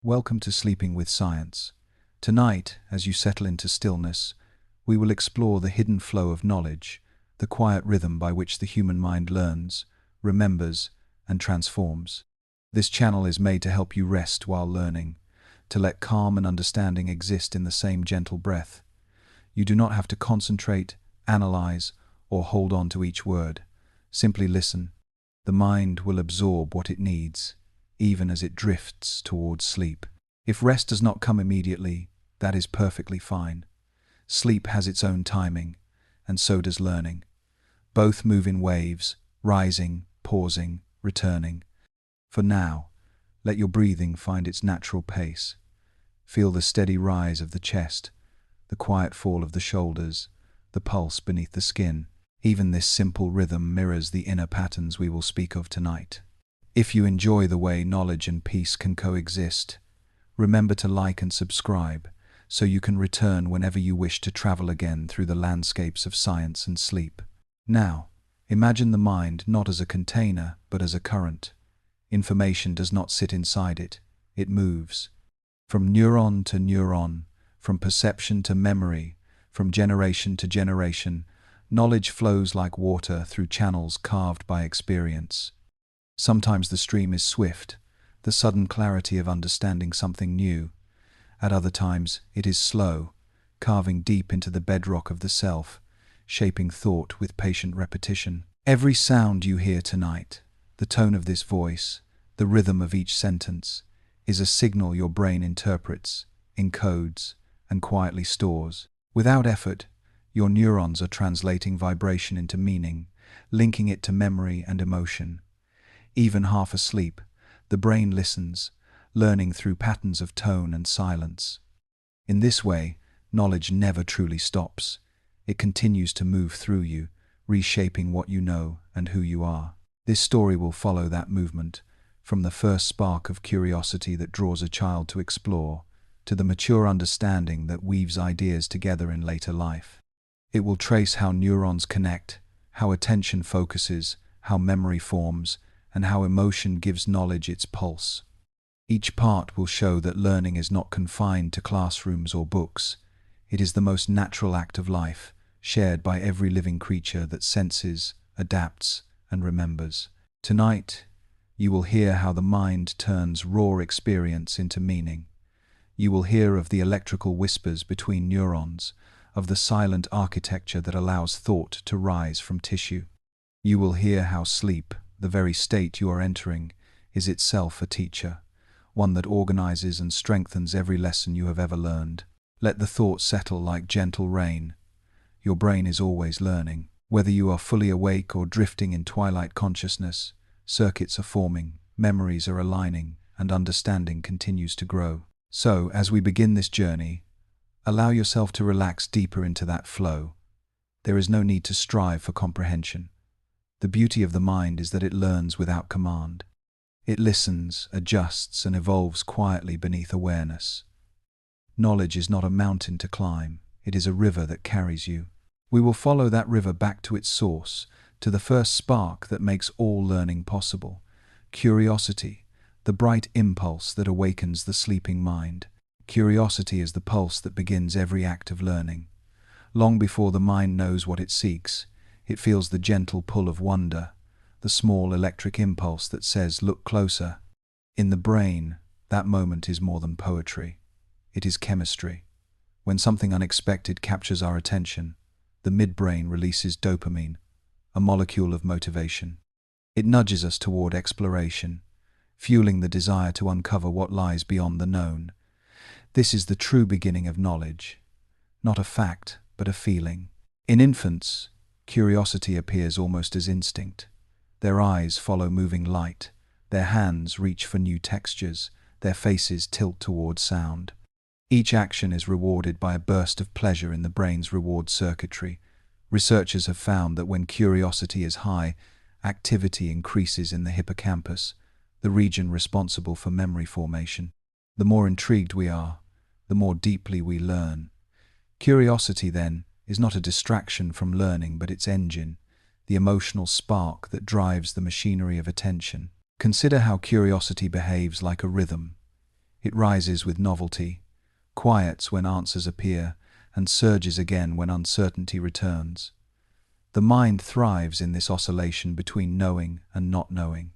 Welcome to Sleeping with Science. Tonight, as you settle into stillness, we will explore the hidden flow of knowledge, the quiet rhythm by which the human mind learns, remembers, and transforms. This channel is made to help you rest while learning, to let calm and understanding exist in the same gentle breath. You do not have to concentrate, analyze, or hold on to each word. Simply listen. The mind will absorb what it needs, even as it drifts towards sleep. If rest does not come immediately, that is perfectly fine. Sleep has its own timing, and so does learning. Both move in waves, rising, pausing, returning. For now, let your breathing find its natural pace. Feel the steady rise of the chest, the quiet fall of the shoulders, the pulse beneath the skin. Even this simple rhythm mirrors the inner patterns we will speak of tonight. If you enjoy the way knowledge and peace can coexist, remember to like and subscribe so you can return whenever you wish to travel again through the landscapes of science and sleep. Now, imagine the mind not as a container but as a current. Information does not sit inside it, it moves. From neuron to neuron, from perception to memory, from generation to generation, knowledge flows like water through channels carved by experience. Sometimes the stream is swift, the sudden clarity of understanding something new. At other times, it is slow, carving deep into the bedrock of the self, shaping thought with patient repetition. Every sound you hear tonight, the tone of this voice, the rhythm of each sentence, is a signal your brain interprets, encodes, and quietly stores. Without effort, your neurons are translating vibration into meaning, linking it to memory and emotion. Even half asleep, the brain listens, learning through patterns of tone and silence. In this way, knowledge never truly stops. It continues to move through you, reshaping what you know and who you are. This story will follow that movement, from the first spark of curiosity that draws a child to explore, to the mature understanding that weaves ideas together in later life. It will trace how neurons connect, how attention focuses, how memory forms, and how emotion gives knowledge its pulse. Each part will show that learning is not confined to classrooms or books. It is the most natural act of life, shared by every living creature that senses, adapts, and remembers. Tonight, you will hear how the mind turns raw experience into meaning. You will hear of the electrical whispers between neurons, of the silent architecture that allows thought to rise from tissue. You will hear how sleep, the very state you are entering, is itself a teacher, one that organizes and strengthens every lesson you have ever learned. Let the thought settle like gentle rain. Your brain is always learning. Whether you are fully awake or drifting in twilight consciousness, circuits are forming, memories are aligning, and understanding continues to grow. So, as we begin this journey, allow yourself to relax deeper into that flow. There is no need to strive for comprehension. The beauty of the mind is that it learns without command. It listens, adjusts, and evolves quietly beneath awareness. Knowledge is not a mountain to climb, it is a river that carries you. We will follow that river back to its source, to the first spark that makes all learning possible. Curiosity, the bright impulse that awakens the sleeping mind. Curiosity is the pulse that begins every act of learning. Long before the mind knows what it seeks, it feels the gentle pull of wonder, the small electric impulse that says, "Look closer." In the brain, that moment is more than poetry. It is chemistry. When something unexpected captures our attention, the midbrain releases dopamine, a molecule of motivation. It nudges us toward exploration, fueling the desire to uncover what lies beyond the known. This is the true beginning of knowledge, not a fact, but a feeling. In infants, curiosity appears almost as instinct. Their eyes follow moving light, their hands reach for new textures, their faces tilt toward sound. Each action is rewarded by a burst of pleasure in the brain's reward circuitry. Researchers have found that when curiosity is high, activity increases in the hippocampus, the region responsible for memory formation. The more intrigued we are, the more deeply we learn. Curiosity, then, is not a distraction from learning but its engine, the emotional spark that drives the machinery of attention. Consider how curiosity behaves like a rhythm. It rises with novelty, quiets when answers appear, and surges again when uncertainty returns. The mind thrives in this oscillation between knowing and not knowing.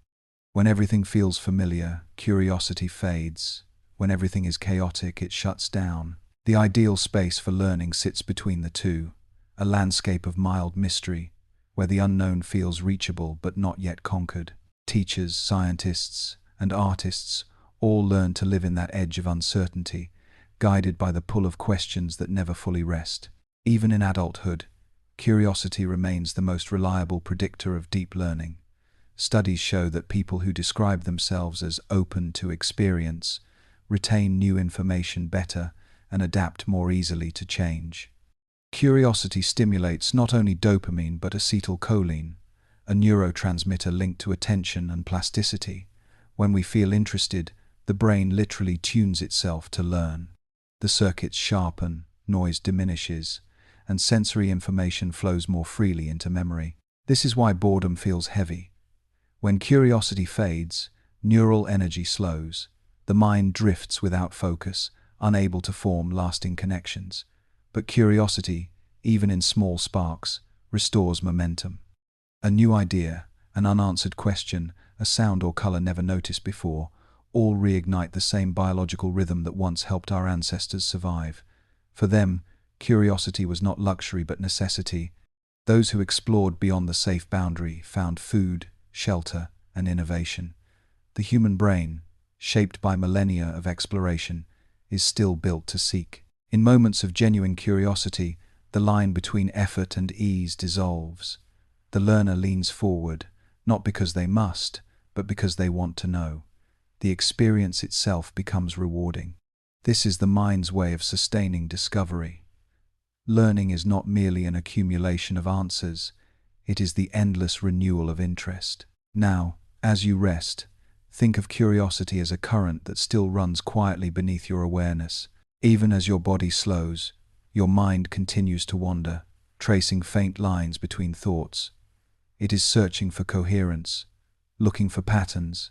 When everything feels familiar, curiosity fades. When everything is chaotic, it shuts down. The ideal space for learning sits between the two, a landscape of mild mystery, where the unknown feels reachable but not yet conquered. Teachers, scientists, and artists all learn to live in that edge of uncertainty, guided by the pull of questions that never fully rest. Even in adulthood, curiosity remains the most reliable predictor of deep learning. Studies show that people who describe themselves as open to experience retain new information better and adapt more easily to change. Curiosity stimulates not only dopamine but acetylcholine, a neurotransmitter linked to attention and plasticity. When we feel interested, the brain literally tunes itself to learn. The circuits sharpen, noise diminishes, and sensory information flows more freely into memory. This is why boredom feels heavy. When curiosity fades, neural energy slows. The mind drifts without focus, unable to form lasting connections. But curiosity, even in small sparks, restores momentum. A new idea, an unanswered question, a sound or color never noticed before, all reignite the same biological rhythm that once helped our ancestors survive. For them, curiosity was not luxury but necessity. Those who explored beyond the safe boundary found food, shelter, and innovation. The human brain, shaped by millennia of exploration, is still built to seek. In moments of genuine curiosity, the line between effort and ease dissolves. The learner leans forward, not because they must, but because they want to know. The experience itself becomes rewarding. This is the mind's way of sustaining discovery. Learning is not merely an accumulation of answers, it is the endless renewal of interest. Now, as you rest, think of curiosity as a current that still runs quietly beneath your awareness. Even as your body slows, your mind continues to wander, tracing faint lines between thoughts. It is searching for coherence, looking for patterns,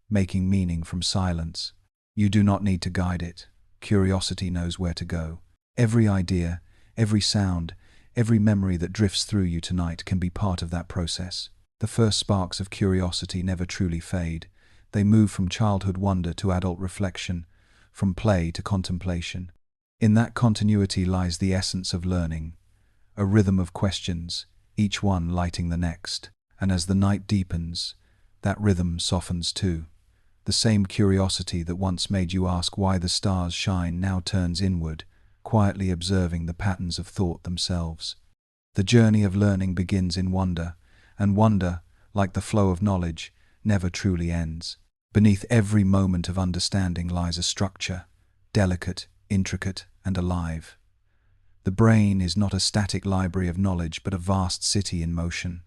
making meaning from silence. You do not need to guide it. Curiosity knows where to go. Every idea, every sound, every memory that drifts through you tonight can be part of that process. The first sparks of curiosity never truly fade. They move from childhood wonder to adult reflection, from play to contemplation. In that continuity lies the essence of learning, a rhythm of questions, each one lighting the next. And as the night deepens, that rhythm softens too. The same curiosity that once made you ask why the stars shine now turns inward, quietly observing the patterns of thought themselves. The journey of learning begins in wonder, and wonder, like the flow of knowledge, never truly ends. Beneath every moment of understanding lies a structure, delicate, intricate, and alive. The brain is not a static library of knowledge but a vast city in motion.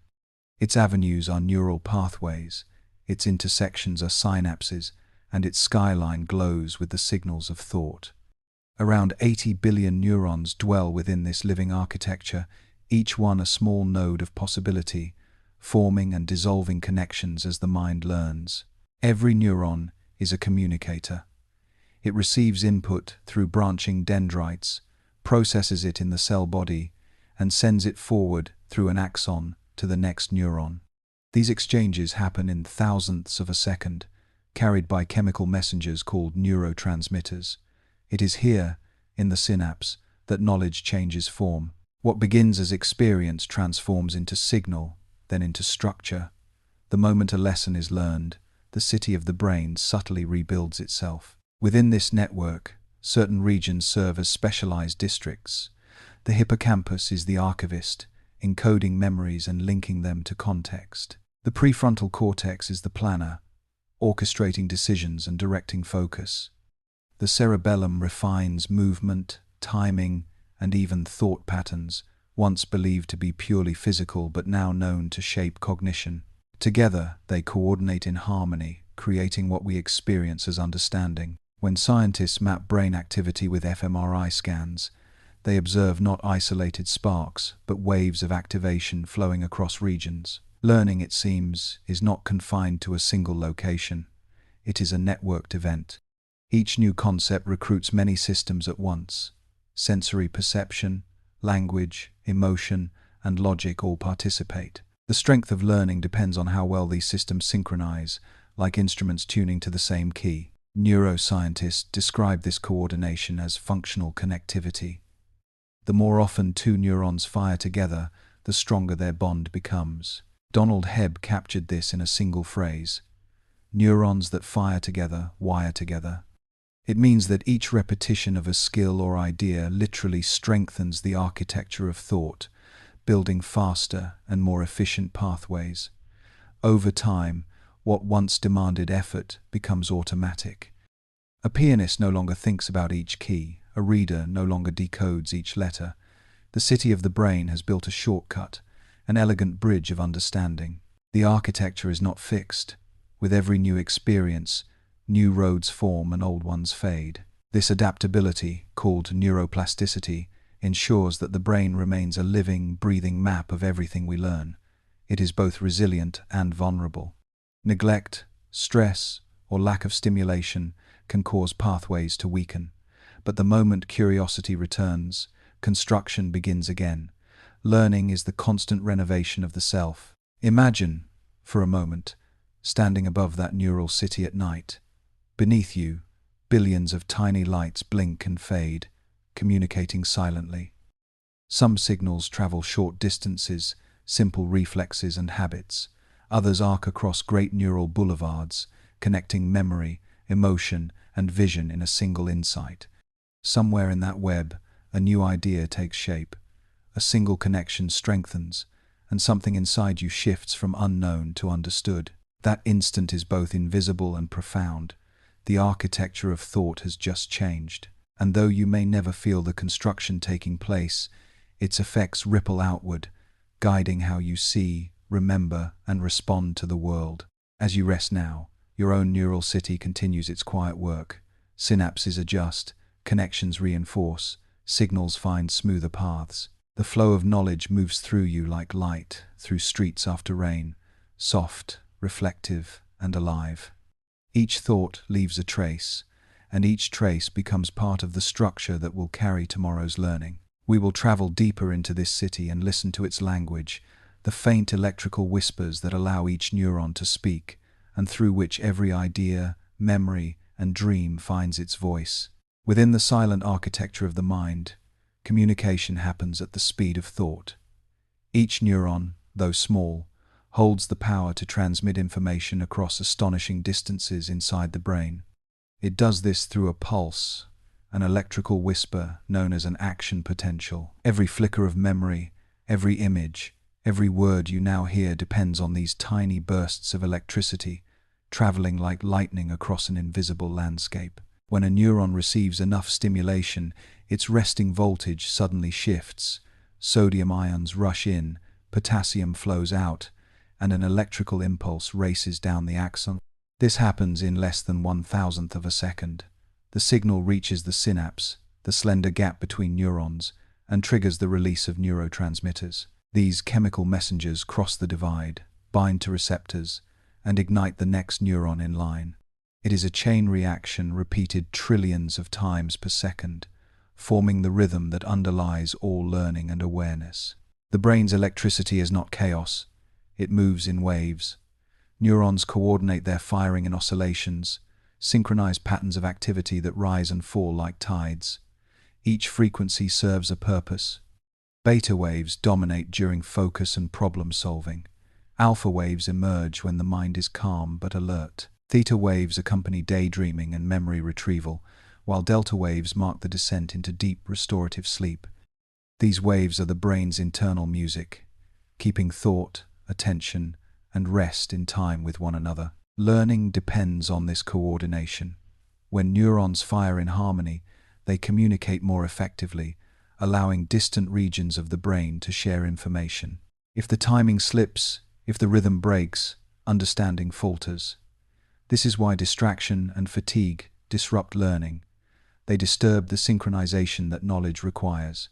Its avenues are neural pathways, its intersections are synapses, and its skyline glows with the signals of thought. Around 80 billion neurons dwell within this living architecture, each one a small node of possibility, forming and dissolving connections as the mind learns. Every neuron is a communicator. It receives input through branching dendrites, processes it in the cell body, and sends it forward through an axon to the next neuron. These exchanges happen in thousandths of a second, carried by chemical messengers called neurotransmitters. It is here, in the synapse, that knowledge changes form. What begins as experience transforms into signal, then into structure. The moment a lesson is learned, the city of the brain subtly rebuilds itself. Within this network, certain regions serve as specialized districts. The hippocampus is the archivist, encoding memories and linking them to context. The prefrontal cortex is the planner, orchestrating decisions and directing focus. The cerebellum refines movement, timing, and even thought patterns, once believed to be purely physical but now known to shape cognition. Together, they coordinate in harmony, creating what we experience as understanding. When scientists map brain activity with fMRI scans, they observe not isolated sparks, but waves of activation flowing across regions. Learning, it seems, is not confined to a single location. It is a networked event. Each new concept recruits many systems at once. Sensory perception, language, emotion, and logic all participate. The strength of learning depends on how well these systems synchronize, like instruments tuning to the same key. Neuroscientists describe this coordination as functional connectivity. The more often two neurons fire together, the stronger their bond becomes. Donald Hebb captured this in a single phrase: neurons that fire together, wire together. It means that each repetition of a skill or idea literally strengthens the architecture of thought, building faster and more efficient pathways. Over time, what once demanded effort becomes automatic. A pianist no longer thinks about each key, a reader no longer decodes each letter. The city of the brain has built a shortcut, an elegant bridge of understanding. The architecture is not fixed. With every new experience, new roads form and old ones fade. This adaptability, called neuroplasticity, ensures that the brain remains a living, breathing map of everything we learn. It is both resilient and vulnerable. Neglect, stress, or lack of stimulation can cause pathways to weaken. But the moment curiosity returns, construction begins again. Learning is the constant renovation of the self. Imagine, for a moment, standing above that neural city at night. Beneath you, billions of tiny lights blink and fade, communicating silently. Some signals travel short distances, simple reflexes and habits. Others arc across great neural boulevards, connecting memory, emotion, and vision in a single insight. Somewhere in that web, a new idea takes shape. A single connection strengthens, and something inside you shifts from unknown to understood. That instant is both invisible and profound. The architecture of thought has just changed. And though you may never feel the construction taking place, its effects ripple outward, guiding how you see, remember, and respond to the world. As you rest now, your own neural city continues its quiet work. Synapses adjust, connections reinforce, signals find smoother paths. The flow of knowledge moves through you like light through streets after rain, soft, reflective, and alive. Each thought leaves a trace, and each trace becomes part of the structure that will carry tomorrow's learning. We will travel deeper into this city and listen to its language, the faint electrical whispers that allow each neuron to speak, and through which every idea, memory, and dream finds its voice. Within the silent architecture of the mind, communication happens at the speed of thought. Each neuron, though small, holds the power to transmit information across astonishing distances inside the brain. It does this through a pulse, an electrical whisper known as an action potential. Every flicker of memory, every image, every word you now hear depends on these tiny bursts of electricity, traveling like lightning across an invisible landscape. When a neuron receives enough stimulation, its resting voltage suddenly shifts. Sodium ions rush in, potassium flows out, and an electrical impulse races down the axon. This happens in less than 1/1000th of a second. The signal reaches the synapse, the slender gap between neurons, and triggers the release of neurotransmitters. These chemical messengers cross the divide, bind to receptors, and ignite the next neuron in line. It is a chain reaction repeated trillions of times per second, forming the rhythm that underlies all learning and awareness. The brain's electricity is not chaos. It moves in waves. Neurons coordinate their firing in oscillations, synchronize patterns of activity that rise and fall like tides. Each frequency serves a purpose. Beta waves dominate during focus and problem solving. Alpha waves emerge when the mind is calm but alert. Theta waves accompany daydreaming and memory retrieval, while delta waves mark the descent into deep restorative sleep. These waves are the brain's internal music, keeping thought, attention, and rest in time with one another. Learning depends on this coordination. When neurons fire in harmony, they communicate more effectively, allowing distant regions of the brain to share information. If the timing slips, if the rhythm breaks, understanding falters. This is why distraction and fatigue disrupt learning. They disturb the synchronization that knowledge requires.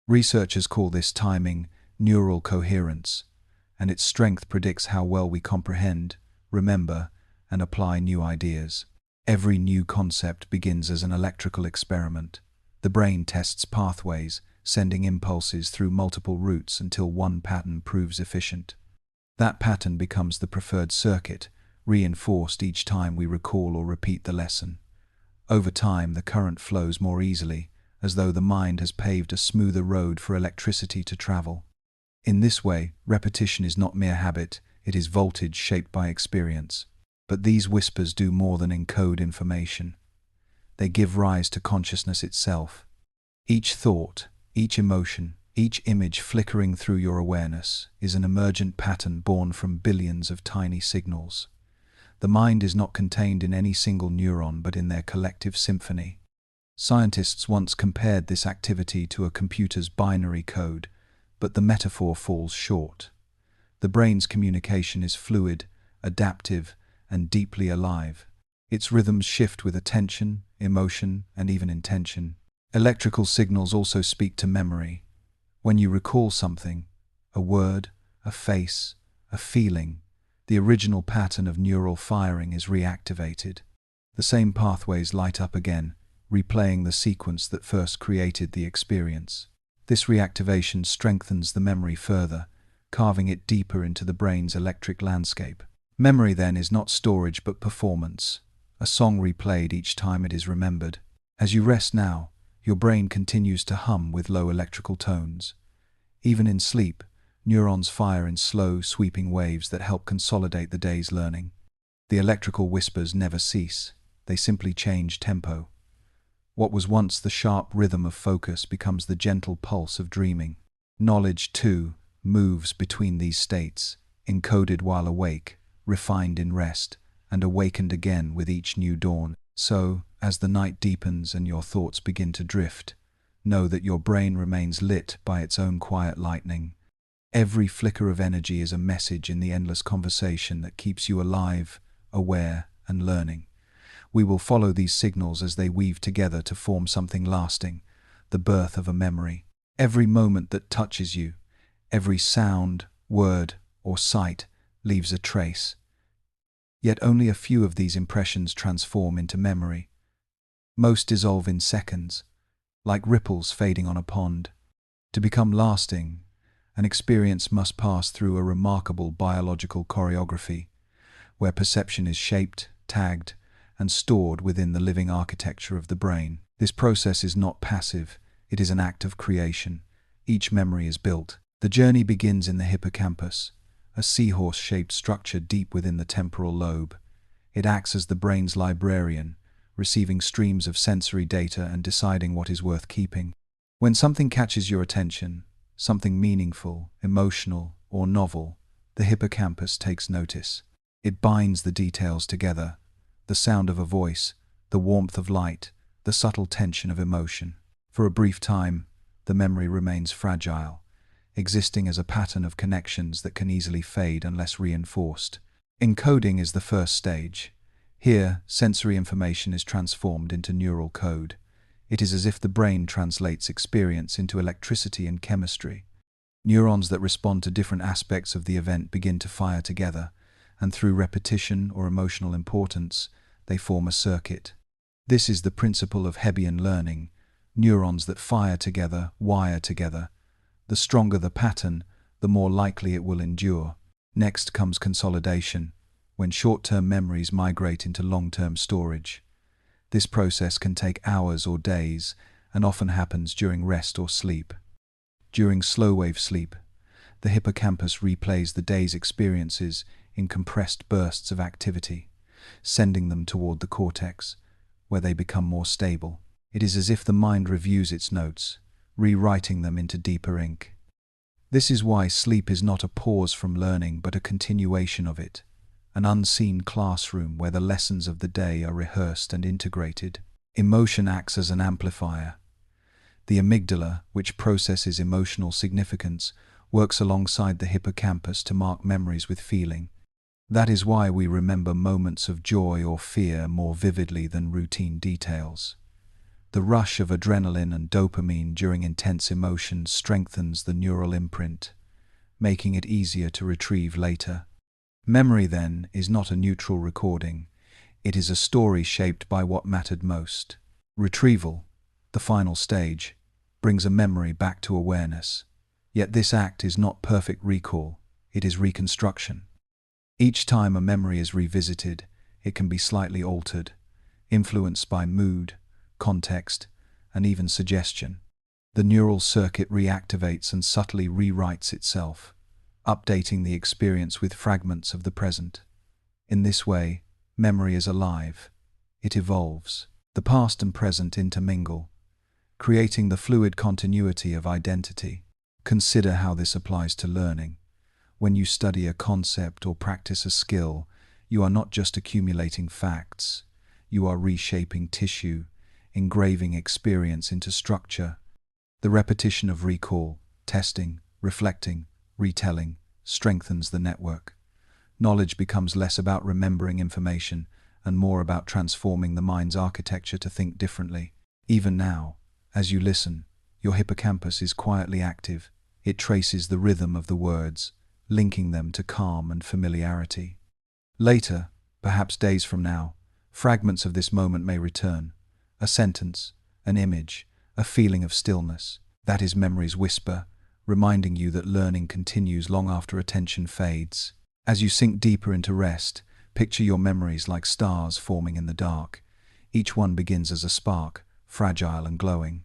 Researchers call this timing neural coherence, and its strength predicts how well we comprehend, remember, and apply new ideas. Every new concept begins as an electrical experiment. The brain tests pathways, sending impulses through multiple routes until one pattern proves efficient. That pattern becomes the preferred circuit, reinforced each time we recall or repeat the lesson. Over time, the current flows more easily, as though the mind has paved a smoother road for electricity to travel. In this way, repetition is not mere habit, it is voltage shaped by experience. But these whispers do more than encode information. They give rise to consciousness itself. Each thought, each emotion, each image flickering through your awareness is an emergent pattern born from billions of tiny signals. The mind is not contained in any single neuron but in their collective symphony. Scientists once compared this activity to a computer's binary code, but the metaphor falls short. The brain's communication is fluid, adaptive, and deeply alive. Its rhythms shift with attention, emotion, and even intention. Electrical signals also speak to memory. When you recall something, a word, a face, a feeling, the original pattern of neural firing is reactivated. The same pathways light up again, replaying the sequence that first created the experience. This reactivation strengthens the memory further, carving it deeper into the brain's electric landscape. Memory, then, is not storage but performance, a song replayed each time it is remembered. As you rest now, your brain continues to hum with low electrical tones. Even in sleep, neurons fire in slow, sweeping waves that help consolidate the day's learning. The electrical whispers never cease, they simply change tempo. What was once the sharp rhythm of focus becomes the gentle pulse of dreaming. Knowledge, too, moves between these states, encoded while awake, refined in rest, and awakened again with each new dawn. So, as the night deepens and your thoughts begin to drift, know that your brain remains lit by its own quiet lightning. Every flicker of energy is a message in the endless conversation that keeps you alive, aware, and learning. We will follow these signals as they weave together to form something lasting, the birth of a memory. Every moment that touches you, every sound, word, or sight leaves a trace. Yet only a few of these impressions transform into memory. Most dissolve in seconds, like ripples fading on a pond. To become lasting, an experience must pass through a remarkable biological choreography, where perception is shaped, tagged, and stored within the living architecture of the brain. This process is not passive, it is an act of creation. Each memory is built. The journey begins in the hippocampus, a seahorse-shaped structure deep within the temporal lobe. It acts as the brain's librarian, receiving streams of sensory data and deciding what is worth keeping. When something catches your attention, something meaningful, emotional, or novel, the hippocampus takes notice. It binds the details together, the sound of a voice, the warmth of light, the subtle tension of emotion. For a brief time, the memory remains fragile, existing as a pattern of connections that can easily fade unless reinforced. Encoding is the first stage. Here, sensory information is transformed into neural code. It is as if the brain translates experience into electricity and chemistry. Neurons that respond to different aspects of the event begin to fire together, and through repetition or emotional importance, they form a circuit. This is the principle of Hebbian learning. Neurons that fire together, wire together. The stronger the pattern, the more likely it will endure. Next comes consolidation, when short-term memories migrate into long-term storage. This process can take hours or days, and often happens during rest or sleep. During slow-wave sleep, the hippocampus replays the day's experiences in compressed bursts of activity, sending them toward the cortex, where they become more stable. It is as if the mind reviews its notes, rewriting them into deeper ink. This is why sleep is not a pause from learning but a continuation of it, an unseen classroom where the lessons of the day are rehearsed and integrated. Emotion acts as an amplifier. The amygdala, which processes emotional significance, works alongside the hippocampus to mark memories with feeling. That is why we remember moments of joy or fear more vividly than routine details. The rush of adrenaline and dopamine during intense emotions strengthens the neural imprint, making it easier to retrieve later. Memory, then, is not a neutral recording. It is a story shaped by what mattered most. Retrieval, the final stage, brings a memory back to awareness. Yet this act is not perfect recall, it is reconstruction. Each time a memory is revisited, it can be slightly altered, influenced by mood, context, and even suggestion. The neural circuit reactivates and subtly rewrites itself, updating the experience with fragments of the present. In this way, memory is alive. It evolves. The past and present intermingle, creating the fluid continuity of identity. Consider how this applies to learning. When you study a concept or practice a skill, you are not just accumulating facts, you are reshaping tissue, engraving experience into structure. The repetition of recall, testing, reflecting, retelling strengthens the network. Knowledge becomes less about remembering information and more about transforming the mind's architecture to think differently. Even now, as you listen, your hippocampus is quietly active. It traces the rhythm of the words, linking them to calm and familiarity. Later, perhaps days from now, fragments of this moment may return. A sentence, an image, a feeling of stillness. That is memory's whisper, reminding you that learning continues long after attention fades. As you sink deeper into rest, picture your memories like stars forming in the dark. Each one begins as a spark, fragile and glowing.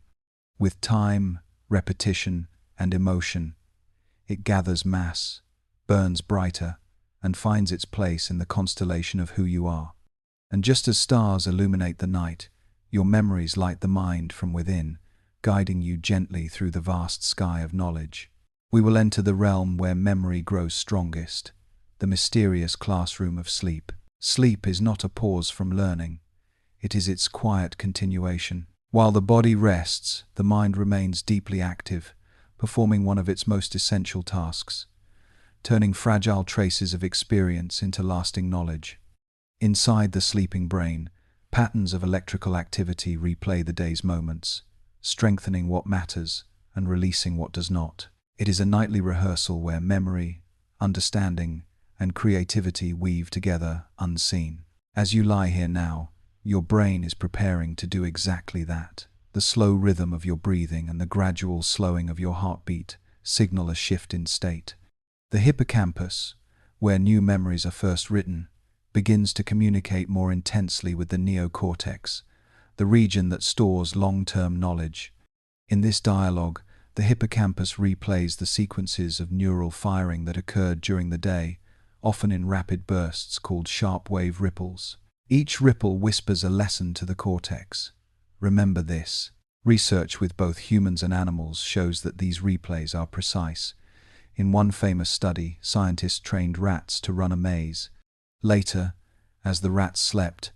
With time, repetition, and emotion, it gathers mass, burns brighter, and finds its place in the constellation of who you are. And just as stars illuminate the night, your memories light the mind from within, guiding you gently through the vast sky of knowledge. We will enter the realm where memory grows strongest, the mysterious classroom of sleep. Sleep is not a pause from learning. It is its quiet continuation. While the body rests, the mind remains deeply active, performing one of its most essential tasks, turning fragile traces of experience into lasting knowledge. Inside the sleeping brain, patterns of electrical activity replay the day's moments, strengthening what matters and releasing what does not. It is a nightly rehearsal where memory, understanding, and creativity weave together unseen. As you lie here now, your brain is preparing to do exactly that. The slow rhythm of your breathing and the gradual slowing of your heartbeat signal a shift in state. The hippocampus, where new memories are first written, begins to communicate more intensely with the neocortex, the region that stores long-term knowledge. In this dialogue, the hippocampus replays the sequences of neural firing that occurred during the day, often in rapid bursts called sharp wave ripples. Each ripple whispers a lesson to the cortex. Remember this. Research with both humans and animals shows that these replays are precise. In one famous study, scientists trained rats to run a maze. Later, as the rats slept,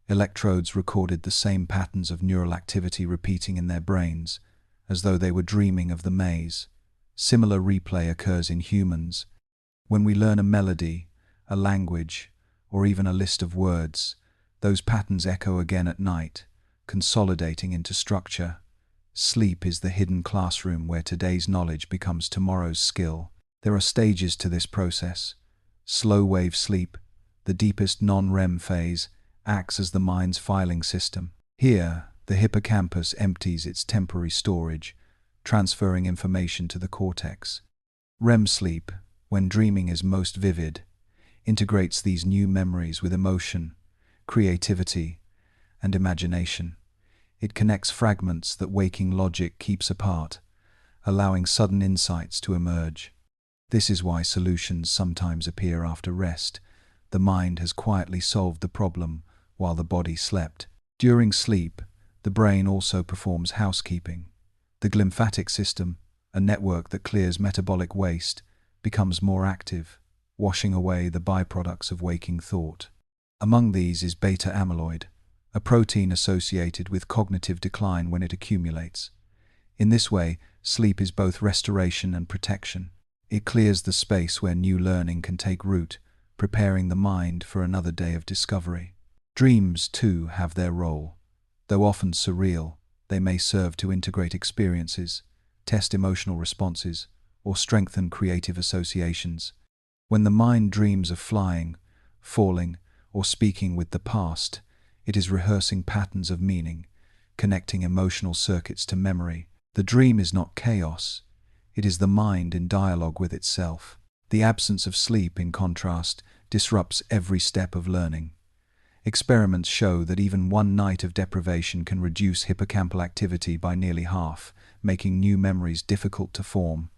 electrodes recorded the same patterns of neural activity repeating in their brains, as though they were dreaming of the maze. Similar replay occurs in humans. When we learn a melody, a language, or even a list of words, those patterns echo again at night, consolidating into structure. Sleep is the hidden classroom where today's knowledge becomes tomorrow's skill. There are stages to this process. Slow wave sleep, the deepest non-REM phase, acts as the mind's filing system. Here, the hippocampus empties its temporary storage, transferring information to the cortex. REM sleep, when dreaming is most vivid, integrates these new memories with emotion, creativity, and imagination. It connects fragments that waking logic keeps apart, allowing sudden insights to emerge. This is why solutions sometimes appear after rest. The mind has quietly solved the problem while the body slept. During sleep, the brain also performs housekeeping. The glymphatic system, a network that clears metabolic waste, becomes more active, washing away the byproducts of waking thought. Among these is beta amyloid, a protein associated with cognitive decline when it accumulates. In this way, sleep is both restoration and protection. It clears the space where new learning can take root, preparing the mind for another day of discovery. Dreams, too, have their role. Though often surreal, they may serve to integrate experiences, test emotional responses, or strengthen creative associations. When the mind dreams of flying, falling, or speaking with the past, it is rehearsing patterns of meaning, connecting emotional circuits to memory. The dream is not chaos, it is the mind in dialogue with itself. The absence of sleep, in contrast, disrupts every step of learning. Experiments show that even one night of deprivation can reduce hippocampal activity by nearly half, making new memories difficult to form.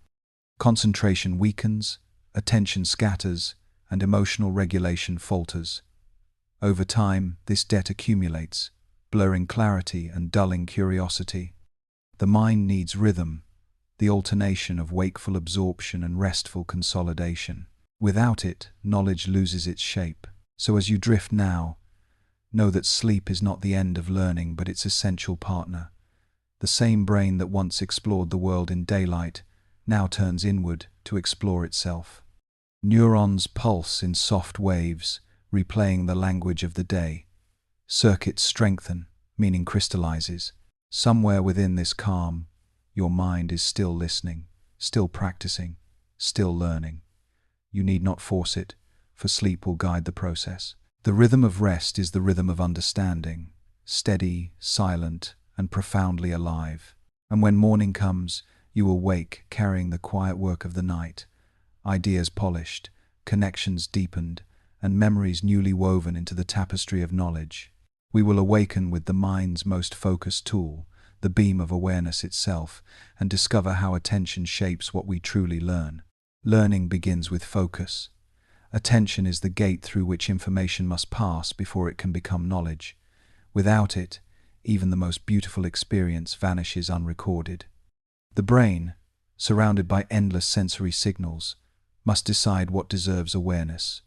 Concentration weakens, attention scatters, and emotional regulation falters. Over time, this debt accumulates, blurring clarity and dulling curiosity. The mind needs rhythm, the alternation of wakeful absorption and restful consolidation. Without it, knowledge loses its shape. So as you drift now, know that sleep is not the end of learning but its essential partner. The same brain that once explored the world in daylight now turns inward to explore itself. Neurons pulse in soft waves, replaying the language of the day. Circuits strengthen, meaning crystallizes. Somewhere within this calm, your mind is still listening, still practicing, still learning. You need not force it, for sleep will guide the process. The rhythm of rest is the rhythm of understanding, steady, silent, and profoundly alive. And when morning comes, you will wake carrying the quiet work of the night, ideas polished, connections deepened, and memories newly woven into the tapestry of knowledge. We will awaken with the mind's most focused tool, the beam of awareness itself, and discover how attention shapes what we truly learn. Learning begins with focus. Attention is the gate through which information must pass before it can become knowledge. Without it, even the most beautiful experience vanishes unrecorded. The brain, surrounded by endless sensory signals, must decide what deserves awareness.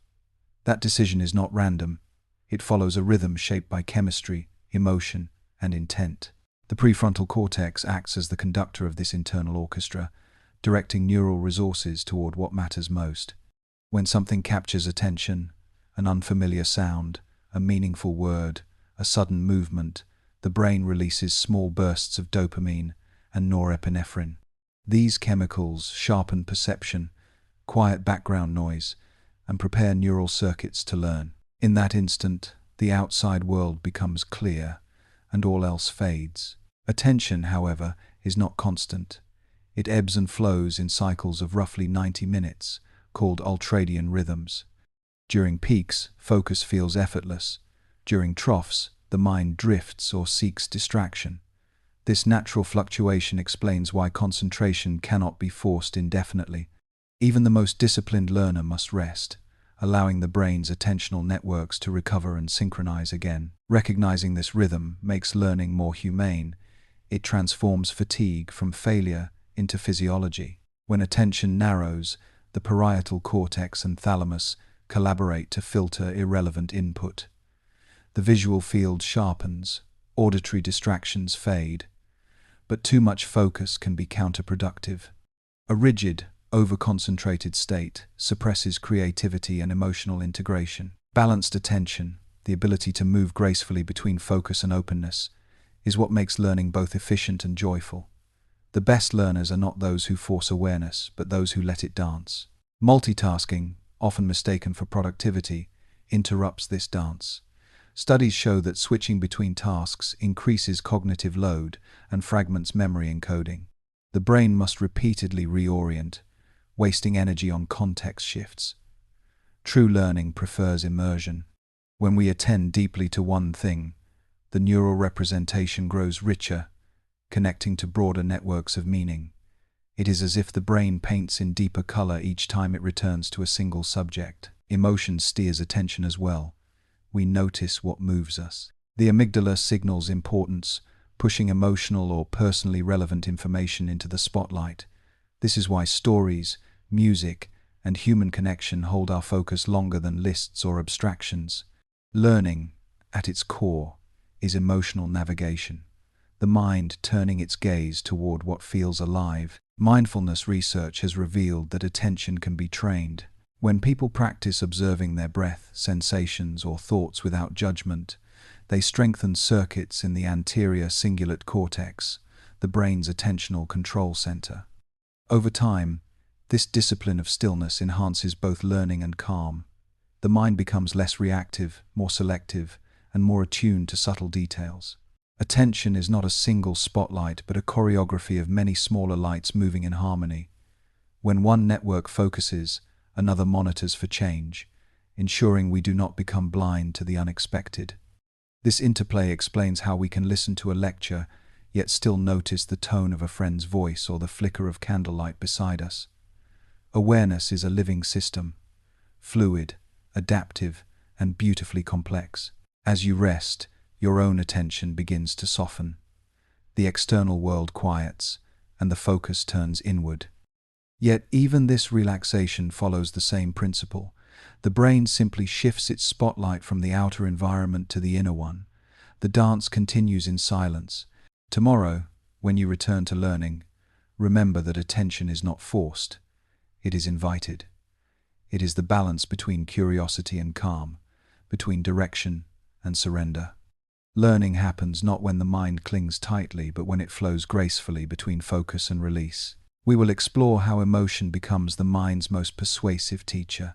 That decision is not random. It follows a rhythm shaped by chemistry, emotion, and intent. The prefrontal cortex acts as the conductor of this internal orchestra, directing neural resources toward what matters most. When something captures attention, an unfamiliar sound, a meaningful word, a sudden movement, the brain releases small bursts of dopamine and norepinephrine. These chemicals sharpen perception, quiet background noise, and prepare neural circuits to learn. In that instant, the outside world becomes clear, and all else fades. Attention, however, is not constant. It ebbs and flows in cycles of roughly 90 minutes, called ultradian rhythms. During peaks, focus feels effortless. During troughs, the mind drifts or seeks distraction. This natural fluctuation explains why concentration cannot be forced indefinitely. Even the most disciplined learner must rest, allowing the brain's attentional networks to recover and synchronize again. Recognizing this rhythm makes learning more humane. It transforms fatigue from failure into physiology. When attention narrows, the parietal cortex and thalamus collaborate to filter irrelevant input. The visual field sharpens, auditory distractions fade, but too much focus can be counterproductive. A rigid, over-concentrated state suppresses creativity and emotional integration. Balanced attention, the ability to move gracefully between focus and openness, is what makes learning both efficient and joyful. The best learners are not those who force awareness, but those who let it dance. Multitasking, often mistaken for productivity, interrupts this dance. Studies show that switching between tasks increases cognitive load and fragments memory encoding. The brain must repeatedly reorient, wasting energy on context shifts. True learning prefers immersion. When we attend deeply to one thing, the neural representation grows richer, connecting to broader networks of meaning. It is as if the brain paints in deeper color each time it returns to a single subject. Emotion steers attention as well. We notice what moves us. The amygdala signals importance, pushing emotional or personally relevant information into the spotlight. This is why stories, music, and human connection hold our focus longer than lists or abstractions. Learning, at its core, is emotional navigation. The mind turning its gaze toward what feels alive. Mindfulness research has revealed that attention can be trained. When people practice observing their breath, sensations, or thoughts without judgment, they strengthen circuits in the anterior cingulate cortex, the brain's attentional control center. Over time, this discipline of stillness enhances both learning and calm. the mind becomes less reactive, more selective, and more attuned to subtle details. Attention is not a single spotlight, but a choreography of many smaller lights moving in harmony. When one network focuses, another monitors for change, ensuring we do not become blind to the unexpected. This interplay explains how we can listen to a lecture, yet still notice the tone of a friend's voice or the flicker of candlelight beside us. Awareness is a living system, fluid, adaptive, and beautifully complex. As you rest, your own attention begins to soften. The external world quiets, and the focus turns inward. Yet even this relaxation follows the same principle. The brain simply shifts its spotlight from the outer environment to the inner one. The dance continues in silence. Tomorrow, when you return to learning, remember that attention is not forced. It is invited. It is the balance between curiosity and calm, between direction and surrender. Learning happens not when the mind clings tightly, but when it flows gracefully between focus and release. We will explore how emotion becomes the mind's most persuasive teacher,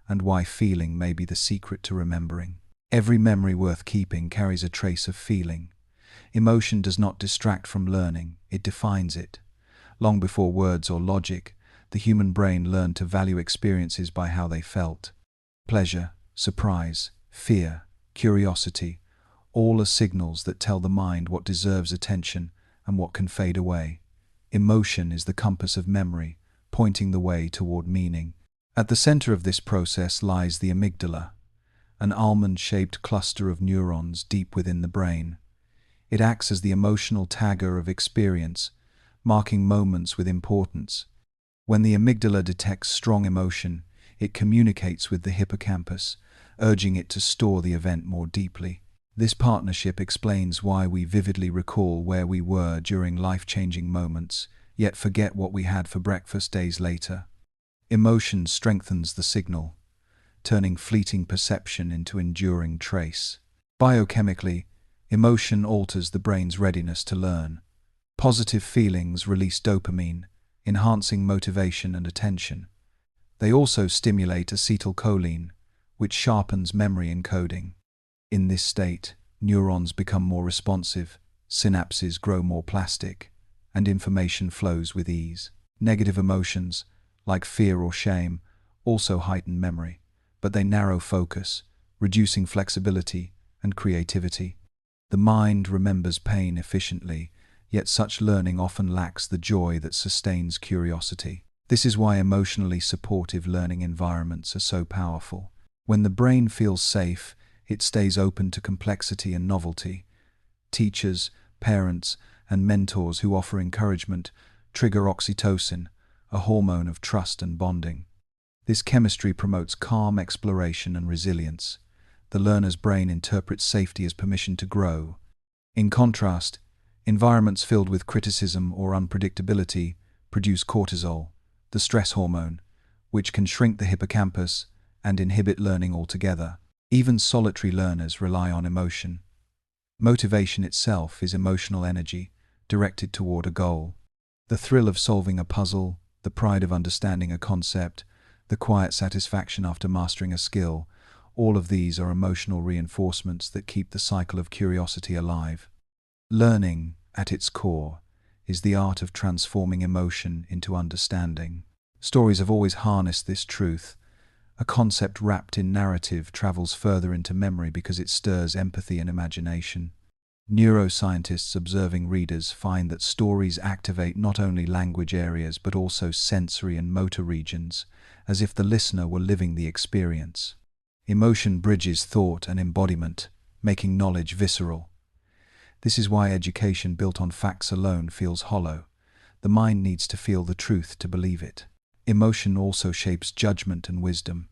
and why feeling may be the secret to remembering. Every memory worth keeping carries a trace of feeling. Emotion does not distract from learning, it defines it. Long before words or logic, the human brain learned to value experiences by how they felt. Pleasure, surprise, fear, curiosity, all are signals that tell the mind what deserves attention and what can fade away. Emotion is the compass of memory, pointing the way toward meaning. At the center of this process lies the amygdala, an almond-shaped cluster of neurons deep within the brain. It acts as the emotional tagger of experience, marking moments with importance. When the amygdala detects strong emotion, it communicates with the hippocampus, urging it to store the event more deeply. This partnership explains why we vividly recall where we were during life-changing moments, yet forget what we had for breakfast days later. Emotion strengthens the signal, turning fleeting perception into enduring trace. Biochemically, emotion alters the brain's readiness to learn. Positive feelings release dopamine, enhancing motivation and attention. They also stimulate acetylcholine, which sharpens memory encoding. In this state, neurons become more responsive, synapses grow more plastic, and information flows with ease. Negative emotions, like fear or shame, also heighten memory, but they narrow focus, reducing flexibility and creativity. The mind remembers pain efficiently, yet such learning often lacks the joy that sustains curiosity. This is why emotionally supportive learning environments are so powerful. When the brain feels safe, it stays open to complexity and novelty. Teachers, parents, and mentors who offer encouragement trigger oxytocin, a hormone of trust and bonding. This chemistry promotes calm exploration and resilience. The learner's brain interprets safety as permission to grow. In contrast, environments filled with criticism or unpredictability produce cortisol, the stress hormone, which can shrink the hippocampus and inhibit learning altogether. Even solitary learners rely on emotion. Motivation itself is emotional energy, directed toward a goal. The thrill of solving a puzzle, the pride of understanding a concept, the quiet satisfaction after mastering a skill, all of these are emotional reinforcements that keep the cycle of curiosity alive. Learning, at its core, is the art of transforming emotion into understanding. Stories have always harnessed this truth. A concept wrapped in narrative travels further into memory because it stirs empathy and imagination. Neuroscientists observing readers find that stories activate not only language areas but also sensory and motor regions, as if the listener were living the experience. Emotion bridges thought and embodiment, making knowledge visceral. This is why education built on facts alone feels hollow. The mind needs to feel the truth to believe it. Emotion also shapes judgment and wisdom.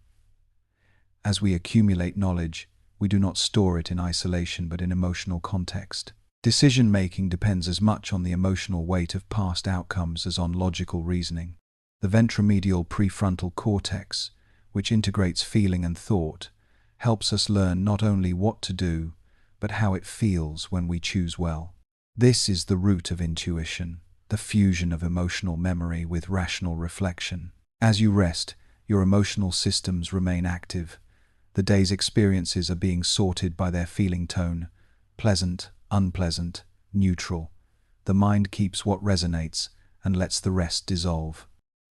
As we accumulate knowledge, we do not store it in isolation but in emotional context. Decision-making depends as much on the emotional weight of past outcomes as on logical reasoning. The ventromedial prefrontal cortex, which integrates feeling and thought, helps us learn not only what to do, but how it feels when we choose well. This is the root of intuition, the fusion of emotional memory with rational reflection. As you rest, your emotional systems remain active, The day's experiences are being sorted by their feeling tone: pleasant, unpleasant, neutral. The mind keeps what resonates and lets the rest dissolve.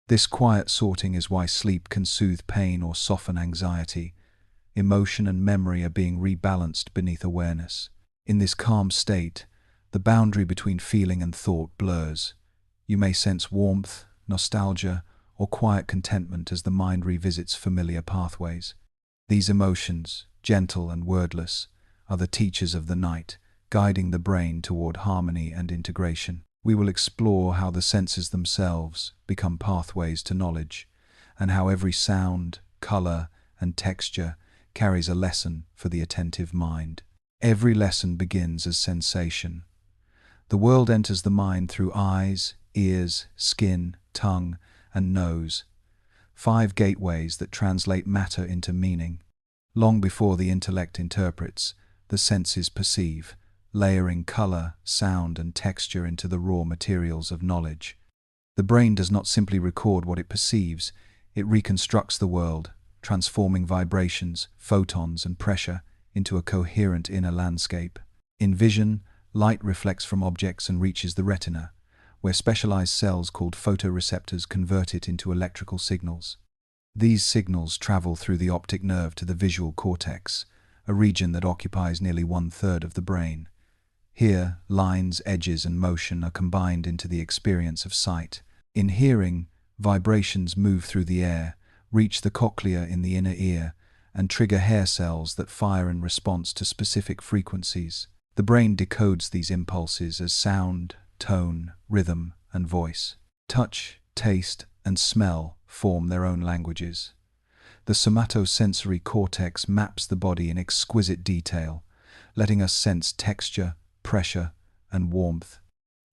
This quiet sorting is why sleep can soothe pain or soften anxiety. Emotion and memory are being rebalanced beneath awareness. In this calm state, the boundary between feeling and thought blurs. You may sense warmth, nostalgia, or quiet contentment as the mind revisits familiar pathways. These emotions, gentle and wordless, are the teachers of the night, guiding the brain toward harmony and integration. We will explore how the senses themselves become pathways to knowledge, and how every sound, color, and texture carries a lesson for the attentive mind. Every lesson begins as sensation. The world enters the mind through eyes, ears, skin, tongue, and nose, 5 gateways that translate matter into meaning. Long before the intellect interprets, the senses perceive, layering color, sound, and texture into the raw materials of knowledge. The brain does not simply record what it perceives, it reconstructs the world, transforming vibrations, photons, and pressure into a coherent inner landscape. In vision, light reflects from objects and reaches the retina, where specialized cells called photoreceptors convert it into electrical signals. These signals travel through the optic nerve to the visual cortex, a region that occupies nearly 1/3 of the brain. Here, lines, edges, and motion are combined into the experience of sight. In hearing, vibrations move through the air, reach the cochlea in the inner ear, and trigger hair cells that fire in response to specific frequencies. The brain decodes these impulses as sound, tone, rhythm, and voice. Touch, taste, and smell form their own languages. The somatosensory cortex maps the body in exquisite detail, letting us sense texture, pressure, and warmth.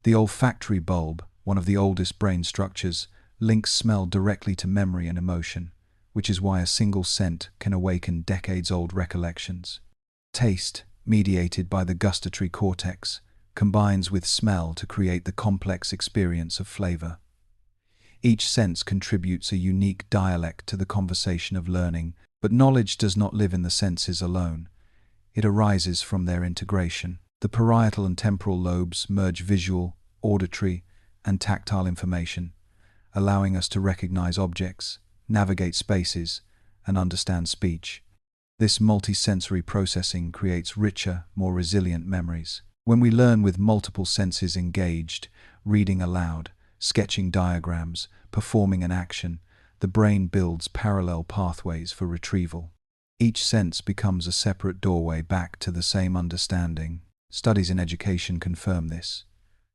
The olfactory bulb, one of the oldest brain structures, links smell directly to memory and emotion, which is why a single scent can awaken decades-old recollections. Taste, mediated by the gustatory cortex, combines with smell to create the complex experience of flavor. Each sense contributes a unique dialect to the conversation of learning, but knowledge does not live in the senses alone. It arises from their integration. The parietal and temporal lobes merge visual, auditory, and tactile information, allowing us to recognize objects, navigate spaces, and understand speech. This multisensory processing creates richer, more resilient memories. When we learn with multiple senses engaged, reading aloud, sketching diagrams, performing an action, the brain builds parallel pathways for retrieval. Each sense becomes a separate doorway back to the same understanding. Studies in education confirm this.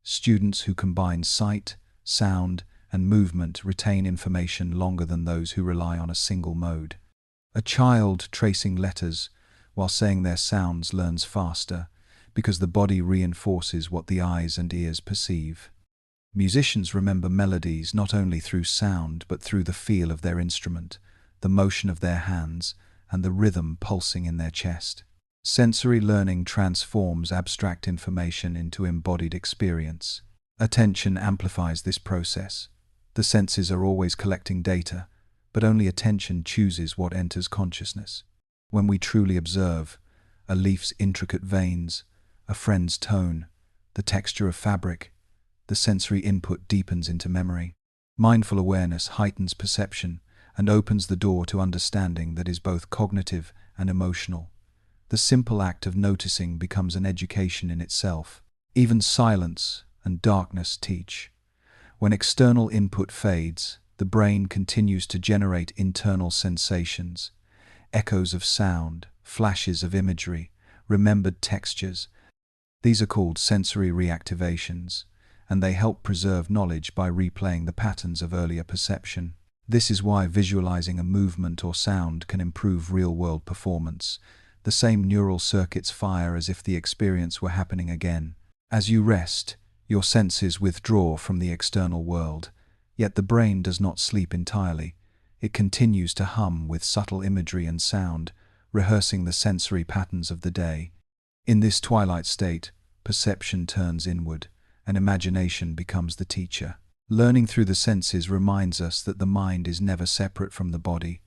Students who combine sight, sound, and movement retain information longer than those who rely on a single mode. A child tracing letters while saying their sounds learns faster, because the body reinforces what the eyes and ears perceive. Musicians remember melodies not only through sound but through the feel of their instrument, the motion of their hands, and the rhythm pulsing in their chest. Sensory learning transforms abstract information into embodied experience. Attention amplifies this process. The senses are always collecting data, but only attention chooses what enters consciousness. When we truly observe a leaf's intricate veins, a friend's tone, the texture of fabric, the sensory input deepens into memory. Mindful awareness heightens perception and opens the door to understanding that is both cognitive and emotional. The simple act of noticing becomes an education in itself. Even silence and darkness teach. When external input fades, the brain continues to generate internal sensations, echoes of sound, flashes of imagery, remembered textures. These are called sensory reactivations, and they help preserve knowledge by replaying the patterns of earlier perception. This is why visualizing a movement or sound can improve real-world performance. The same neural circuits fire as if the experience were happening again. As you rest, your senses withdraw from the external world, yet the brain does not sleep entirely. It continues to hum with subtle imagery and sound, rehearsing the sensory patterns of the day. In this twilight state, perception turns inward, and imagination becomes the teacher. Learning through the senses reminds us that the mind is never separate from the body.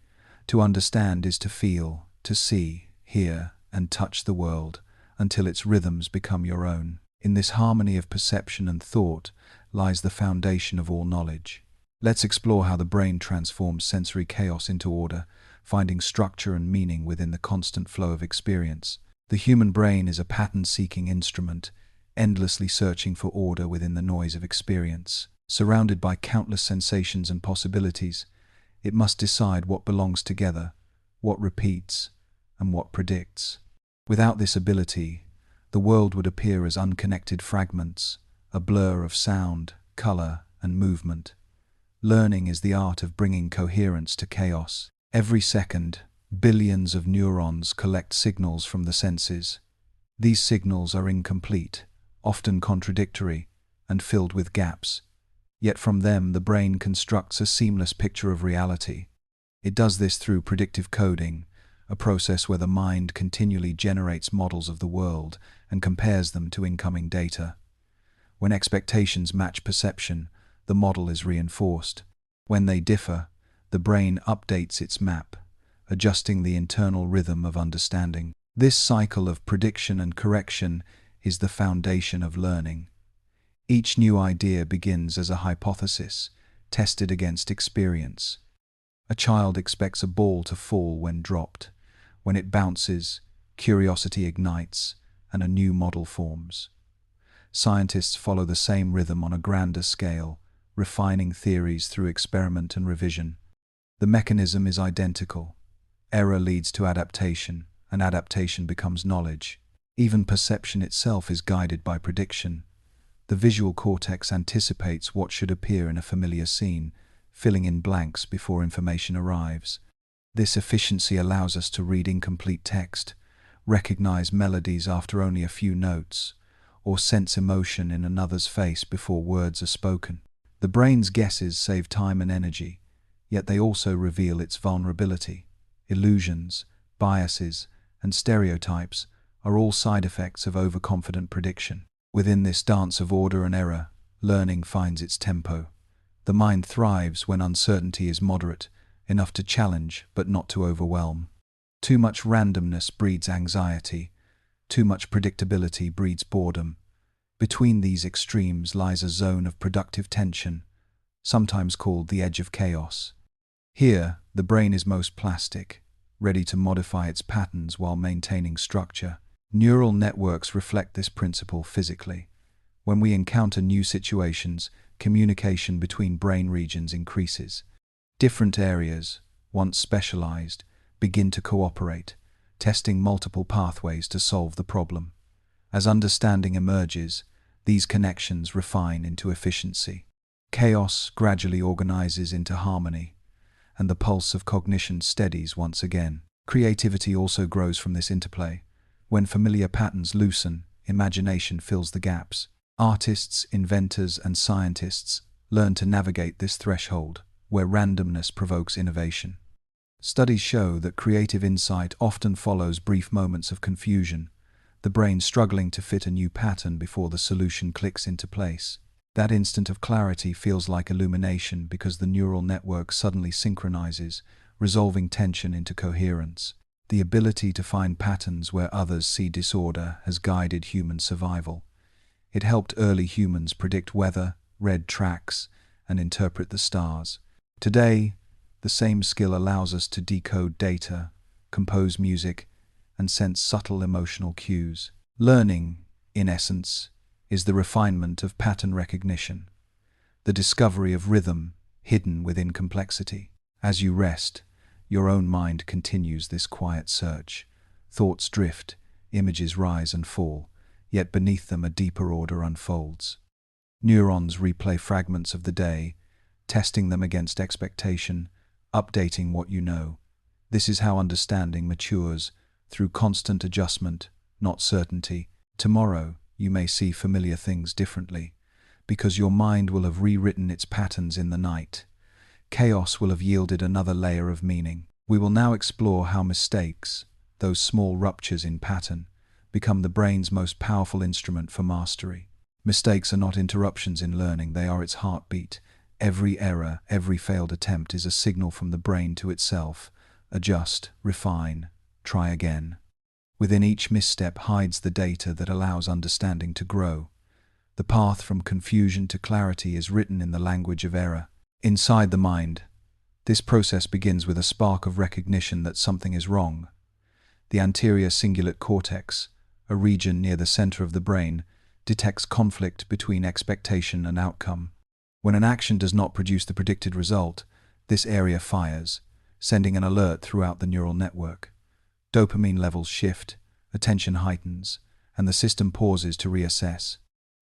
To understand is to feel, to see, hear, and touch the world until its rhythms become your own. In this harmony of perception and thought lies the foundation of all knowledge. Let's explore how the brain transforms sensory chaos into order, finding structure and meaning within the constant flow of experience. The human brain is a pattern-seeking instrument, endlessly searching for order within the noise of experience. Surrounded by countless sensations and possibilities, it must decide what belongs together, what repeats, and what predicts. Without this ability, the world would appear as unconnected fragments, a blur of sound, color, and movement. Learning is the art of bringing coherence to chaos. Every second, billions of neurons collect signals from the senses. These signals are incomplete, often contradictory, and filled with gaps. Yet from them the brain constructs a seamless picture of reality. It does this through predictive coding, a process where the mind continually generates models of the world and compares them to incoming data. When expectations match perception, the model is reinforced. When they differ, the brain updates its map, adjusting the internal rhythm of understanding. This cycle of prediction and correction is the foundation of learning. Each new idea begins as a hypothesis, tested against experience. A child expects a ball to fall when dropped. When it bounces, curiosity ignites, and a new model forms. Scientists follow the same rhythm on a grander scale, refining theories through experiment and revision. The mechanism is identical. Error leads to adaptation, and adaptation becomes knowledge. Even perception itself is guided by prediction. The visual cortex anticipates what should appear in a familiar scene, filling in blanks before information arrives. This efficiency allows us to read incomplete text, recognize melodies after only a few notes, or sense emotion in another's face before words are spoken. The brain's guesses save time and energy, yet they also reveal its vulnerability. Illusions, biases, and stereotypes are all side effects of overconfident prediction. Within this dance of order and error, learning finds its tempo. The mind thrives when uncertainty is moderate, enough to challenge but not to overwhelm. Too much randomness breeds anxiety. Too much predictability breeds boredom. Between these extremes lies a zone of productive tension, sometimes called the edge of chaos. Here, the brain is most plastic, ready to modify its patterns while maintaining structure. Neural networks reflect this principle physically. When we encounter new situations, communication between brain regions increases. Different areas, once specialized, begin to cooperate, testing multiple pathways to solve the problem. As understanding emerges, these connections refine into efficiency. Chaos gradually organizes into harmony, and the pulse of cognition steadies once again. Creativity also grows from this interplay. When familiar patterns loosen, imagination fills the gaps. Artists, inventors, and scientists learn to navigate this threshold, where randomness provokes innovation. Studies show that creative insight often follows brief moments of confusion, the brain struggling to fit a new pattern before the solution clicks into place. That instant of clarity feels like illumination because the neural network suddenly synchronizes, resolving tension into coherence. The ability to find patterns where others see disorder has guided human survival. It helped early humans predict weather, read tracks, and interpret the stars. Today, the same skill allows us to decode data, compose music, and sense subtle emotional cues. Learning, in essence, is the refinement of pattern recognition, the discovery of rhythm hidden within complexity. As you rest, your own mind continues this quiet search. Thoughts drift, images rise and fall, yet beneath them a deeper order unfolds. Neurons replay fragments of the day, testing them against expectation, updating what you know. This is how understanding matures, through constant adjustment, not certainty. Tomorrow, you may see familiar things differently, because your mind will have rewritten its patterns in the night. Chaos will have yielded another layer of meaning. We will now explore how mistakes, those small ruptures in pattern, become the brain's most powerful instrument for mastery. Mistakes are not interruptions in learning, they are its heartbeat. Every error, every failed attempt is a signal from the brain to itself. Adjust, refine, try again. Within each misstep hides the data that allows understanding to grow. The path from confusion to clarity is written in the language of error. Inside the mind, this process begins with a spark of recognition that something is wrong. The anterior cingulate cortex, a region near the center of the brain, detects conflict between expectation and outcome. When an action does not produce the predicted result, this area fires, sending an alert throughout the neural network. Dopamine levels shift, attention heightens, and the system pauses to reassess.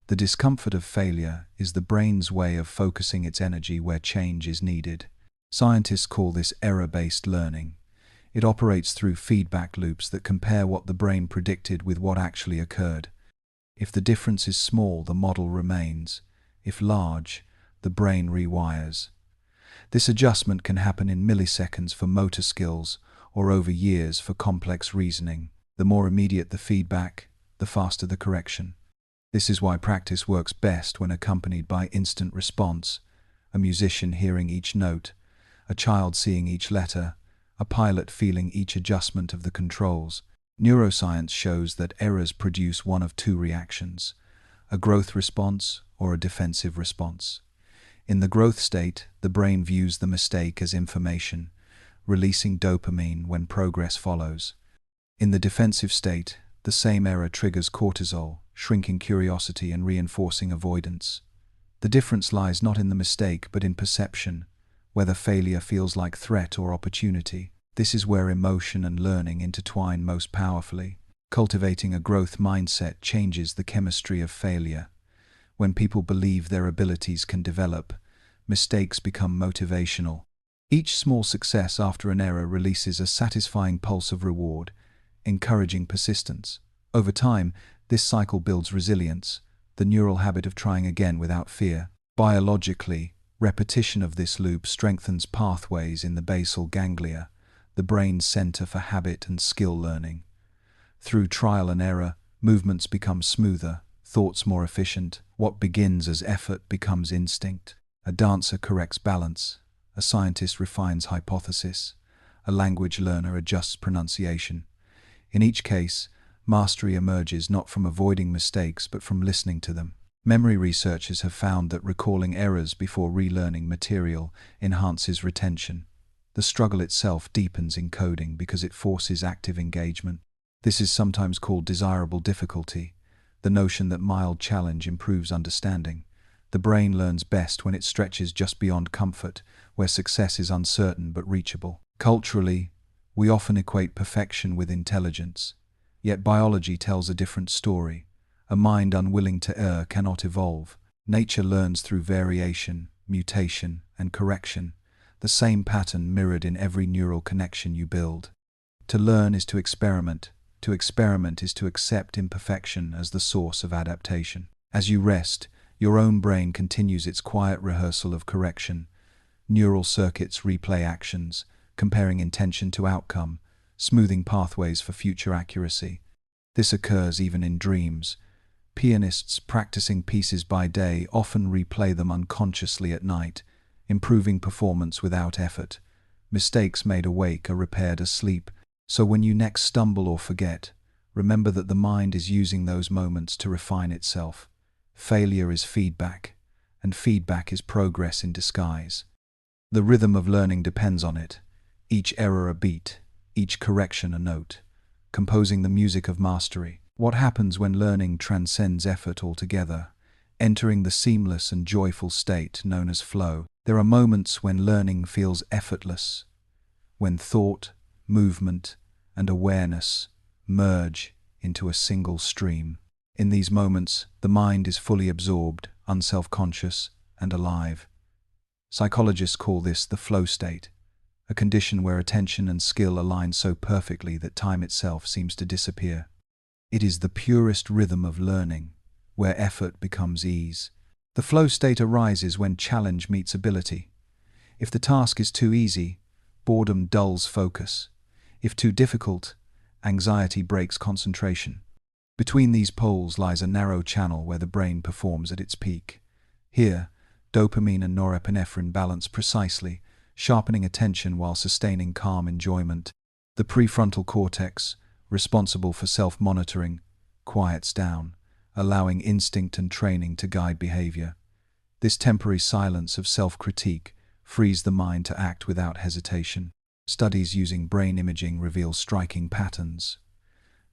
The discomfort of failure is the brain's way of focusing its energy where change is needed. Scientists call this error-based learning. It operates through feedback loops that compare what the brain predicted with what actually occurred. If the difference is small, the model remains. If large, the brain rewires. This adjustment can happen in milliseconds for motor skills or over years for complex reasoning. The more immediate the feedback, the faster the correction. This is why practice works best when accompanied by instant response, a musician hearing each note, a child seeing each letter, a pilot feeling each adjustment of the controls. Neuroscience shows that errors produce one of two reactions, a growth response or a defensive response. In the growth state, the brain views the mistake as information, releasing dopamine when progress follows. In the defensive state, the same error triggers cortisol, shrinking curiosity and reinforcing avoidance. The difference lies not in the mistake but in perception, whether failure feels like threat or opportunity. This is where emotion and learning intertwine most powerfully. Cultivating a growth mindset changes the chemistry of failure. When people believe their abilities can develop, mistakes become motivational. Each small success after an error releases a satisfying pulse of reward, encouraging persistence. Over time, this cycle builds resilience, the neural habit of trying again without fear. Biologically, repetition of this loop strengthens pathways in the basal ganglia, the brain's center for habit and skill learning. Through trial and error, movements become smoother, thoughts more efficient. What begins as effort becomes instinct. A dancer corrects balance, a scientist refines hypothesis, a language learner adjusts pronunciation. In each case, mastery emerges not from avoiding mistakes but from listening to them. Memory researchers have found that recalling errors before relearning material enhances retention. The struggle itself deepens encoding because it forces active engagement. This is sometimes called desirable difficulty, the notion that mild challenge improves understanding. The brain learns best when it stretches just beyond comfort, where success is uncertain but reachable. Culturally, we often equate perfection with intelligence, yet biology tells a different story. A mind unwilling to err cannot evolve. Nature learns through variation, mutation, and correction, the same pattern mirrored in every neural connection you build. To learn is to experiment is to accept imperfection as the source of adaptation. As you rest, your own brain continues its quiet rehearsal of correction. Neural circuits replay actions, comparing intention to outcome, smoothing pathways for future accuracy. This occurs even in dreams. Pianists practicing pieces by day often replay them unconsciously at night, improving performance without effort. Mistakes made awake are repaired asleep, so when you next stumble or forget, remember that the mind is using those moments to refine itself. Failure is feedback, and feedback is progress in disguise. The rhythm of learning depends on it, each error a beat, each correction a note, composing the music of mastery. What happens when learning transcends effort altogether, entering the seamless and joyful state known as flow? There are moments when learning feels effortless, when thought, movement, and awareness merge into a single stream. In these moments, the mind is fully absorbed, unself-conscious, and alive. Psychologists call this the flow state, a condition where attention and skill align so perfectly that time itself seems to disappear. It is the purest rhythm of learning, where effort becomes ease. The flow state arises when challenge meets ability. If the task is too easy, boredom dulls focus. If too difficult, anxiety breaks concentration. Between these poles lies a narrow channel where the brain performs at its peak. Here, dopamine and norepinephrine balance precisely, sharpening attention while sustaining calm enjoyment. The prefrontal cortex, responsible for self-monitoring, quiets down, allowing instinct and training to guide behavior. This temporary silence of self-critique frees the mind to act without hesitation. Studies using brain imaging reveal striking patterns.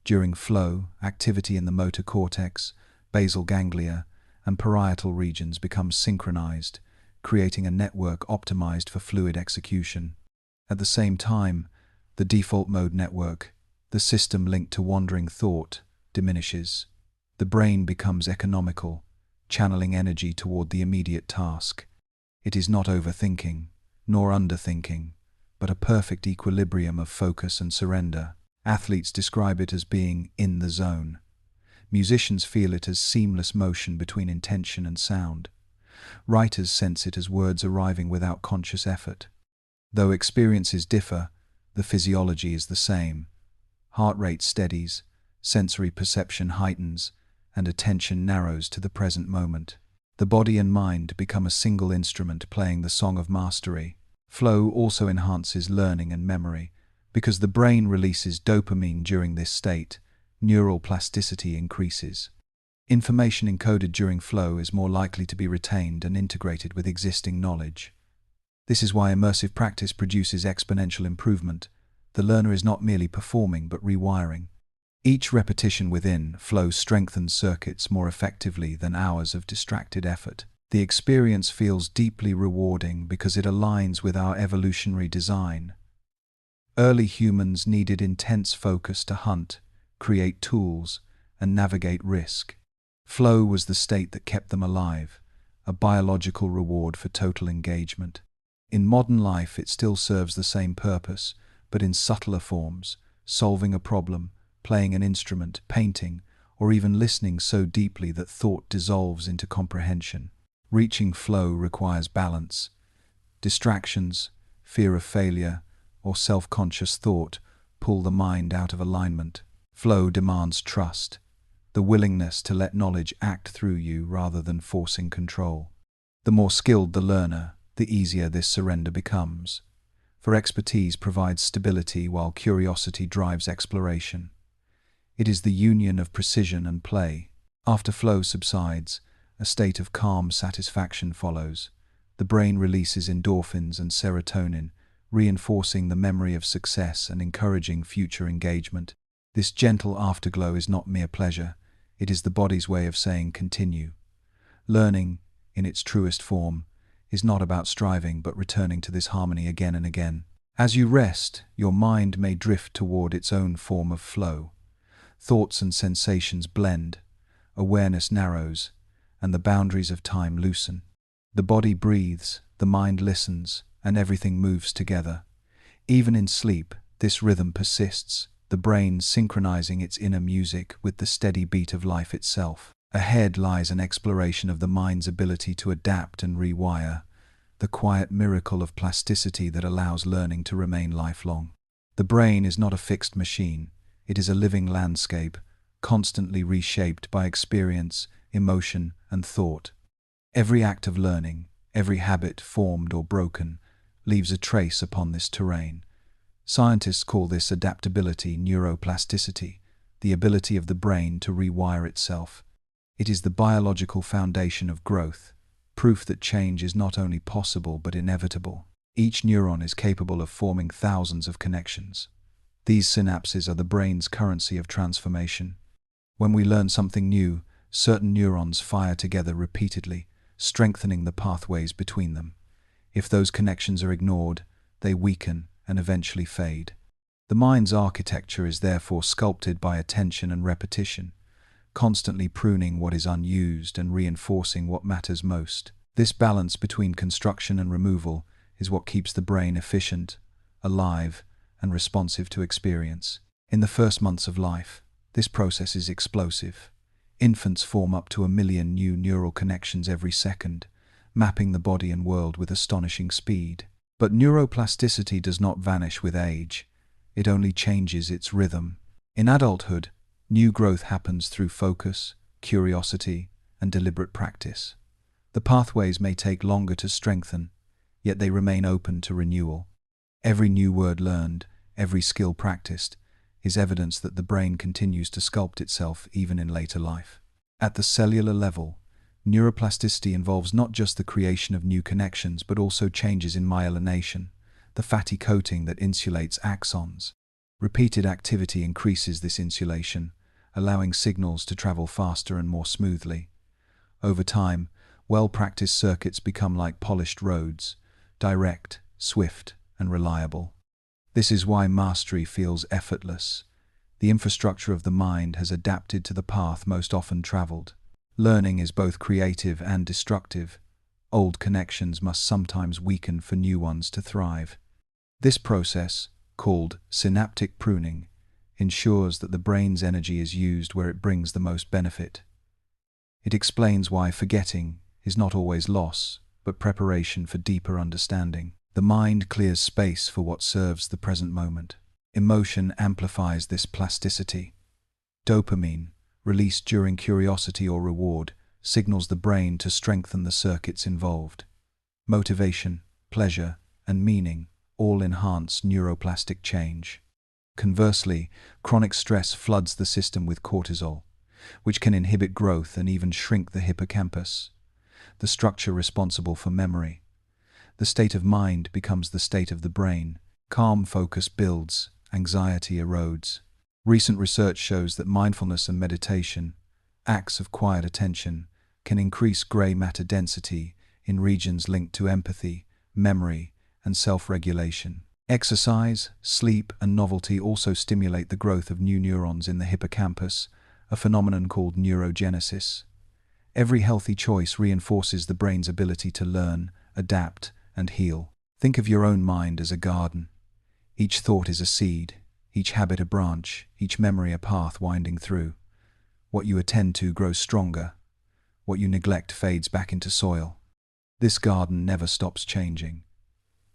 During flow, activity in the motor cortex, basal ganglia, and parietal regions become synchronized, creating a network optimized for fluid execution. At the same time, the default mode network, the system linked to wandering thought, diminishes. The brain becomes economical, channeling energy toward the immediate task. It is not overthinking, nor underthinking, but a perfect equilibrium of focus and surrender. Athletes describe it as being in the zone. Musicians feel it as seamless motion between intention and sound. Writers sense it as words arriving without conscious effort. Though experiences differ, the physiology is the same. Heart rate steadies, sensory perception heightens, and attention narrows to the present moment. The body and mind become a single instrument playing the song of mastery. Flow also enhances learning and memory. Because the brain releases dopamine during this state, neural plasticity increases. Information encoded during flow is more likely to be retained and integrated with existing knowledge. This is why immersive practice produces exponential improvement. The learner is not merely performing but rewiring. Each repetition within flow strengthens circuits more effectively than hours of distracted effort. The experience feels deeply rewarding because it aligns with our evolutionary design. Early humans needed intense focus to hunt, create tools, and navigate risk. Flow was the state that kept them alive, a biological reward for total engagement. In modern life, it still serves the same purpose, but in subtler forms, solving a problem, playing an instrument, painting, or even listening so deeply that thought dissolves into comprehension. Reaching flow requires balance. Distractions, fear of failure, or self-conscious thought pull the mind out of alignment. Flow demands trust, the willingness to let knowledge act through you rather than forcing control. The more skilled the learner, the easier this surrender becomes. For expertise provides stability while curiosity drives exploration. It is the union of precision and play. After flow subsides, a state of calm satisfaction follows. The brain releases endorphins and serotonin, reinforcing the memory of success and encouraging future engagement. This gentle afterglow is not mere pleasure, it is the body's way of saying continue. Learning, in its truest form, is not about striving but returning to this harmony again and again. As you rest, your mind may drift toward its own form of flow. Thoughts and sensations blend, awareness narrows, and the boundaries of time loosen. The body breathes, the mind listens, and everything moves together. Even in sleep, this rhythm persists, the brain synchronizing its inner music with the steady beat of life itself. Ahead lies an exploration of the mind's ability to adapt and rewire, the quiet miracle of plasticity that allows learning to remain lifelong. The brain is not a fixed machine, it is a living landscape, constantly reshaped by experience, emotion, and thought. Every act of learning, every habit formed or broken, leaves a trace upon this terrain. Scientists call this adaptability neuroplasticity, the ability of the brain to rewire itself. It is the biological foundation of growth, proof that change is not only possible but inevitable. Each neuron is capable of forming thousands of connections. These synapses are the brain's currency of transformation. When we learn something new, certain neurons fire together repeatedly, strengthening the pathways between them. If those connections are ignored, they weaken and eventually fade. The mind's architecture is therefore sculpted by attention and repetition, constantly pruning what is unused and reinforcing what matters most. This balance between construction and removal is what keeps the brain efficient, alive, and responsive to experience. In the first months of life, this process is explosive. Infants form up to 1 million new neural connections every second, mapping the body and world with astonishing speed. But neuroplasticity does not vanish with age. It only changes its rhythm. In adulthood, new growth happens through focus, curiosity, and deliberate practice. The pathways may take longer to strengthen, yet they remain open to renewal. Every new word learned, Every skill practiced is evidence that the brain continues to sculpt itself even in later life. At the cellular level, neuroplasticity involves not just the creation of new connections but also changes in myelination, the fatty coating that insulates axons. Repeated activity increases this insulation, allowing signals to travel faster and more smoothly. Over time, well-practiced circuits become like polished roads, direct, swift, and reliable. This is why mastery feels effortless. The infrastructure of the mind has adapted to the path most often traveled. Learning is both creative and destructive. Old connections must sometimes weaken for new ones to thrive. This process, called synaptic pruning, ensures that the brain's energy is used where it brings the most benefit. It explains why forgetting is not always loss, but preparation for deeper understanding. The mind clears space for what serves the present moment. Emotion amplifies this plasticity. Dopamine, released during curiosity or reward, signals the brain to strengthen the circuits involved. Motivation, pleasure, and meaning all enhance neuroplastic change. Conversely, chronic stress floods the system with cortisol, which can inhibit growth and even shrink the hippocampus, the structure responsible for memory. The state of mind becomes the state of the brain. Calm focus builds, anxiety erodes. Recent research shows that mindfulness and meditation, acts of quiet attention, can increase gray matter density in regions linked to empathy, memory, and self-regulation. Exercise, sleep, and novelty also stimulate the growth of new neurons in the hippocampus, a phenomenon called neurogenesis. Every healthy choice reinforces the brain's ability to learn, adapt, and heal. Think of your own mind as a garden. Each thought is a seed, each habit a branch, each memory a path winding through. What you attend to grows stronger. What you neglect fades back into soil. This garden never stops changing.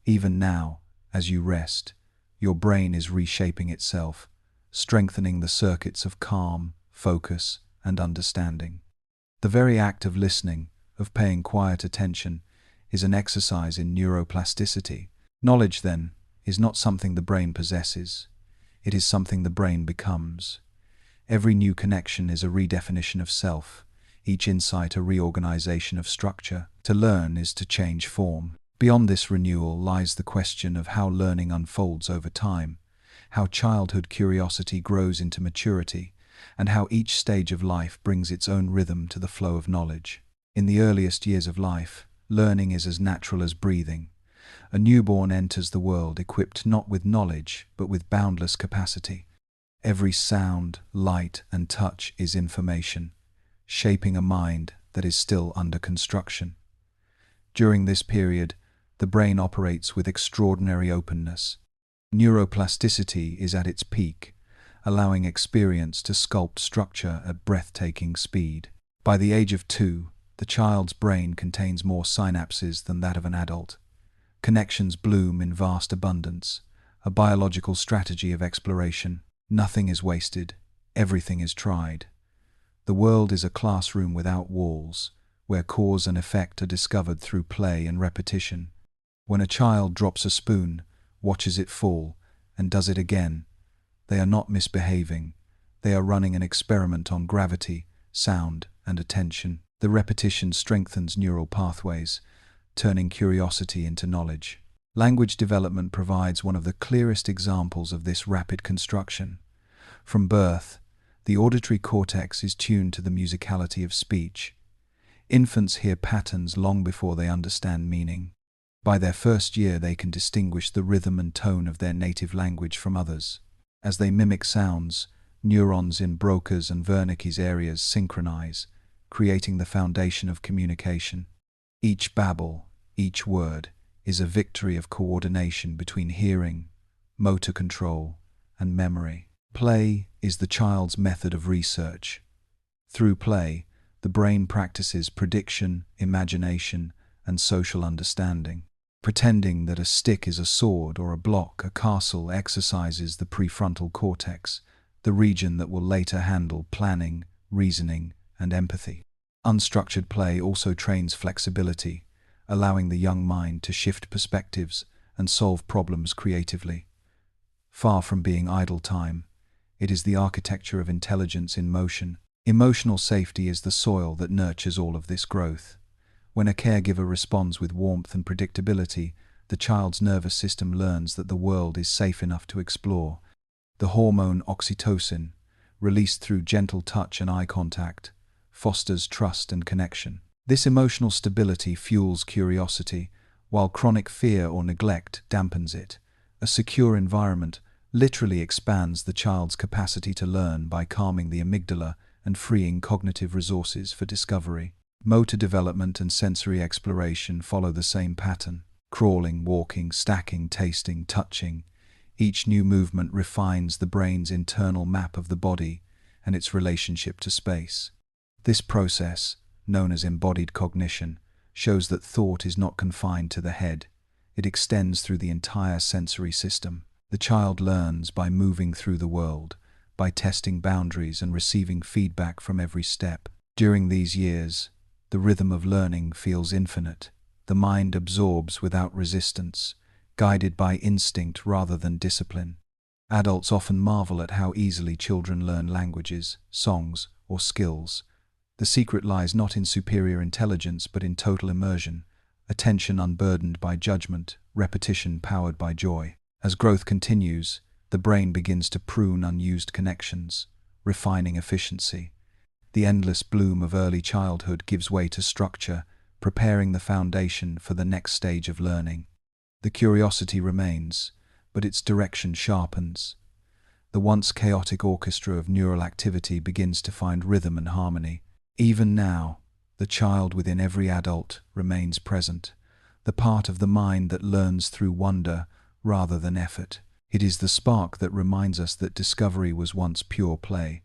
Even now, as you rest, your brain is reshaping itself, strengthening the circuits of calm, focus, and understanding. The very act of listening, of paying quiet attention, is an exercise in neuroplasticity. Knowledge, then, is not something the brain possesses. It is something the brain becomes. Every new connection is a redefinition of self, each insight a reorganization of structure. To learn is to change form. Beyond this renewal lies the question of how learning unfolds over time, how childhood curiosity grows into maturity, and how each stage of life brings its own rhythm to the flow of knowledge. In the earliest years of life, learning is as natural as breathing. A newborn enters the world equipped not with knowledge, but with boundless capacity. Every sound, light, and touch is information, shaping a mind that is still under construction. During this period, the brain operates with extraordinary openness. Neuroplasticity is at its peak, allowing experience to sculpt structure at breathtaking speed. By the age of 2, the child's brain contains more synapses than that of an adult. Connections bloom in vast abundance, a biological strategy of exploration. Nothing is wasted, everything is tried. The world is a classroom without walls, where cause and effect are discovered through play and repetition. When a child drops a spoon, watches it fall, and does it again, they are not misbehaving. They are running an experiment on gravity, sound, and attention. The repetition strengthens neural pathways, turning curiosity into knowledge. Language development provides one of the clearest examples of this rapid construction. From birth, the auditory cortex is tuned to the musicality of speech. Infants hear patterns long before they understand meaning. By their first year, they can distinguish the rhythm and tone of their native language from others. As they mimic sounds, neurons in Broca's and Wernicke's areas synchronize, creating the foundation of communication. Each babble, each word, is a victory of coordination between hearing, motor control, and memory. Play is the child's method of research. Through play, the brain practices prediction, imagination, and social understanding. Pretending that a stick is a sword or a block, a castle exercises the prefrontal cortex, the region that will later handle planning, reasoning, and empathy. Unstructured play also trains flexibility, allowing the young mind to shift perspectives and solve problems creatively. Far from being idle time, it is the architecture of intelligence in motion. Emotional safety is the soil that nurtures all of this growth. When a caregiver responds with warmth and predictability, the child's nervous system learns that the world is safe enough to explore. The hormone oxytocin, released through gentle touch and eye contact, fosters trust and connection. This emotional stability fuels curiosity, while chronic fear or neglect dampens it. A secure environment literally expands the child's capacity to learn by calming the amygdala and freeing cognitive resources for discovery. Motor development and sensory exploration follow the same pattern. Crawling, walking, stacking, tasting, touching. Each new movement refines the brain's internal map of the body and its relationship to space. This process, known as embodied cognition, shows that thought is not confined to the head. It extends through the entire sensory system. The child learns by moving through the world, by testing boundaries and receiving feedback from every step. During these years, the rhythm of learning feels infinite. The mind absorbs without resistance, guided by instinct rather than discipline. Adults often marvel at how easily children learn languages, songs, or skills. The secret lies not in superior intelligence but in total immersion, attention unburdened by judgment, repetition powered by joy. As growth continues, the brain begins to prune unused connections, refining efficiency. The endless bloom of early childhood gives way to structure, preparing the foundation for the next stage of learning. The curiosity remains, but its direction sharpens. The once chaotic orchestra of neural activity begins to find rhythm and harmony. Even now, the child within every adult remains present, the part of the mind that learns through wonder rather than effort. It is the spark that reminds us that discovery was once pure play,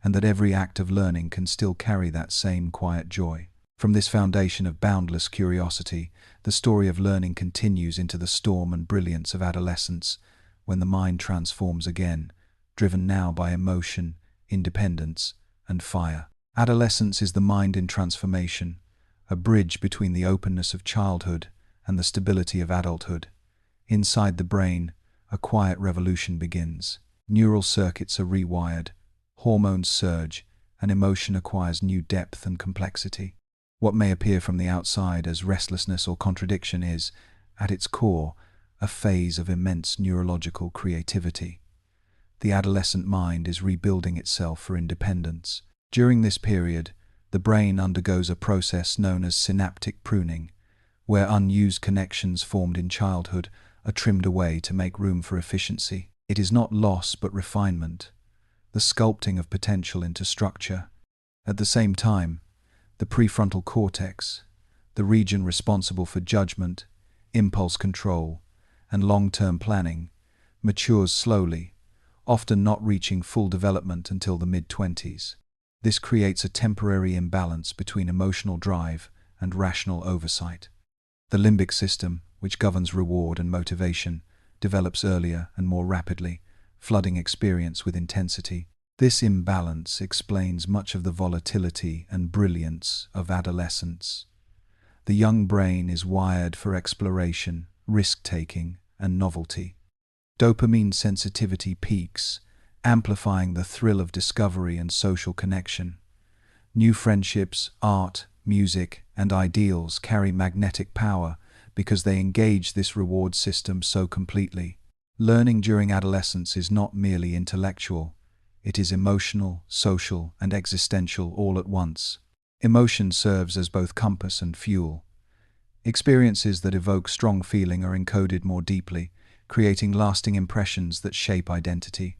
and that every act of learning can still carry that same quiet joy. From this foundation of boundless curiosity, the story of learning continues into the storm and brilliance of adolescence, when the mind transforms again, driven now by emotion, independence, and fire. Adolescence is the mind in transformation, a bridge between the openness of childhood and the stability of adulthood. Inside the brain, a quiet revolution begins. Neural circuits are rewired, hormones surge, and emotion acquires new depth and complexity. What may appear from the outside as restlessness or contradiction is, at its core, a phase of immense neurological creativity. The adolescent mind is rebuilding itself for independence. During this period, the brain undergoes a process known as synaptic pruning, where unused connections formed in childhood are trimmed away to make room for efficiency. It is not loss but refinement, the sculpting of potential into structure. At the same time, the prefrontal cortex, the region responsible for judgment, impulse control, and long-term planning, matures slowly, often not reaching full development until the mid-20s. This creates a temporary imbalance between emotional drive and rational oversight. The limbic system, which governs reward and motivation, develops earlier and more rapidly, flooding experience with intensity. This imbalance explains much of the volatility and brilliance of adolescence. The young brain is wired for exploration, risk-taking, and novelty. Dopamine sensitivity peaks, amplifying the thrill of discovery and social connection. New friendships, art, music, and ideals carry magnetic power because they engage this reward system so completely. Learning during adolescence is not merely intellectual. It is emotional, social, and existential all at once. Emotion serves as both compass and fuel. Experiences that evoke strong feeling are encoded more deeply, creating lasting impressions that shape identity.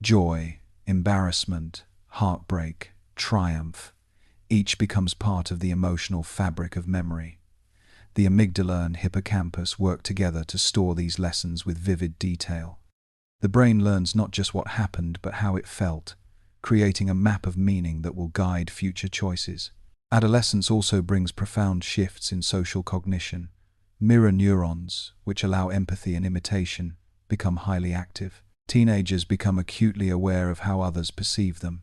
Joy, embarrassment, heartbreak, triumph, each becomes part of the emotional fabric of memory. The amygdala and hippocampus work together to store these lessons with vivid detail. The brain learns not just what happened but how it felt, creating a map of meaning that will guide future choices. Adolescence also brings profound shifts in social cognition. Mirror neurons, which allow empathy and imitation, become highly active. Teenagers become acutely aware of how others perceive them,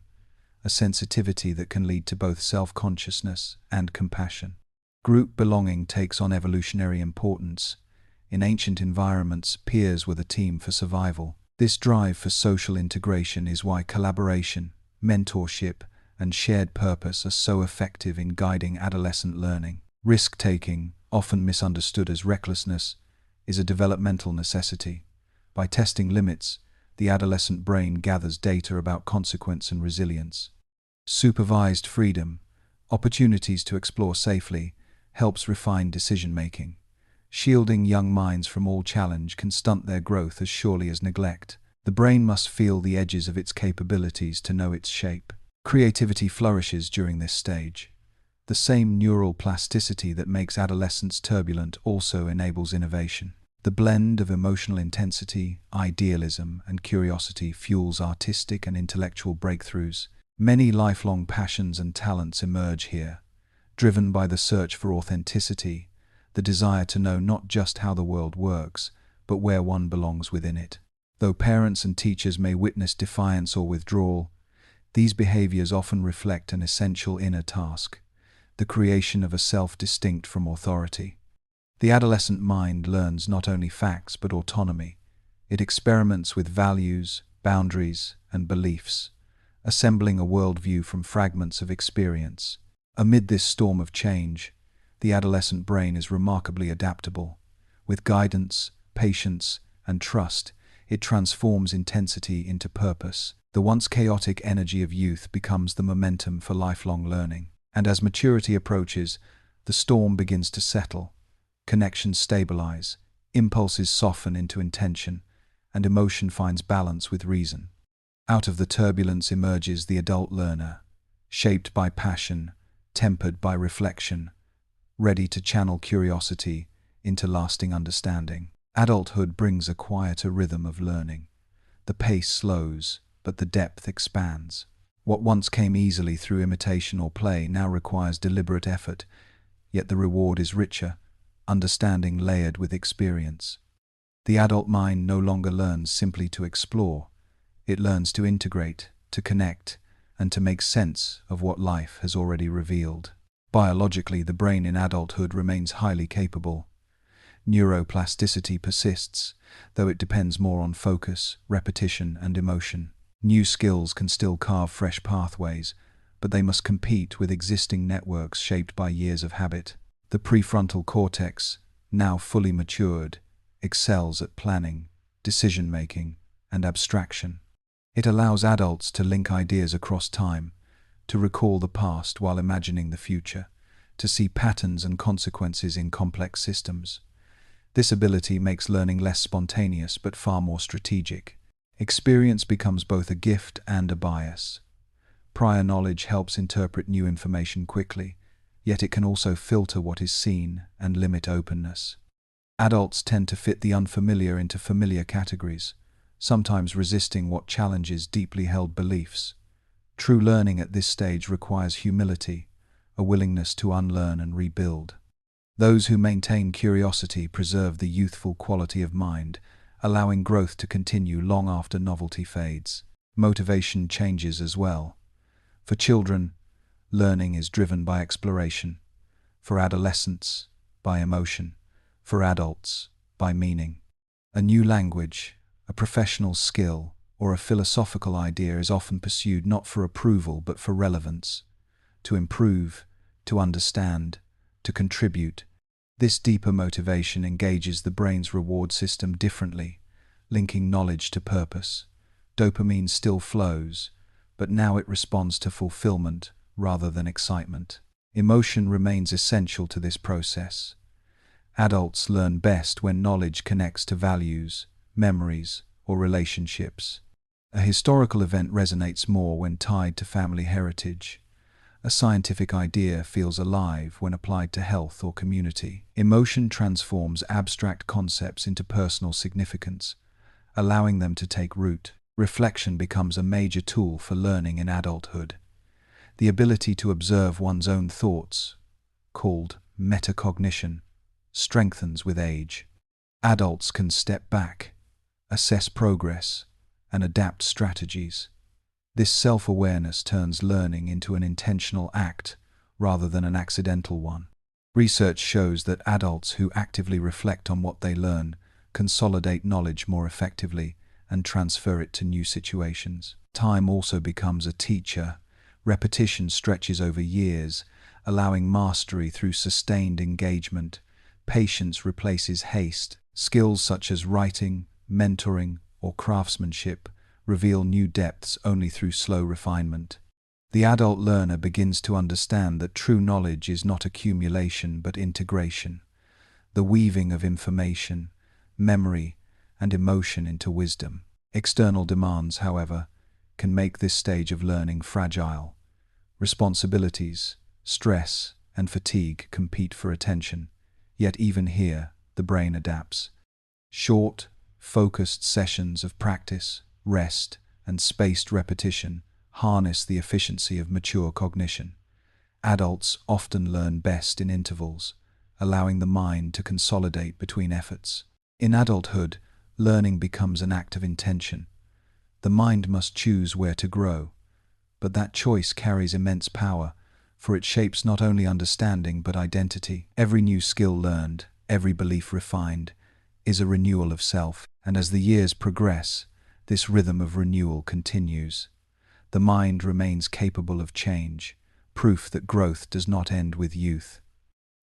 a sensitivity that can lead to both self-consciousness and compassion. Group belonging takes on evolutionary importance. In ancient environments, peers were the team for survival. This drive for social integration is why collaboration, mentorship, and shared purpose are so effective in guiding adolescent learning. Risk-taking, often misunderstood as recklessness, is a developmental necessity. By testing limits, the adolescent brain gathers data about consequence and resilience. Supervised freedom, opportunities to explore safely, helps refine decision-making. Shielding young minds from all challenge can stunt their growth as surely as neglect. The brain must feel the edges of its capabilities to know its shape. Creativity flourishes during this stage. The same neural plasticity that makes adolescence turbulent also enables innovation. The blend of emotional intensity, idealism, and curiosity fuels artistic and intellectual breakthroughs. Many lifelong passions and talents emerge here, driven by the search for authenticity, the desire to know not just how the world works, but where one belongs within it. Though parents and teachers may witness defiance or withdrawal, these behaviors often reflect an essential inner task, the creation of a self distinct from authority. The adolescent mind learns not only facts but autonomy. It experiments with values, boundaries, and beliefs, assembling a worldview from fragments of experience. Amid this storm of change, the adolescent brain is remarkably adaptable. With guidance, patience, and trust, it transforms intensity into purpose. The once chaotic energy of youth becomes the momentum for lifelong learning. And as maturity approaches, the storm begins to settle. Connections stabilize, impulses soften into intention, and emotion finds balance with reason. Out of the turbulence emerges the adult learner, shaped by passion, tempered by reflection, ready to channel curiosity into lasting understanding. Adulthood brings a quieter rhythm of learning. The pace slows, but the depth expands. What once came easily through imitation or play now requires deliberate effort, yet the reward is richer, understanding layered with experience. The adult mind no longer learns simply to explore. It learns to integrate, to connect, and to make sense of what life has already revealed. Biologically, the brain in adulthood remains highly capable. Neuroplasticity persists, though it depends more on focus, repetition, and emotion. New skills can still carve fresh pathways, but they must compete with existing networks shaped by years of habit. The prefrontal cortex, now fully matured, excels at planning, decision-making, and abstraction. It allows adults to link ideas across time, to recall the past while imagining the future, to see patterns and consequences in complex systems. This ability makes learning less spontaneous but far more strategic. Experience becomes both a gift and a bias. Prior knowledge helps interpret new information quickly, yet it can also filter what is seen and limit openness. Adults tend to fit the unfamiliar into familiar categories, sometimes resisting what challenges deeply held beliefs. True learning at this stage requires humility, a willingness to unlearn and rebuild. Those who maintain curiosity preserve the youthful quality of mind, allowing growth to continue long after novelty fades. Motivation changes as well. For children, learning is driven by exploration. For adolescents, by emotion. For adults, by meaning. A new language, a professional skill, or a philosophical idea is often pursued not for approval but for relevance. To improve, to understand, to contribute. This deeper motivation engages the brain's reward system differently, linking knowledge to purpose. Dopamine still flows, but now it responds to fulfillment rather than excitement. Emotion remains essential to this process. Adults learn best when knowledge connects to values, memories, or relationships. A historical event resonates more when tied to family heritage. A scientific idea feels alive when applied to health or community. Emotion transforms abstract concepts into personal significance, allowing them to take root. Reflection becomes a major tool for learning in adulthood. The ability to observe one's own thoughts, called metacognition, strengthens with age. Adults can step back, assess progress, and adapt strategies. This self-awareness turns learning into an intentional act rather than an accidental one. Research shows that adults who actively reflect on what they learn consolidate knowledge more effectively and transfer it to new situations. Time also becomes a teacher. Repetition stretches over years, allowing mastery through sustained engagement. Patience replaces haste. Skills such as writing, mentoring, or craftsmanship reveal new depths only through slow refinement. The adult learner begins to understand that true knowledge is not accumulation but integration, the weaving of information, memory, and emotion into wisdom. External demands, however, can make this stage of learning fragile. Responsibilities, stress, and fatigue compete for attention, yet even here, the brain adapts. Short, focused sessions of practice, rest, and spaced repetition harness the efficiency of mature cognition. Adults often learn best in intervals, allowing the mind to consolidate between efforts. In adulthood, learning becomes an act of intention. The mind must choose where to grow, but that choice carries immense power, for it shapes not only understanding but identity. Every new skill learned, every belief refined, is a renewal of self, and as the years progress, this rhythm of renewal continues. The mind remains capable of change, proof that growth does not end with youth.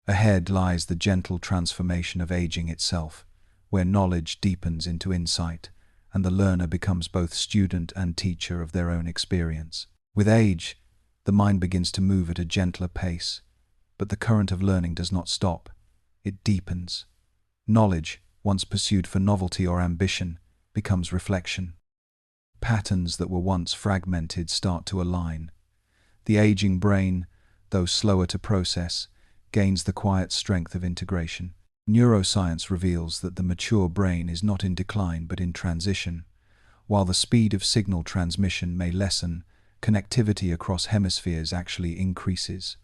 Ahead lies the gentle transformation of aging itself, where knowledge deepens into insight, and the learner becomes both student and teacher of their own experience. With age, the mind begins to move at a gentler pace, but the current of learning does not stop. It deepens. Knowledge, once pursued for novelty or ambition, becomes reflection. Patterns that were once fragmented start to align. The aging brain, though slower to process, gains the quiet strength of integration. Neuroscience reveals that the mature brain is not in decline but in transition. While the speed of signal transmission may lessen, connectivity across hemispheres actually increases.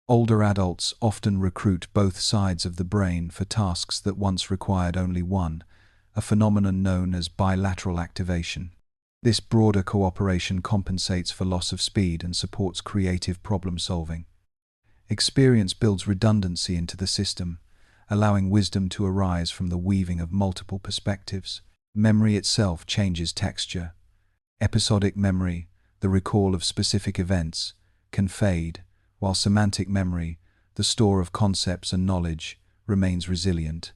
Older adults often recruit both sides of the brain for tasks that once required only one, a phenomenon known as bilateral activation. This broader cooperation compensates for loss of speed and supports creative problem-solving. Experience builds redundancy into the system, allowing wisdom to arise from the weaving of multiple perspectives. Memory itself changes texture. Episodic memory, the recall of specific events, can fade, while semantic memory, the store of concepts and knowledge, remains resilient.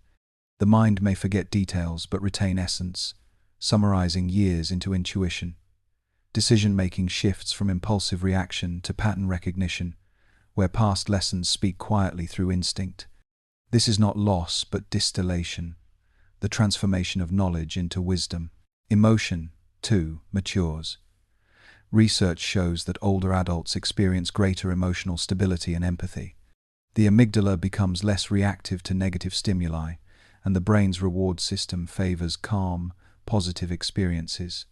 The mind may forget details but retain essence, summarizing years into intuition. Decision-making shifts from impulsive reaction to pattern recognition, where past lessons speak quietly through instinct. This is not loss but distillation, the transformation of knowledge into wisdom. Emotion, too, matures. Research shows that older adults experience greater emotional stability and empathy. The amygdala becomes less reactive to negative stimuli, and the brain's reward system favors calm, positive experiences.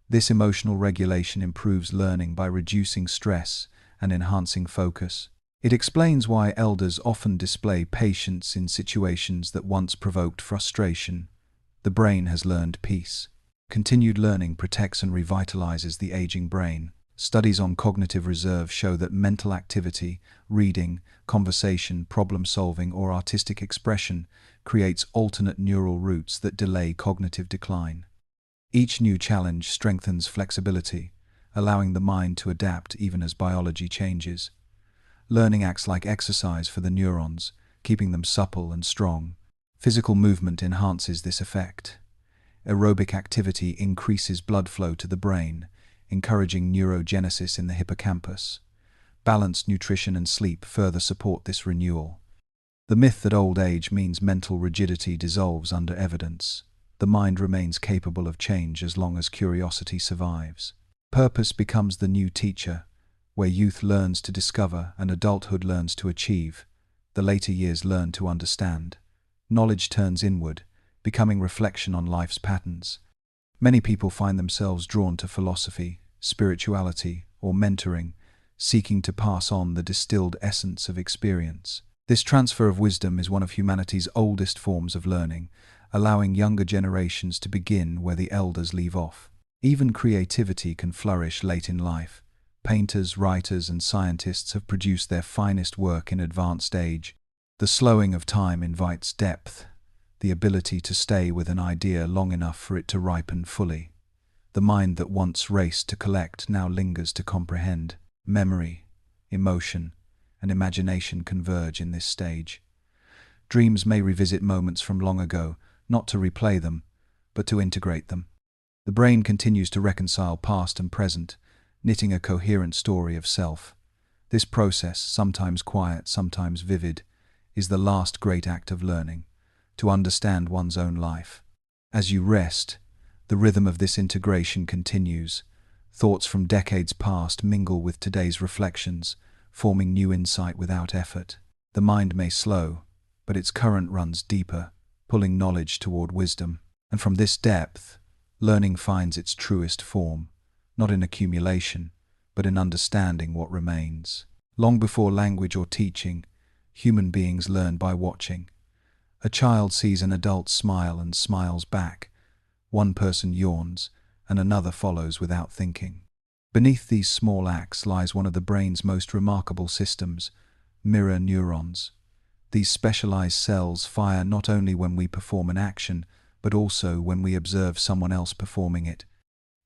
This emotional regulation improves learning by reducing stress and enhancing focus. It explains why elders often display patience in situations that once provoked frustration. The brain has learned peace. Continued learning protects and revitalizes the aging brain. Studies on cognitive reserve show that mental activity, reading, conversation, problem-solving, or artistic expression creates alternate neural routes that delay cognitive decline. Each new challenge strengthens flexibility, allowing the mind to adapt even as biology changes. Learning acts like exercise for the neurons, keeping them supple and strong. Physical movement enhances this effect. Aerobic activity increases blood flow to the brain, encouraging neurogenesis in the hippocampus. Balanced nutrition and sleep further support this renewal. The myth that old age means mental rigidity dissolves under evidence. The mind remains capable of change as long as curiosity survives. Purpose becomes the new teacher, where youth learns to discover and adulthood learns to achieve. The later years learn to understand. Knowledge turns inward, becoming reflection on life's patterns. Many people find themselves drawn to philosophy, spirituality, or mentoring, seeking to pass on the distilled essence of experience. This transfer of wisdom is one of humanity's oldest forms of learning, allowing younger generations to begin where the elders leave off. Even creativity can flourish late in life. Painters, writers, and scientists have produced their finest work in advanced age. The slowing of time invites depth. the ability to stay with an idea long enough for it to ripen fully. The mind that once raced to collect now lingers to comprehend. Memory, emotion, and imagination converge in this stage. Dreams may revisit moments from long ago, not to replay them, but to integrate them. The brain continues to reconcile past and present, knitting a coherent story of self. This process, sometimes quiet, sometimes vivid, is the last great act of learning, to understand one's own life. As you rest, the rhythm of this integration continues. Thoughts from decades past mingle with today's reflections, forming new insight without effort. The mind may slow, but its current runs deeper, pulling knowledge toward wisdom. And from this depth, learning finds its truest form, not in accumulation, but in understanding what remains. Long before language or teaching, human beings learn by watching. A child sees an adult smile and smiles back. One person yawns, and another follows without thinking. Beneath these small acts lies one of the brain's most remarkable systems, mirror neurons. These specialized cells fire not only when we perform an action, but also when we observe someone else performing it.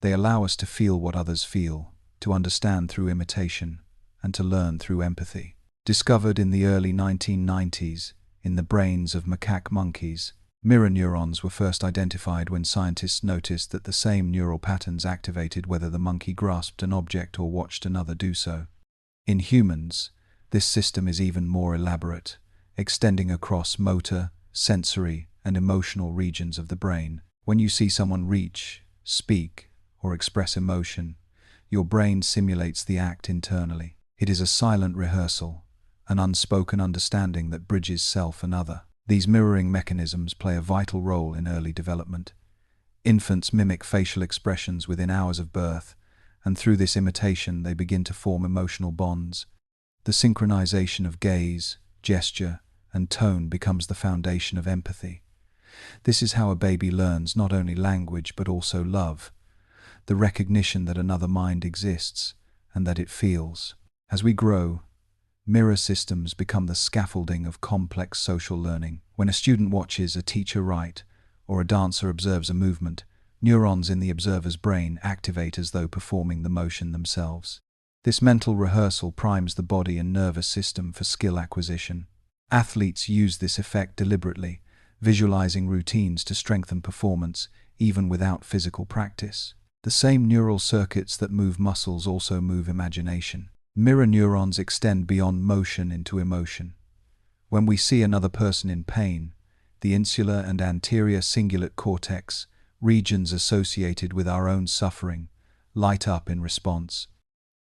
They allow us to feel what others feel, to understand through imitation, and to learn through empathy. Discovered in the early 1990s in the brains of macaque monkeys, mirror neurons were first identified when scientists noticed that the same neural patterns activated whether the monkey grasped an object or watched another do so. In humans, this system is even more elaborate, extending across motor, sensory, and emotional regions of the brain. When you see someone reach, speak, or express emotion, your brain simulates the act internally. It is a silent rehearsal, an unspoken understanding that bridges self and other. These mirroring mechanisms play a vital role in early development. Infants mimic facial expressions within hours of birth, and through this imitation they begin to form emotional bonds. The synchronization of gaze, gesture, and tone becomes the foundation of empathy. This is how a baby learns not only language but also love, the recognition that another mind exists and that it feels. As we grow, mirror systems become the scaffolding of complex social learning. When a student watches a teacher write or a dancer observes a movement, neurons in the observer's brain activate as though performing the motion themselves. This mental rehearsal primes the body and nervous system for skill acquisition. Athletes use this effect deliberately, visualizing routines to strengthen performance, even without physical practice. The same neural circuits that move muscles also move imagination. Mirror neurons extend beyond motion into emotion. When we see another person in pain, the insular and anterior cingulate cortex, regions associated with our own suffering, light up in response.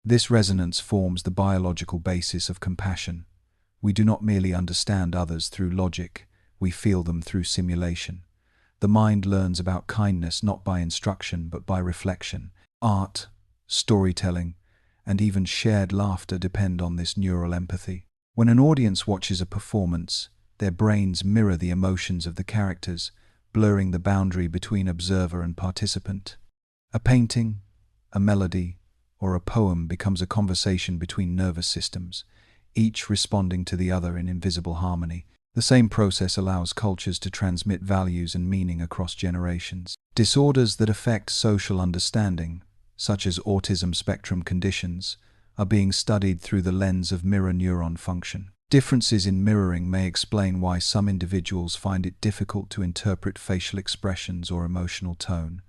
This resonance forms the biological basis of compassion. We do not merely understand others through logic, we feel them through simulation. The mind learns about kindness not by instruction but by reflection. Art, storytelling, and even shared laughter depend on this neural empathy. When an audience watches a performance, their brains mirror the emotions of the characters, blurring the boundary between observer and participant. A painting, a melody, or a poem becomes a conversation between nervous systems, each responding to the other in invisible harmony. The same process allows cultures to transmit values and meaning across generations. Disorders that affect social understanding, such as autism spectrum conditions, are being studied through the lens of mirror neuron function. Differences in mirroring may explain why some individuals find it difficult to interpret facial expressions or emotional tone.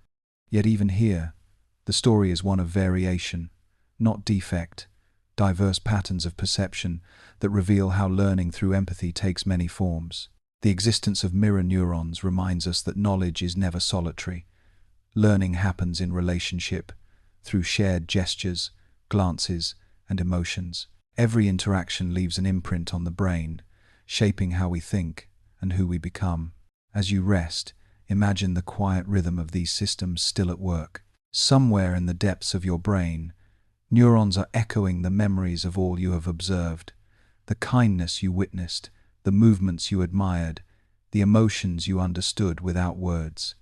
Yet even here, the story is one of variation, not defect, diverse patterns of perception that reveal how learning through empathy takes many forms. The existence of mirror neurons reminds us that knowledge is never solitary. Learning happens in relationship, through shared gestures, glances, and emotions. Every interaction leaves an imprint on the brain, shaping how we think and who we become. As you rest, imagine the quiet rhythm of these systems still at work. Somewhere in the depths of your brain, neurons are echoing the memories of all you have observed, the kindness you witnessed, the movements you admired, the emotions you understood without words.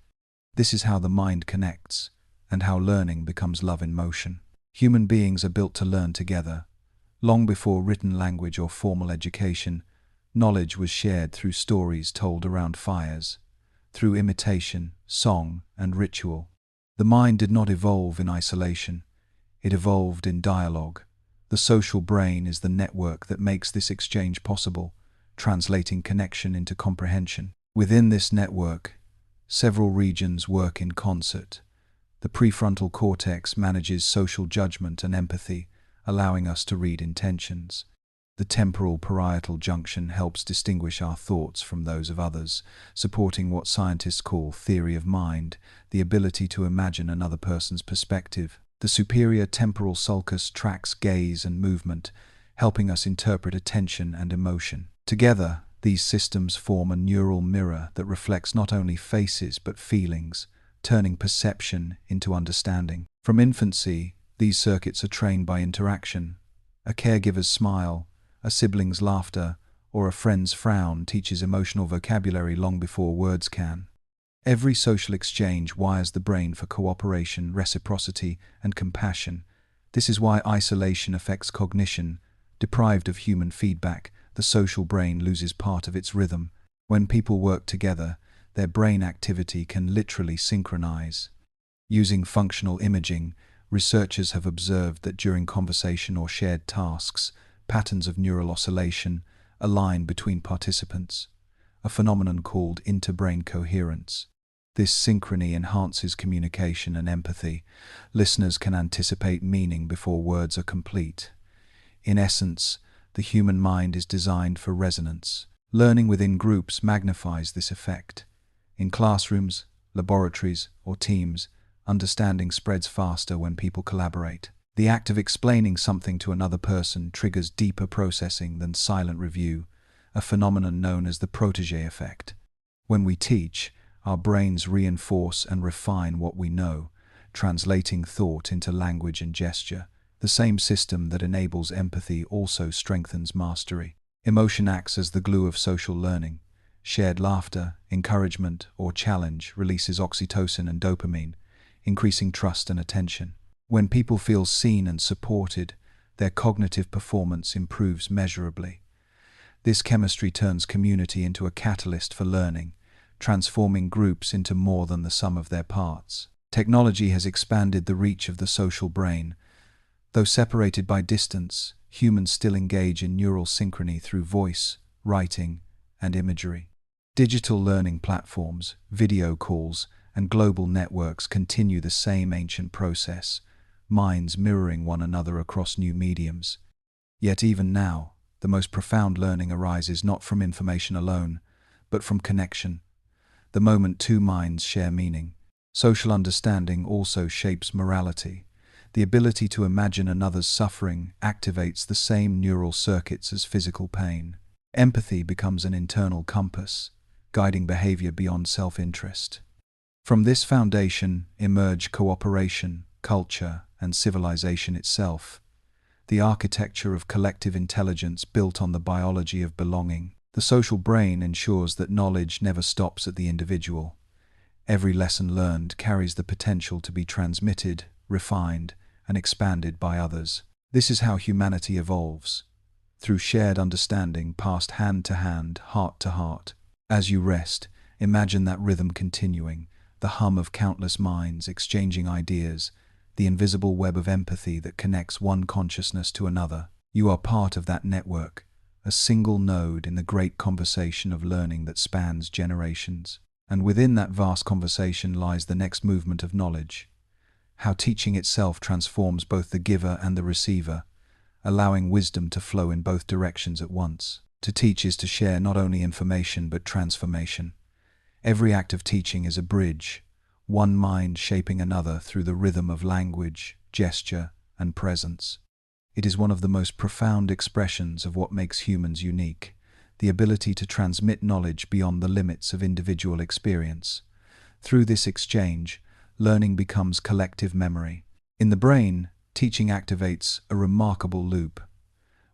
This is how the mind connects, and how learning becomes love in motion. Human beings are built to learn together. Long before written language or formal education, knowledge was shared through stories told around fires. through imitation, song, and ritual. The mind did not evolve in isolation. It evolved in dialogue. The social brain is the network that makes this exchange possible, translating connection into comprehension. Within this network, several regions work in concert. The prefrontal cortex manages social judgment and empathy, allowing us to read intentions. The temporal parietal junction helps distinguish our thoughts from those of others, supporting what scientists call theory of mind, the ability to imagine another person's perspective. The superior temporal sulcus tracks gaze and movement, helping us interpret attention and emotion. Together, these systems form a neural mirror that reflects not only faces but feelings, turning perception into understanding. From infancy, these circuits are trained by interaction. A caregiver's smile, a sibling's laughter, or a friend's frown teaches emotional vocabulary long before words can. Every social exchange wires the brain for cooperation, reciprocity, and compassion. This is why isolation affects cognition. Deprived of human feedback, the social brain loses part of its rhythm. When people work together, their brain activity can literally synchronize. Using functional imaging, researchers have observed that during conversation or shared tasks, patterns of neural oscillation align between participants, a phenomenon called interbrain coherence. This synchrony enhances communication and empathy. Listeners can anticipate meaning before words are complete. In essence, the human mind is designed for resonance. Learning within groups magnifies this effect. In classrooms, laboratories, or teams, understanding spreads faster when people collaborate. The act of explaining something to another person triggers deeper processing than silent review, a phenomenon known as the protégé effect. When we teach, our brains reinforce and refine what we know, translating thought into language and gesture. The same system that enables empathy also strengthens mastery. Emotion acts as the glue of social learning. Shared laughter, encouragement, or challenge releases oxytocin and dopamine, increasing trust and attention. When people feel seen and supported, their cognitive performance improves measurably. This chemistry turns community into a catalyst for learning, transforming groups into more than the sum of their parts. Technology has expanded the reach of the social brain. Though separated by distance, humans still engage in neural synchrony through voice, writing, and imagery. Digital learning platforms, video calls, and global networks continue the same ancient process, minds mirroring one another across new mediums. Yet even now, the most profound learning arises not from information alone, but from connection. The moment two minds share meaning. Social understanding also shapes morality. The ability to imagine another's suffering activates the same neural circuits as physical pain. Empathy becomes an internal compass, guiding behavior beyond self-interest. From this foundation emerge cooperation, culture, and civilization itself, the architecture of collective intelligence built on the biology of belonging. The social brain ensures that knowledge never stops at the individual. Every lesson learned carries the potential to be transmitted, refined, and expanded by others. This is how humanity evolves, through shared understanding passed hand to hand, heart to heart. As you rest, imagine that rhythm continuing, the hum of countless minds exchanging ideas, the invisible web of empathy that connects one consciousness to another. You are part of that network, a single node in the great conversation of learning that spans generations. And within that vast conversation lies the next movement of knowledge, how teaching itself transforms both the giver and the receiver, allowing wisdom to flow in both directions at once. To teach is to share not only information but transformation. Every act of teaching is a bridge, one mind shaping another through the rhythm of language, gesture, and presence. It is one of the most profound expressions of what makes humans unique, the ability to transmit knowledge beyond the limits of individual experience. Through this exchange, learning becomes collective memory. In the brain, teaching activates a remarkable loop.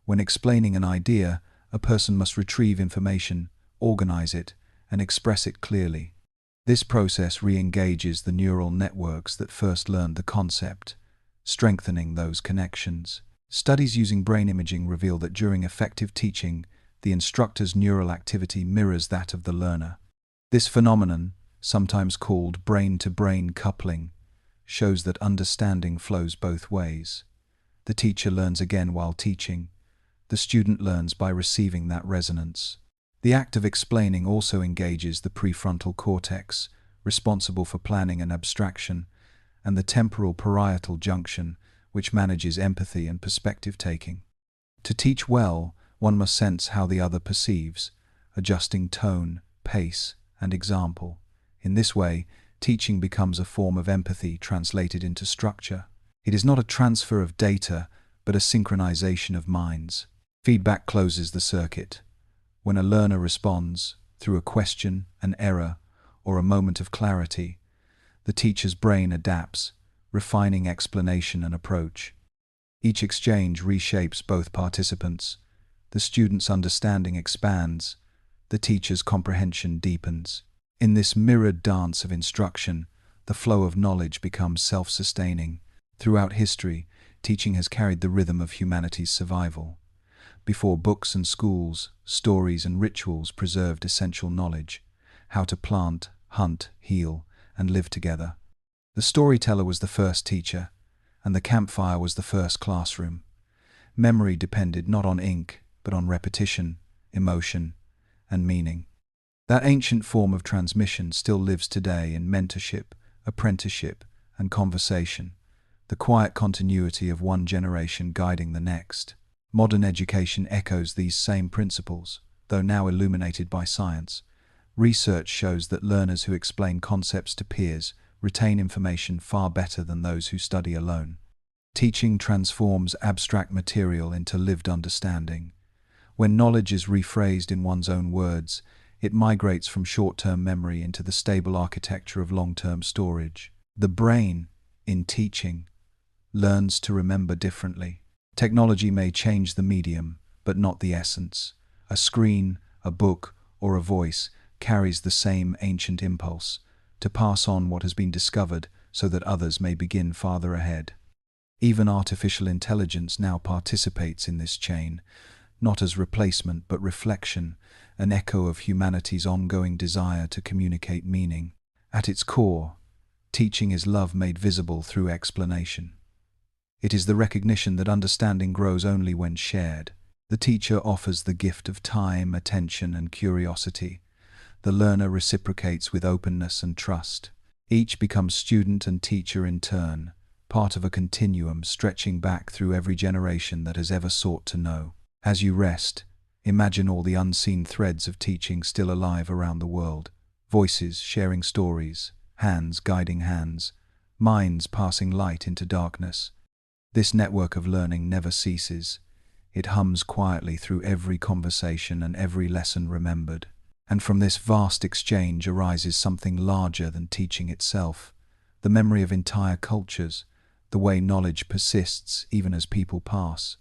When explaining an idea, a person must retrieve information, organize it, and express it clearly. This process re-engages the neural networks that first learned the concept, strengthening those connections. Studies using brain imaging reveal that during effective teaching, the instructor's neural activity mirrors that of the learner. This phenomenon, sometimes called brain-to-brain coupling, shows that understanding flows both ways. The teacher learns again while teaching. The student learns by receiving that resonance. The act of explaining also engages the prefrontal cortex, responsible for planning and abstraction, and the temporal parietal junction, which manages empathy and perspective-taking. To teach well, one must sense how the other perceives, adjusting tone, pace, and example. In this way, teaching becomes a form of empathy translated into structure. It is not a transfer of data, but a synchronization of minds. Feedback closes the circuit. When a learner responds, through a question, an error, or a moment of clarity, the teacher's brain adapts, refining explanation and approach. Each exchange reshapes both participants. The student's understanding expands, the teacher's comprehension deepens. In this mirrored dance of instruction, the flow of knowledge becomes self-sustaining. Throughout history, teaching has carried the rhythm of humanity's survival. Before books and schools, stories and rituals preserved essential knowledge: how to plant, hunt, heal, and live together. The storyteller was the first teacher, and the campfire was the first classroom. Memory depended not on ink, but on repetition, emotion, and meaning. That ancient form of transmission still lives today in mentorship, apprenticeship, and conversation, the quiet continuity of one generation guiding the next. Modern education echoes these same principles, though now illuminated by science. Research shows that learners who explain concepts to peers retain information far better than those who study alone. Teaching transforms abstract material into lived understanding. When knowledge is rephrased in one's own words, it migrates from short-term memory into the stable architecture of long-term storage. The brain, in teaching, learns to remember differently. Technology may change the medium, but not the essence. A screen, a book, or a voice carries the same ancient impulse: to pass on what has been discovered so that others may begin farther ahead. Even artificial intelligence now participates in this chain, not as replacement but reflection, an echo of humanity's ongoing desire to communicate meaning. At its core, teaching is love made visible through explanation. It is the recognition that understanding grows only when shared. The teacher offers the gift of time, attention, and curiosity. The learner reciprocates with openness and trust. Each becomes student and teacher in turn, part of a continuum stretching back through every generation that has ever sought to know. As you rest, imagine all the unseen threads of teaching still alive around the world: voices sharing stories, hands guiding hands, minds passing light into darkness. This network of learning never ceases. It hums quietly through every conversation and every lesson remembered. And from this vast exchange arises something larger than teaching itself: the memory of entire cultures, the way knowledge persists even as people pass,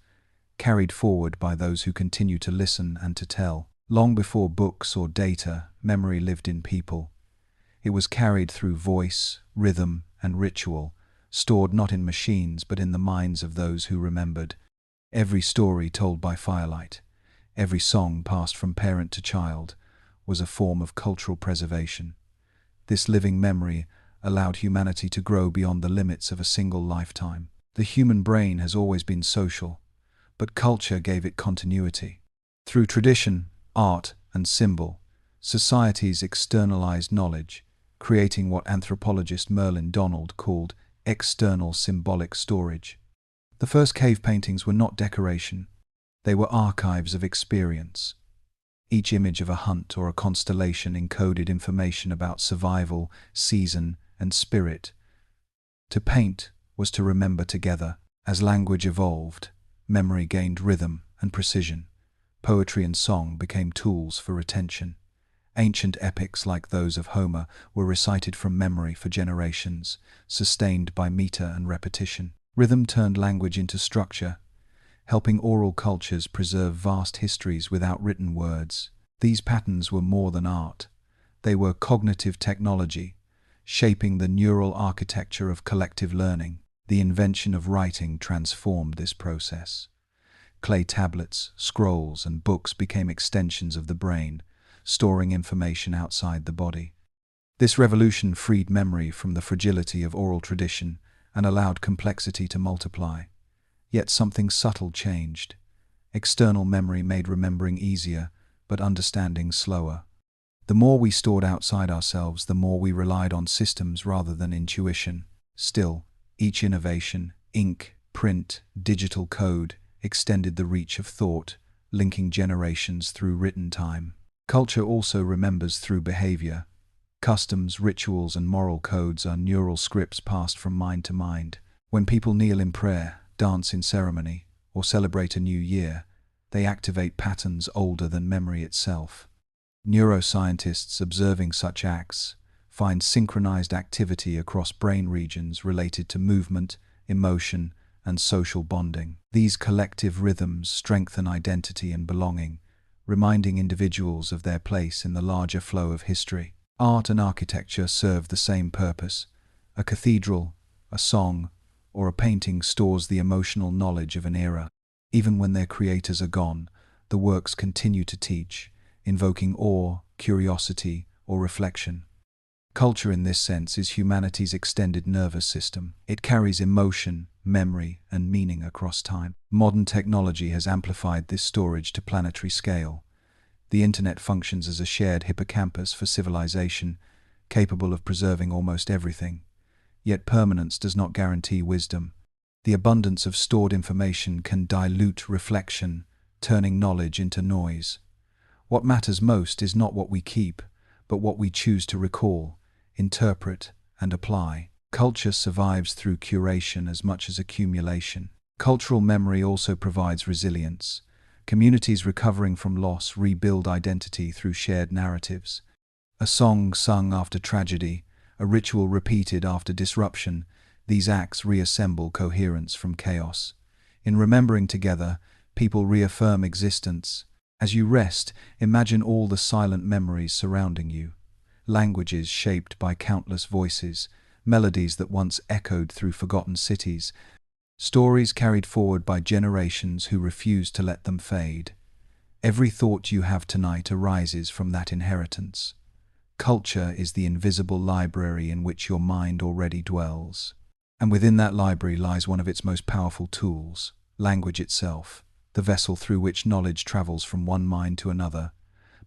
carried forward by those who continue to listen and to tell. Long before books or data, memory lived in people. It was carried through voice, rhythm, and ritual, stored not in machines but in the minds of those who remembered. Every story told by firelight, every song passed from parent to child, was a form of cultural preservation. This living memory allowed humanity to grow beyond the limits of a single lifetime. The human brain has always been social, but culture gave it continuity. Through tradition, art, and symbol, societies externalized knowledge, creating what anthropologist Merlin Donald called external symbolic storage. The first cave paintings were not decoration, they were archives of experience. Each image of a hunt or a constellation encoded information about survival, season, and spirit. To paint was to remember together. As language evolved, memory gained rhythm and precision. Poetry and song became tools for retention. Ancient epics like those of Homer were recited from memory for generations, sustained by meter and repetition. Rhythm turned language into structure, helping oral cultures preserve vast histories without written words. These patterns were more than art. They were cognitive technology, shaping the neural architecture of collective learning. The invention of writing transformed this process. Clay tablets, scrolls, and books became extensions of the brain, storing information outside the body. This revolution freed memory from the fragility of oral tradition and allowed complexity to multiply. Yet something subtle changed. External memory made remembering easier, but understanding slower. The more we stored outside ourselves, the more we relied on systems rather than intuition. Still, each innovation, ink, print, digital code, extended the reach of thought, linking generations through written time. Culture also remembers through behavior. Customs, rituals, and moral codes are neural scripts passed from mind to mind. When people kneel in prayer, dance in ceremony, or celebrate a new year, they activate patterns older than memory itself. Neuroscientists observing such acts find synchronized activity across brain regions related to movement, emotion, and social bonding. These collective rhythms strengthen identity and belonging, reminding individuals of their place in the larger flow of history. Art and architecture serve the same purpose. A cathedral, a song, or a painting stores the emotional knowledge of an era. Even when their creators are gone, the works continue to teach, invoking awe, curiosity, or reflection. Culture in this sense is humanity's extended nervous system. It carries emotion, memory, and meaning across time. Modern technology has amplified this storage to planetary scale. The internet functions as a shared hippocampus for civilization, capable of preserving almost everything. Yet permanence does not guarantee wisdom. The abundance of stored information can dilute reflection, turning knowledge into noise. What matters most is not what we keep, but what we choose to recall, interpret, and apply. Culture survives through curation as much as accumulation. Cultural memory also provides resilience. Communities recovering from loss rebuild identity through shared narratives. A song sung after tragedy, a ritual repeated after disruption, these acts reassemble coherence from chaos. In remembering together, people reaffirm existence. As you rest, imagine all the silent memories surrounding you. Languages shaped by countless voices, melodies that once echoed through forgotten cities, stories carried forward by generations who refused to let them fade. Every thought you have tonight arises from that inheritance. Culture is the invisible library in which your mind already dwells. And within that library lies one of its most powerful tools, language itself, the vessel through which knowledge travels from one mind to another,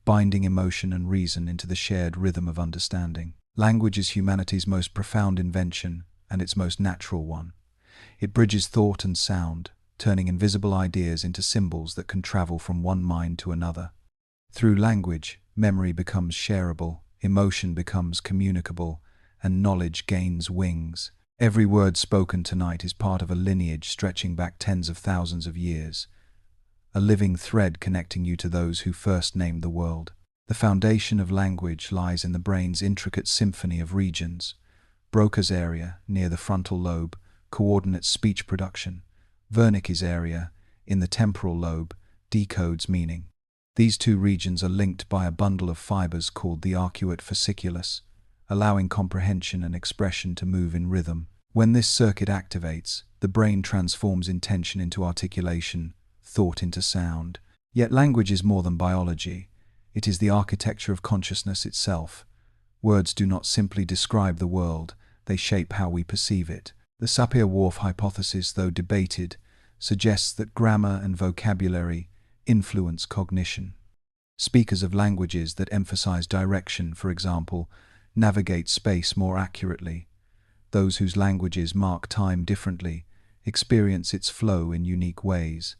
binding emotion and reason into the shared rhythm of understanding. Language is humanity's most profound invention and its most natural one. It bridges thought and sound, turning invisible ideas into symbols that can travel from one mind to another. Through language, memory becomes shareable, emotion becomes communicable, and knowledge gains wings. Every word spoken tonight is part of a lineage stretching back tens of thousands of years, a living thread connecting you to those who first named the world. The foundation of language lies in the brain's intricate symphony of regions. Broca's area, near the frontal lobe, coordinates speech production. Wernicke's area, in the temporal lobe, decodes meaning. These two regions are linked by a bundle of fibers called the arcuate fasciculus, allowing comprehension and expression to move in rhythm. When this circuit activates, the brain transforms intention into articulation, thought into sound. Yet language is more than biology. It is the architecture of consciousness itself. Words do not simply describe the world, they shape how we perceive it. The Sapir-Whorf hypothesis, though debated, suggests that grammar and vocabulary influence cognition. Speakers of languages that emphasize direction, for example, navigate space more accurately. Those whose languages mark time differently experience its flow in unique ways.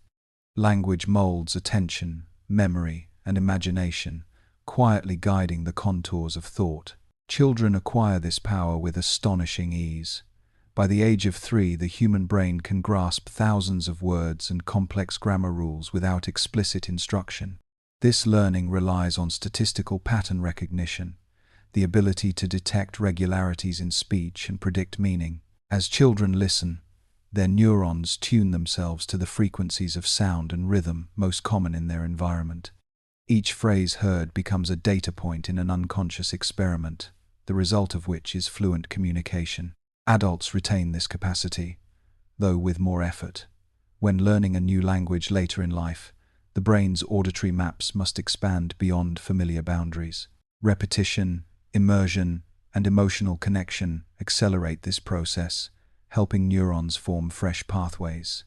Language molds attention, memory, and imagination, quietly guiding the contours of thought. Children acquire this power with astonishing ease. By the age of 3, the human brain can grasp thousands of words and complex grammar rules without explicit instruction. This learning relies on statistical pattern recognition, the ability to detect regularities in speech and predict meaning. As children listen, their neurons tune themselves to the frequencies of sound and rhythm most common in their environment. Each phrase heard becomes a data point in an unconscious experiment, the result of which is fluent communication. Adults retain this capacity, though with more effort. When learning a new language later in life, the brain's auditory maps must expand beyond familiar boundaries. Repetition, immersion, and emotional connection accelerate this process, helping neurons form fresh pathways.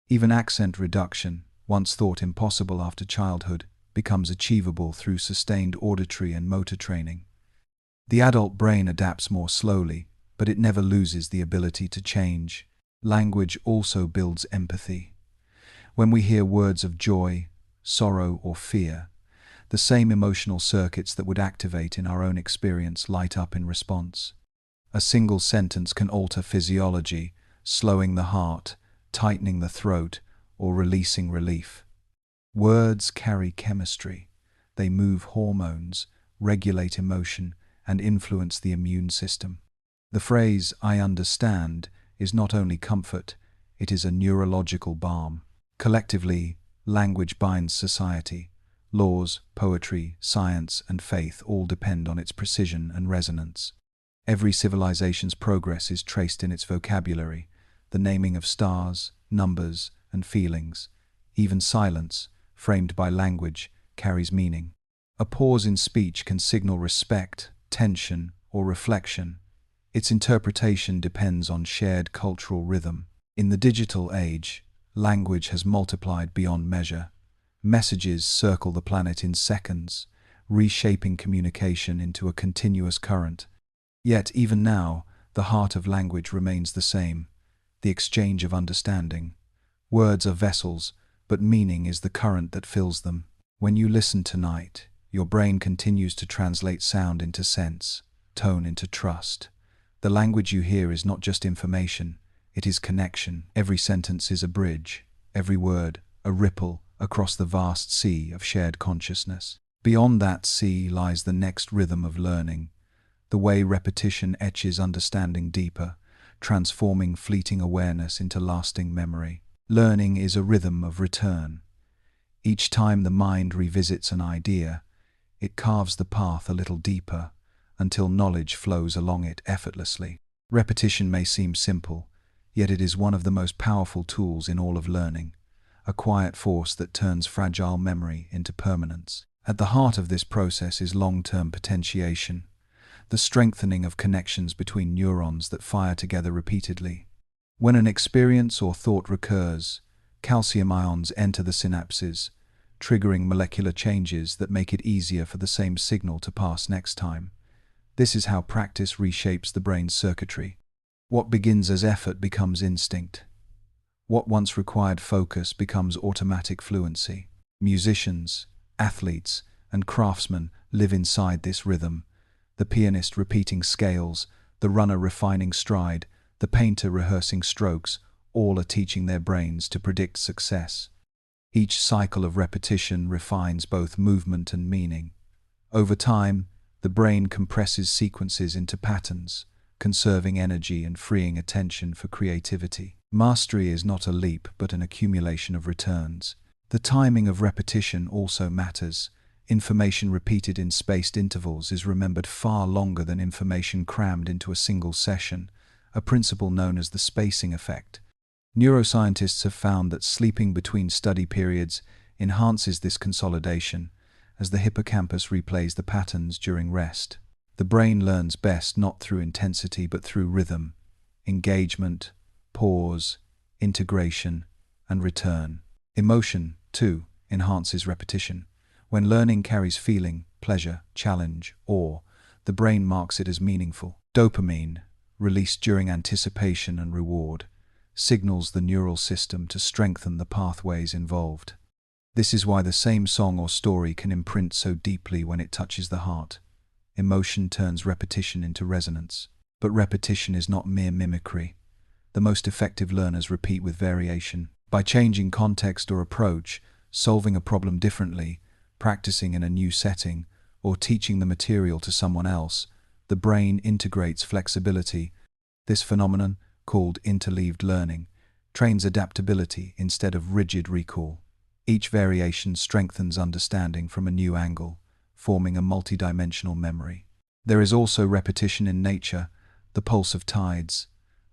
Even accent reduction, once thought impossible after childhood, becomes achievable through sustained auditory and motor training. The adult brain adapts more slowly, but it never loses the ability to change. Language also builds empathy. When we hear words of joy, sorrow, or fear, the same emotional circuits that would activate in our own experience light up in response. A single sentence can alter physiology, slowing the heart, tightening the throat, or releasing relief. Words carry chemistry. They move hormones, regulate emotion, and influence the immune system. The phrase, "I understand," is not only comfort, it is a neurological balm. Collectively, language binds society. Laws, poetry, science, and faith all depend on its precision and resonance. Every civilization's progress is traced in its vocabulary, the naming of stars, numbers, and feelings. Even silence, framed by language, carries meaning. A pause in speech can signal respect, tension, or reflection. Its interpretation depends on shared cultural rhythm. In the digital age, language has multiplied beyond measure. Messages circle the planet in seconds, reshaping communication into a continuous current. Yet, even now, the heart of language remains the same, the exchange of understanding. Words are vessels, but meaning is the current that fills them. When you listen tonight, your brain continues to translate sound into sense, tone into trust. The language you hear is not just information, it is connection. Every sentence is a bridge, every word a ripple across the vast sea of shared consciousness. Beyond that sea lies the next rhythm of learning, the way repetition etches understanding deeper, transforming fleeting awareness into lasting memory. Learning is a rhythm of return. Each time the mind revisits an idea, it carves the path a little deeper, until knowledge flows along it effortlessly. Repetition may seem simple, yet it is one of the most powerful tools in all of learning, a quiet force that turns fragile memory into permanence. At the heart of this process is long-term potentiation, the strengthening of connections between neurons that fire together repeatedly. When an experience or thought recurs, calcium ions enter the synapses, triggering molecular changes that make it easier for the same signal to pass next time. This is how practice reshapes the brain's circuitry. What begins as effort becomes instinct. What once required focus becomes automatic fluency. Musicians, athletes, and craftsmen live inside this rhythm, the pianist repeating scales, the runner refining stride, the painter rehearsing strokes, all are teaching their brains to predict success. Each cycle of repetition refines both movement and meaning. Over time, the brain compresses sequences into patterns, conserving energy and freeing attention for creativity. Mastery is not a leap but an accumulation of returns. The timing of repetition also matters. Information repeated in spaced intervals is remembered far longer than information crammed into a single session, a principle known as the spacing effect. Neuroscientists have found that sleeping between study periods enhances this consolidation, as the hippocampus replays the patterns during rest. The brain learns best not through intensity but through rhythm, engagement, pause, integration, and return. Emotion, too, enhances repetition. When learning carries feeling, pleasure, challenge, awe, the brain marks it as meaningful. Dopamine, released during anticipation and reward, signals the neural system to strengthen the pathways involved. This is why the same song or story can imprint so deeply when it touches the heart. Emotion turns repetition into resonance. But repetition is not mere mimicry. The most effective learners repeat with variation. By changing context or approach, solving a problem differently, practicing in a new setting, or teaching the material to someone else, the brain integrates flexibility. This phenomenon, called interleaved learning, trains adaptability instead of rigid recall. Each variation strengthens understanding from a new angle, forming a multidimensional memory. There is also repetition in nature, the pulse of tides,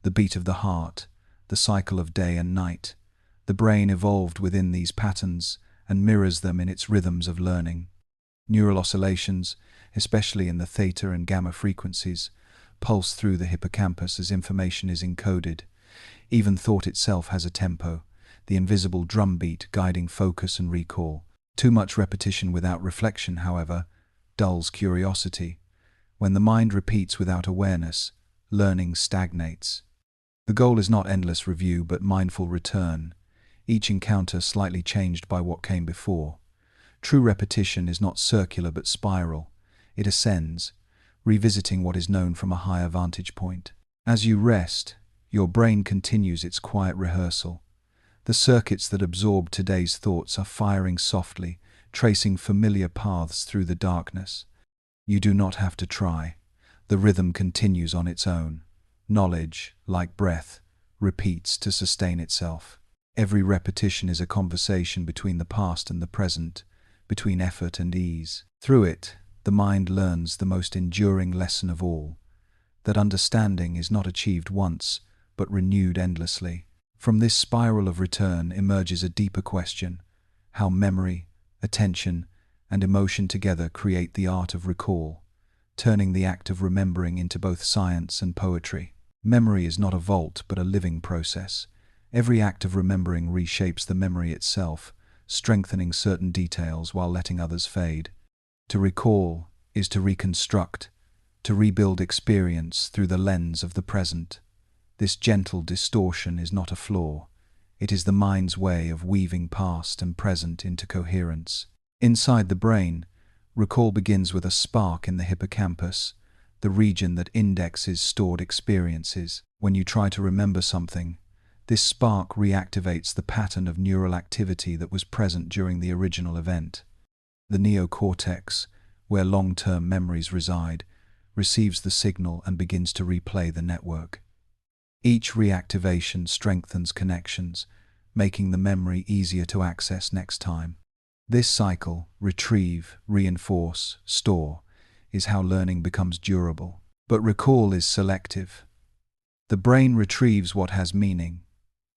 the beat of the heart, the cycle of day and night. The brain evolved within these patterns and mirrors them in its rhythms of learning. Neural oscillations, especially in the theta and gamma frequencies, pulse through the hippocampus as information is encoded. Even thought itself has a tempo, the invisible drumbeat guiding focus and recall. Too much repetition without reflection, however, dulls curiosity. When the mind repeats without awareness, learning stagnates. The goal is not endless review but mindful return, each encounter slightly changed by what came before. True repetition is not circular but spiral. It ascends, revisiting what is known from a higher vantage point. As you rest, your brain continues its quiet rehearsal. The circuits that absorb today's thoughts are firing softly, tracing familiar paths through the darkness. You do not have to try. The rhythm continues on its own. Knowledge, like breath, repeats to sustain itself. Every repetition is a conversation between the past and the present, between effort and ease. Through it, the mind learns the most enduring lesson of all, that understanding is not achieved once, but renewed endlessly. From this spiral of return emerges a deeper question: how memory, attention, and emotion together create the art of recall, turning the act of remembering into both science and poetry. Memory is not a vault, but a living process. Every act of remembering reshapes the memory itself, strengthening certain details while letting others fade. To recall is to reconstruct, to rebuild experience through the lens of the present. This gentle distortion is not a flaw. It is the mind's way of weaving past and present into coherence. Inside the brain, recall begins with a spark in the hippocampus, the region that indexes stored experiences. When you try to remember something, this spark reactivates the pattern of neural activity that was present during the original event. The neocortex, where long-term memories reside, receives the signal and begins to replay the network. Each reactivation strengthens connections, making the memory easier to access next time. This cycle, retrieve, reinforce, store, is how learning becomes durable. But recall is selective. The brain retrieves what has meaning,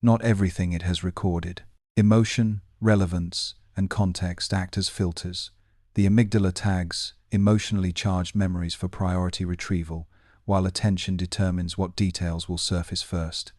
not everything it has recorded. Emotion, relevance, and context act as filters. The amygdala tags emotionally charged memories for priority retrieval, while attention determines what details will surface first.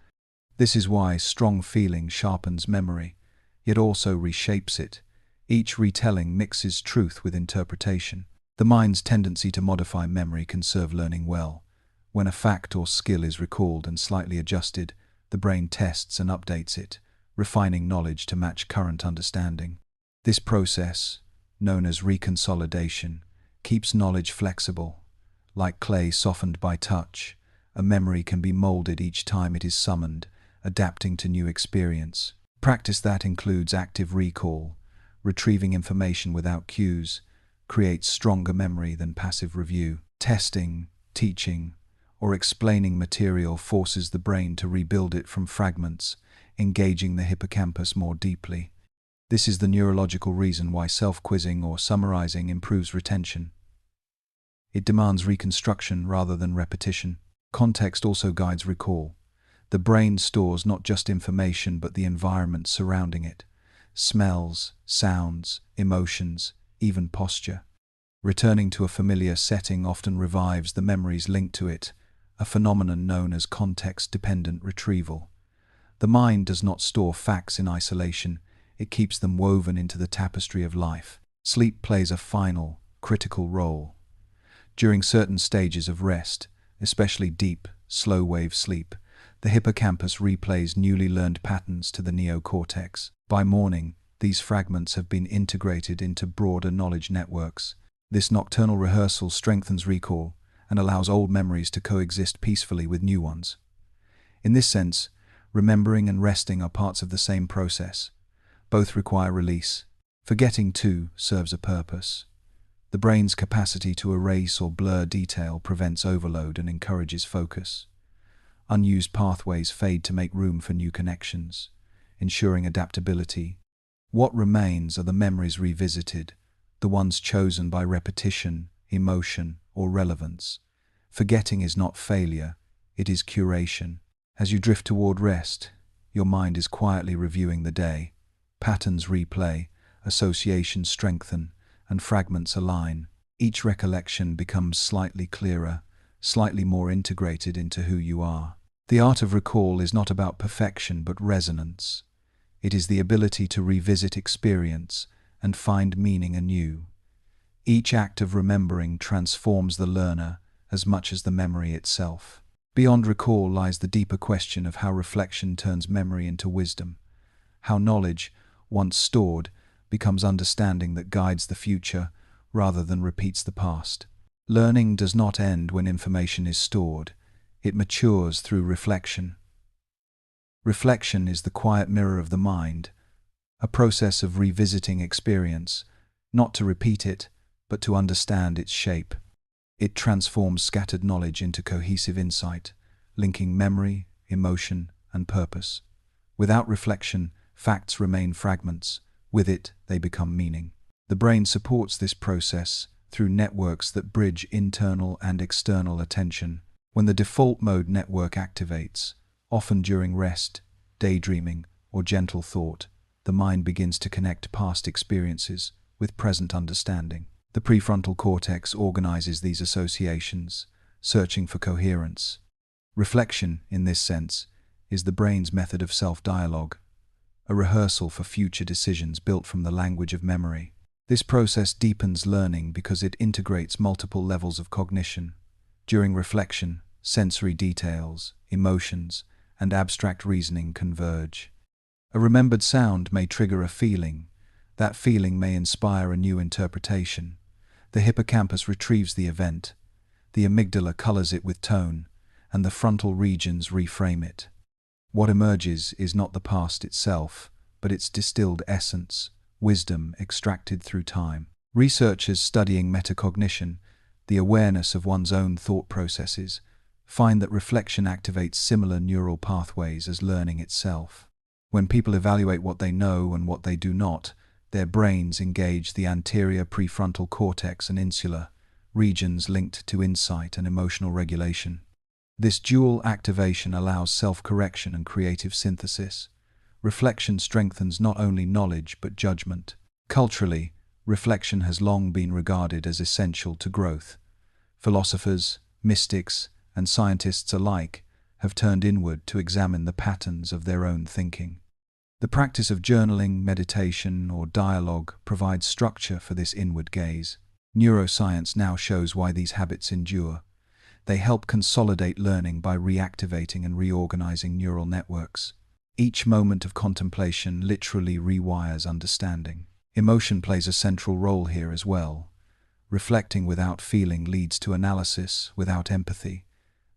This is why strong feeling sharpens memory, yet also reshapes it. Each retelling mixes truth with interpretation. The mind's tendency to modify memory can serve learning well. When a fact or skill is recalled and slightly adjusted, the brain tests and updates it, refining knowledge to match current understanding. This process, known as reconsolidation, keeps knowledge flexible. Like clay softened by touch, a memory can be molded each time it is summoned, adapting to new experience. Practice that includes active recall, retrieving information without cues, creates stronger memory than passive review. Testing, teaching, or explaining material forces the brain to rebuild it from fragments, engaging the hippocampus more deeply. This is the neurological reason why self-quizzing or summarizing improves retention. It demands reconstruction rather than repetition. Context also guides recall. The brain stores not just information but the environment surrounding it. Smells, sounds, emotions, even posture. Returning to a familiar setting often revives the memories linked to it, a phenomenon known as context-dependent retrieval. The mind does not store facts in isolation, it keeps them woven into the tapestry of life. Sleep plays a final, critical role. During certain stages of rest, especially deep, slow-wave sleep, the hippocampus replays newly learned patterns to the neocortex. By morning, these fragments have been integrated into broader knowledge networks. This nocturnal rehearsal strengthens recall and allows old memories to coexist peacefully with new ones. In this sense, remembering and resting are parts of the same process. Both require release. Forgetting, too, serves a purpose. The brain's capacity to erase or blur detail prevents overload and encourages focus. Unused pathways fade to make room for new connections, ensuring adaptability. What remains are the memories revisited, the ones chosen by repetition, emotion, or relevance. Forgetting is not failure, it is curation. As you drift toward rest, your mind is quietly reviewing the day. Patterns replay, associations strengthen, and fragments align. Each recollection becomes slightly clearer, slightly more integrated into who you are. The art of recall is not about perfection but resonance. It is the ability to revisit experience and find meaning anew. Each act of remembering transforms the learner as much as the memory itself. Beyond recall lies the deeper question of how reflection turns memory into wisdom, how knowledge, once stored, becomes understanding that guides the future rather than repeats the past. Learning does not end when information is stored. It matures through reflection. Reflection is the quiet mirror of the mind, a process of revisiting experience, not to repeat it, but to understand its shape. It transforms scattered knowledge into cohesive insight, linking memory, emotion, and purpose. Without reflection, facts remain fragments. With it, they become meaning. The brain supports this process through networks that bridge internal and external attention. When the default mode network activates, often during rest, daydreaming, or gentle thought, the mind begins to connect past experiences with present understanding. The prefrontal cortex organizes these associations, searching for coherence. Reflection, in this sense, is the brain's method of self-dialogue, a rehearsal for future decisions built from the language of memory. This process deepens learning because it integrates multiple levels of cognition. During reflection, sensory details, emotions, and abstract reasoning converge. A remembered sound may trigger a feeling. That feeling may inspire a new interpretation. The hippocampus retrieves the event, the amygdala colors it with tone, and the frontal regions reframe it. What emerges is not the past itself, but its distilled essence, wisdom extracted through time. Researchers studying metacognition, the awareness of one's own thought processes, find that reflection activates similar neural pathways as learning itself. When people evaluate what they know and what they do not, their brains engage the anterior prefrontal cortex and insular, regions linked to insight and emotional regulation. This dual activation allows self-correction and creative synthesis. Reflection strengthens not only knowledge but judgment. Culturally, reflection has long been regarded as essential to growth. Philosophers, mystics, and scientists alike have turned inward to examine the patterns of their own thinking. The practice of journaling, meditation, or dialogue provides structure for this inward gaze. Neuroscience now shows why these habits endure. They help consolidate learning by reactivating and reorganizing neural networks. Each moment of contemplation literally rewires understanding. Emotion plays a central role here as well. Reflecting without feeling leads to analysis without empathy.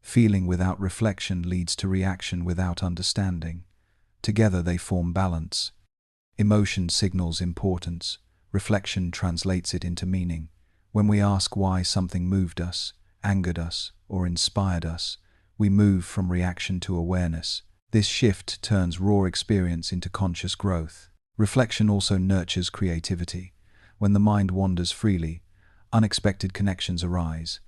Feeling without reflection leads to reaction without understanding. Together they form balance. Emotion signals importance. Reflection translates it into meaning. When we ask why something moved us, angered us, or inspired us, we move from reaction to awareness. This shift turns raw experience into conscious growth. Reflection also nurtures creativity. When the mind wanders freely, unexpected connections arise.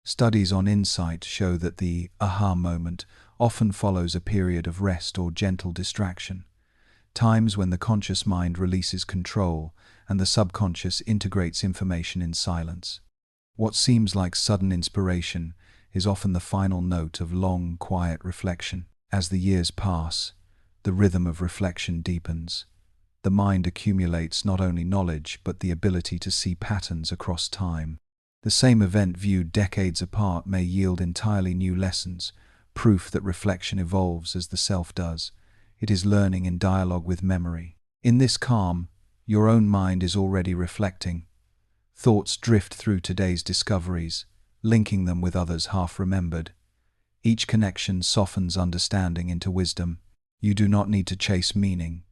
Studies on insight show that the aha moment often follows a period of rest or gentle distraction, times when the conscious mind releases control and the subconscious integrates information in silence. What seems like sudden inspiration is often the final note of long, quiet reflection. As the years pass, the rhythm of reflection deepens. The mind accumulates not only knowledge but the ability to see patterns across time. The same event viewed decades apart may yield entirely new lessons, proof that reflection evolves as the self does. It is learning in dialogue with memory. In this calm, your own mind is already reflecting. Thoughts drift through today's discoveries, linking them with others half-remembered. Each connection softens understanding into wisdom. You do not need to chase meaning.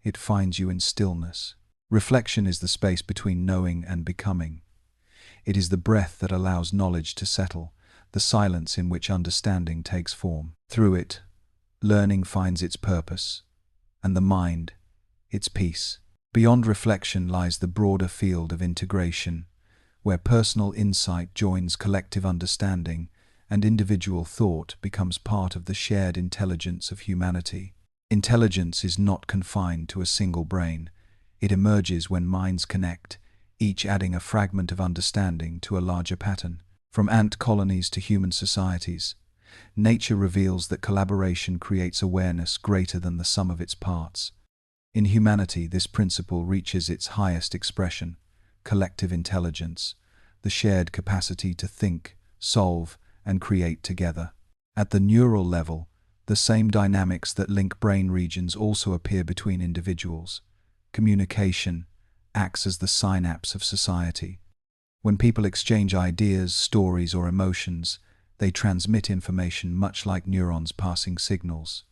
It finds you in stillness. Reflection is the space between knowing and becoming. It is the breath that allows knowledge to settle, the silence in which understanding takes form. Through it, learning finds its purpose, and the mind, its peace. Beyond reflection lies the broader field of integration, where personal insight joins collective understanding and individual thought becomes part of the shared intelligence of humanity. Intelligence is not confined to a single brain. It emerges when minds connect, each adding a fragment of understanding to a larger pattern. From ant colonies to human societies, nature reveals that collaboration creates awareness greater than the sum of its parts. In humanity, this principle reaches its highest expression: collective intelligence, the shared capacity to think, solve, and create together. At the neural level, the same dynamics that link brain regions also appear between individuals. Communication acts as the synapse of society. When people exchange ideas, stories, or emotions, they transmit information much like neurons passing signals.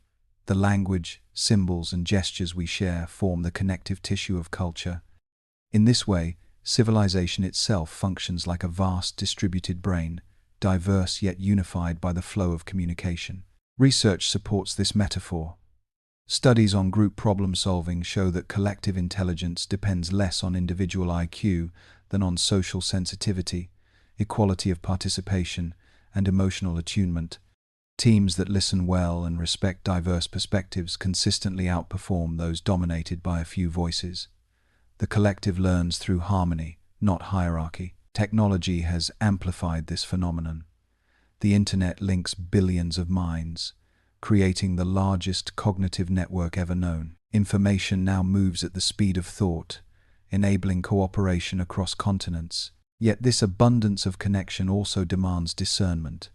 The language, symbols, and gestures we share form the connective tissue of culture. In this way, civilization itself functions like a vast, distributed brain, diverse yet unified by the flow of communication. Research supports this metaphor. Studies on group problem-solving show that collective intelligence depends less on individual IQ than on social sensitivity, equality of participation, and emotional attunement. Teams that listen well and respect diverse perspectives consistently outperform those dominated by a few voices. The collective learns through harmony, not hierarchy. Technology has amplified this phenomenon. The internet links billions of minds, creating the largest cognitive network ever known. Information now moves at the speed of thought, enabling cooperation across continents. Yet this abundance of connection also demands discernment.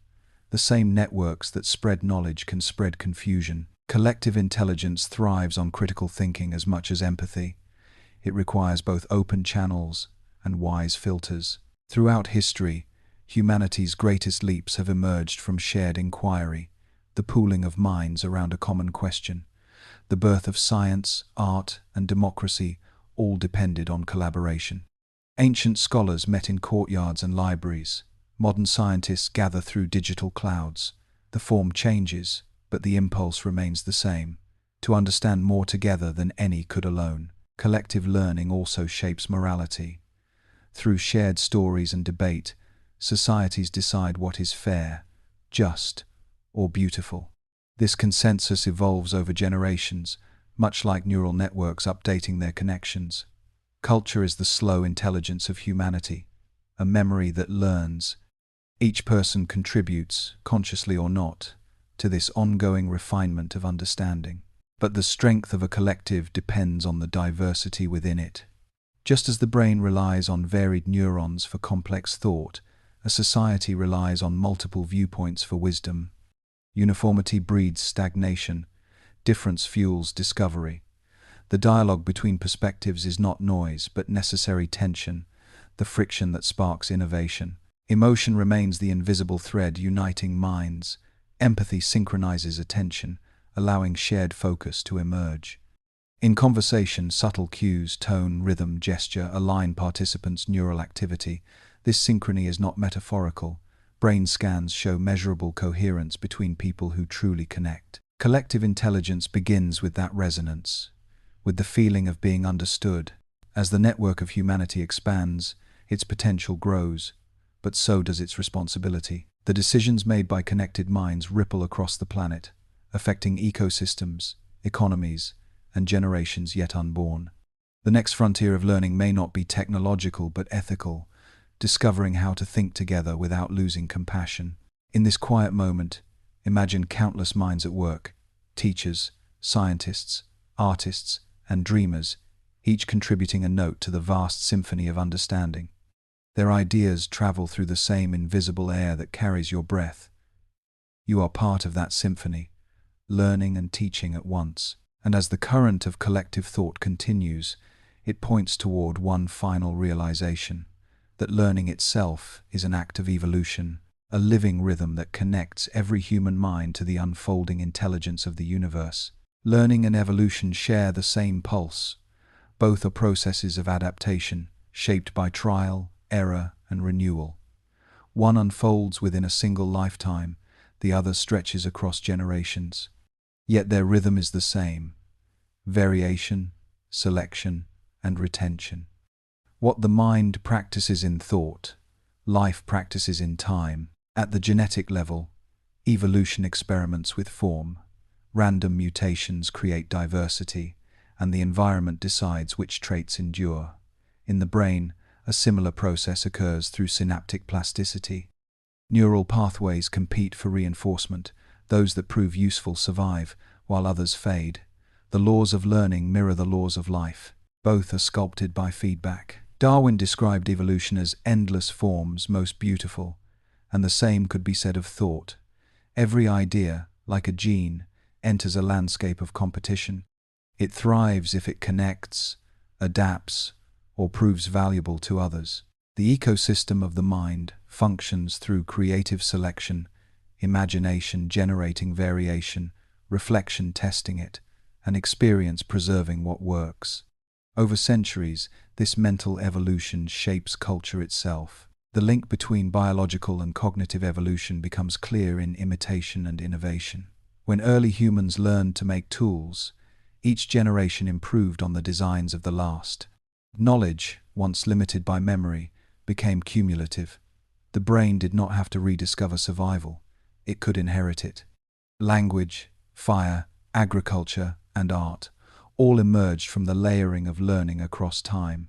The same networks that spread knowledge can spread confusion. Collective intelligence thrives on critical thinking as much as empathy. It requires both open channels and wise filters. Throughout history, humanity's greatest leaps have emerged from shared inquiry, the pooling of minds around a common question. The birth of science, art, and democracy all depended on collaboration. Ancient scholars met in courtyards and libraries. Modern scientists gather through digital clouds. The form changes, but the impulse remains the same: to understand more together than any could alone. Collective learning also shapes morality. Through shared stories and debate, societies decide what is fair, just, or beautiful. This consensus evolves over generations, much like neural networks updating their connections. Culture is the slow intelligence of humanity, a memory that learns. Each person contributes, consciously or not, to this ongoing refinement of understanding. But the strength of a collective depends on the diversity within it. Just as the brain relies on varied neurons for complex thought, a society relies on multiple viewpoints for wisdom. Uniformity breeds stagnation. Difference fuels discovery. The dialogue between perspectives is not noise, but necessary tension, the friction that sparks innovation. Emotion remains the invisible thread uniting minds. Empathy synchronizes attention, allowing shared focus to emerge. In conversation, subtle cues, tone, rhythm, gesture align participants' neural activity. This synchrony is not metaphorical. Brain scans show measurable coherence between people who truly connect. Collective intelligence begins with that resonance, with the feeling of being understood. As the network of humanity expands, its potential grows, but so does its responsibility. The decisions made by connected minds ripple across the planet, affecting ecosystems, economies, and generations yet unborn. The next frontier of learning may not be technological but ethical, discovering how to think together without losing compassion. In this quiet moment, imagine countless minds at work: teachers, scientists, artists, and dreamers, each contributing a note to the vast symphony of understanding. Their ideas travel through the same invisible air that carries your breath. You are part of that symphony, learning and teaching at once. And as the current of collective thought continues, it points toward one final realization: that learning itself is an act of evolution, a living rhythm that connects every human mind to the unfolding intelligence of the universe. Learning and evolution share the same pulse. Both are processes of adaptation, shaped by trial, error, and renewal. One unfolds within a single lifetime, the other stretches across generations. Yet their rhythm is the same: variation, selection, and retention. What the mind practices in thought, life practices in time. At the genetic level, evolution experiments with form. Random mutations create diversity, and the environment decides which traits endure. In the brain, a similar process occurs through synaptic plasticity. Neural pathways compete for reinforcement. Those that prove useful survive, while others fade. The laws of learning mirror the laws of life. Both are sculpted by feedback. Darwin described evolution as endless forms most beautiful, and the same could be said of thought. Every idea, like a gene, enters a landscape of competition. It thrives if it connects, adapts, or proves valuable to others. The ecosystem of the mind functions through creative selection, imagination generating variation, reflection testing it, and experience preserving what works. Over centuries, this mental evolution shapes culture itself. The link between biological and cognitive evolution becomes clear in imitation and innovation. When early humans learned to make tools, each generation improved on the designs of the last. Knowledge, once limited by memory, became cumulative. The brain did not have to rediscover survival. It could inherit it. Language, fire, agriculture, and art all emerged from the layering of learning across time.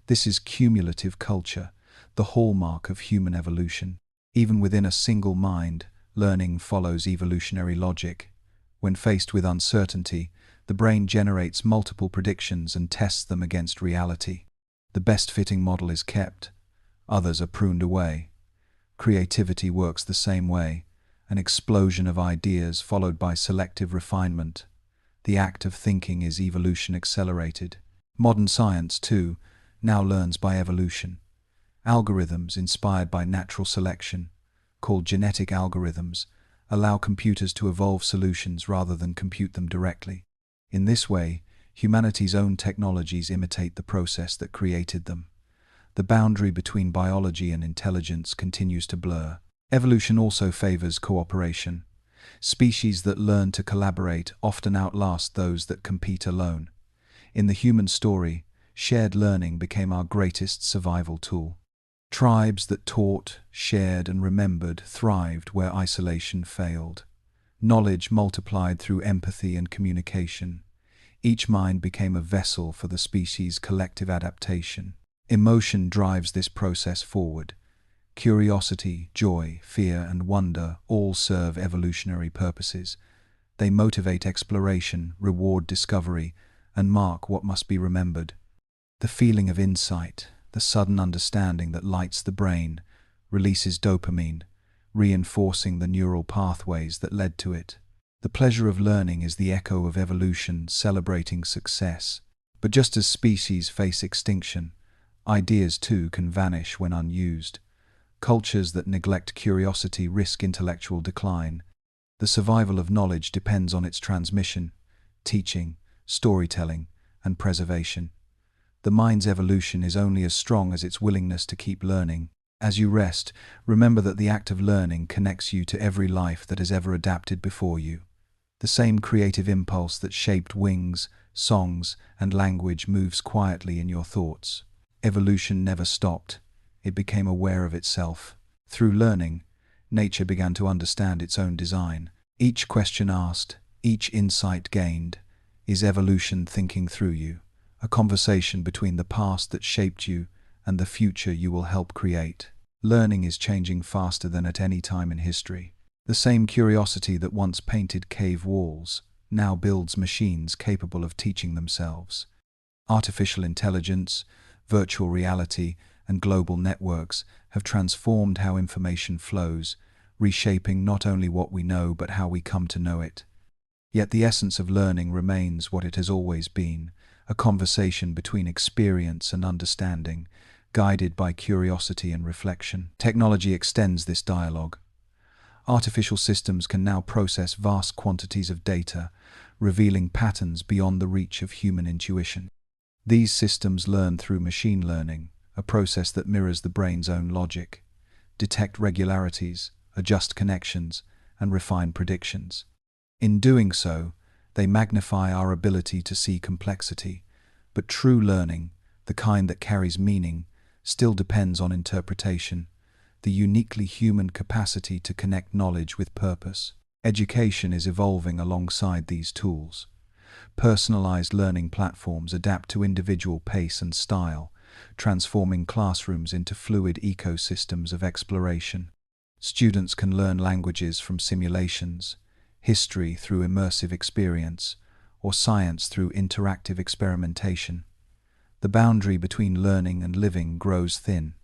This is cumulative culture, the hallmark of human evolution. Even within a single mind, learning follows evolutionary logic. When faced with uncertainty, the brain generates multiple predictions and tests them against reality. The best-fitting model is kept. Others are pruned away. Creativity works the same way, an explosion of ideas followed by selective refinement. The act of thinking is evolution accelerated. Modern science, too, now learns by evolution. Algorithms inspired by natural selection, called genetic algorithms, allow computers to evolve solutions rather than compute them directly. In this way, humanity's own technologies imitate the process that created them. The boundary between biology and intelligence continues to blur. Evolution also favors cooperation. Species that learn to collaborate often outlast those that compete alone. In the human story, shared learning became our greatest survival tool. Tribes that taught, shared, and remembered thrived where isolation failed. Knowledge multiplied through empathy and communication. Each mind became a vessel for the species' collective adaptation. Emotion drives this process forward. Curiosity, joy, fear, and wonder all serve evolutionary purposes. They motivate exploration, reward discovery, and mark what must be remembered. The feeling of insight, the sudden understanding that lights the brain, releases dopamine, reinforcing the neural pathways that led to it. The pleasure of learning is the echo of evolution celebrating success. But just as species face extinction, ideas too can vanish when unused. Cultures that neglect curiosity risk intellectual decline. The survival of knowledge depends on its transmission, teaching, storytelling, and preservation. The mind's evolution is only as strong as its willingness to keep learning. As you rest, remember that the act of learning connects you to every life that has ever adapted before you. The same creative impulse that shaped wings, songs, and language moves quietly in your thoughts. Evolution never stopped. It became aware of itself. Through learning, nature began to understand its own design. Each question asked, each insight gained, is evolution thinking through you, a conversation between the past that shaped you and the future you will help create. Learning is changing faster than at any time in history. The same curiosity that once painted cave walls now builds machines capable of teaching themselves. Artificial intelligence, virtual reality, and global networks have transformed how information flows, reshaping not only what we know but how we come to know it. Yet the essence of learning remains what it has always been, a conversation between experience and understanding, guided by curiosity and reflection. Technology extends this dialogue. Artificial systems can now process vast quantities of data, revealing patterns beyond the reach of human intuition. These systems learn through machine learning, a process that mirrors the brain's own logic, detect regularities, adjust connections, and refine predictions. In doing so, they magnify our ability to see complexity, but true learning, the kind that carries meaning, still depends on interpretation, the uniquely human capacity to connect knowledge with purpose. Education is evolving alongside these tools. Personalized learning platforms adapt to individual pace and style, transforming classrooms into fluid ecosystems of exploration. Students can learn languages from simulations, history through immersive experience, or science through interactive experimentation. The boundary between learning and living grows thin.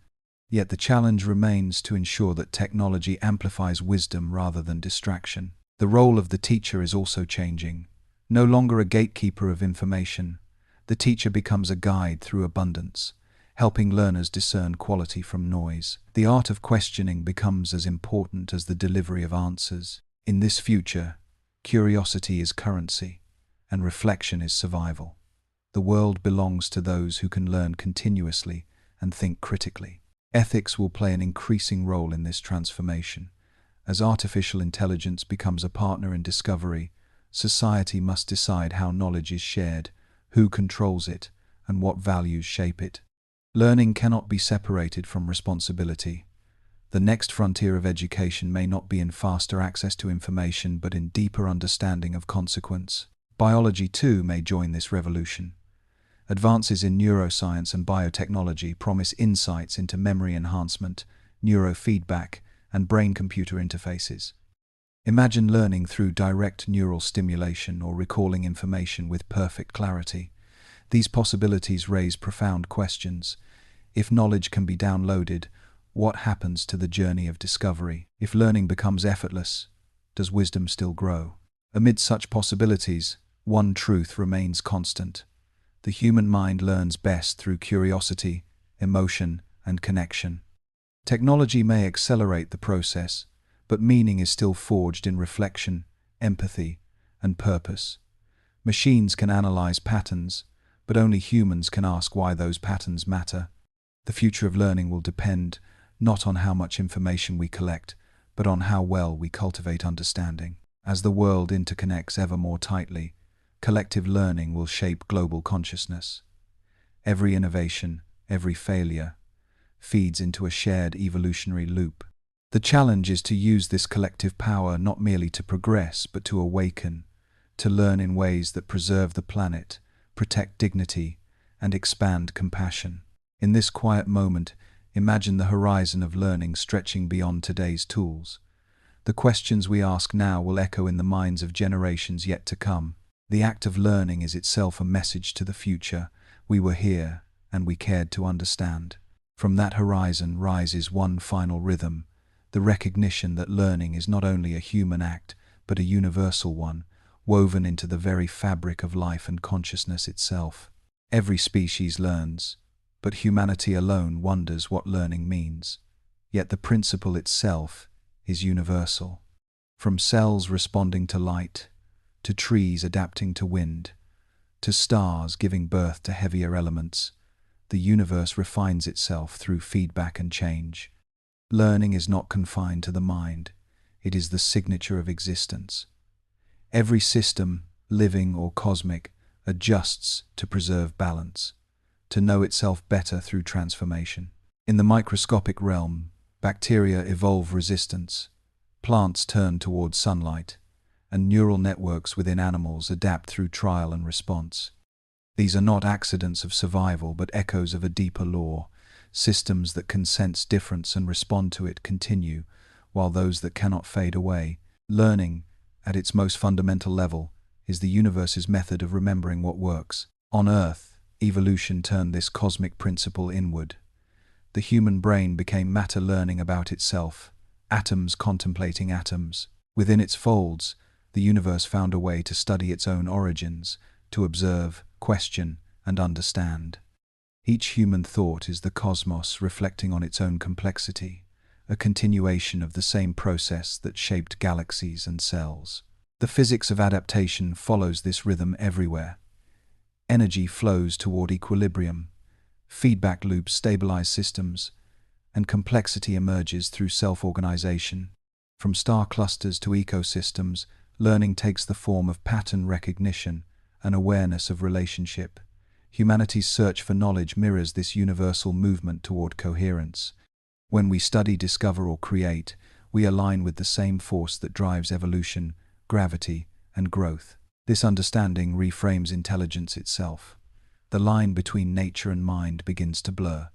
Yet the challenge remains to ensure that technology amplifies wisdom rather than distraction. The role of the teacher is also changing. No longer a gatekeeper of information, the teacher becomes a guide through abundance, helping learners discern quality from noise. The art of questioning becomes as important as the delivery of answers. In this future, curiosity is currency, and reflection is survival. The world belongs to those who can learn continuously and think critically. Ethics will play an increasing role in this transformation. As artificial intelligence becomes a partner in discovery, society must decide how knowledge is shared, who controls it, and what values shape it. Learning cannot be separated from responsibility. The next frontier of education may not be in faster access to information, but in deeper understanding of consequence. Biology, too, may join this revolution. Advances in neuroscience and biotechnology promise insights into memory enhancement, neurofeedback, and brain-computer interfaces. Imagine learning through direct neural stimulation or recalling information with perfect clarity. These possibilities raise profound questions. If knowledge can be downloaded, what happens to the journey of discovery? If learning becomes effortless, does wisdom still grow? Amid such possibilities, one truth remains constant. The human mind learns best through curiosity, emotion, and connection. Technology may accelerate the process, but meaning is still forged in reflection, empathy, and purpose. Machines can analyze patterns, but only humans can ask why those patterns matter. The future of learning will depend not on how much information we collect, but on how well we cultivate understanding. As the world interconnects ever more tightly, collective learning will shape global consciousness. Every innovation, every failure, feeds into a shared evolutionary loop. The challenge is to use this collective power not merely to progress, but to awaken, to learn in ways that preserve the planet, protect dignity, and expand compassion. In this quiet moment, imagine the horizon of learning stretching beyond today's tools. The questions we ask now will echo in the minds of generations yet to come. The act of learning is itself a message to the future. We were here, and we cared to understand. From that horizon rises one final rhythm, the recognition that learning is not only a human act, but a universal one, woven into the very fabric of life and consciousness itself. Every species learns, but humanity alone wonders what learning means. Yet the principle itself is universal. From cells responding to light, to trees adapting to wind, to stars giving birth to heavier elements, the universe refines itself through feedback and change. Learning is not confined to the mind, it is the signature of existence. Every system, living or cosmic, adjusts to preserve balance, to know itself better through transformation. In the microscopic realm, bacteria evolve resistance, plants turn towards sunlight, and neural networks within animals adapt through trial and response. These are not accidents of survival, but echoes of a deeper law. Systems that can sense difference and respond to it continue, while those that cannot fade away. Learning, at its most fundamental level, is the universe's method of remembering what works. On Earth, evolution turned this cosmic principle inward. The human brain became matter learning about itself, atoms contemplating atoms. Within its folds, the universe found a way to study its own origins, to observe, question, and understand. Each human thought is the cosmos reflecting on its own complexity, a continuation of the same process that shaped galaxies and cells. The physics of adaptation follows this rhythm everywhere. Energy flows toward equilibrium, feedback loops stabilize systems, and complexity emerges through self-organization. From star clusters to ecosystems, learning takes the form of pattern recognition and awareness of relationship. Humanity's search for knowledge mirrors this universal movement toward coherence. When we study, discover, or create, we align with the same force that drives evolution, gravity, and growth. This understanding reframes intelligence itself. the line between nature and mind begins to blur.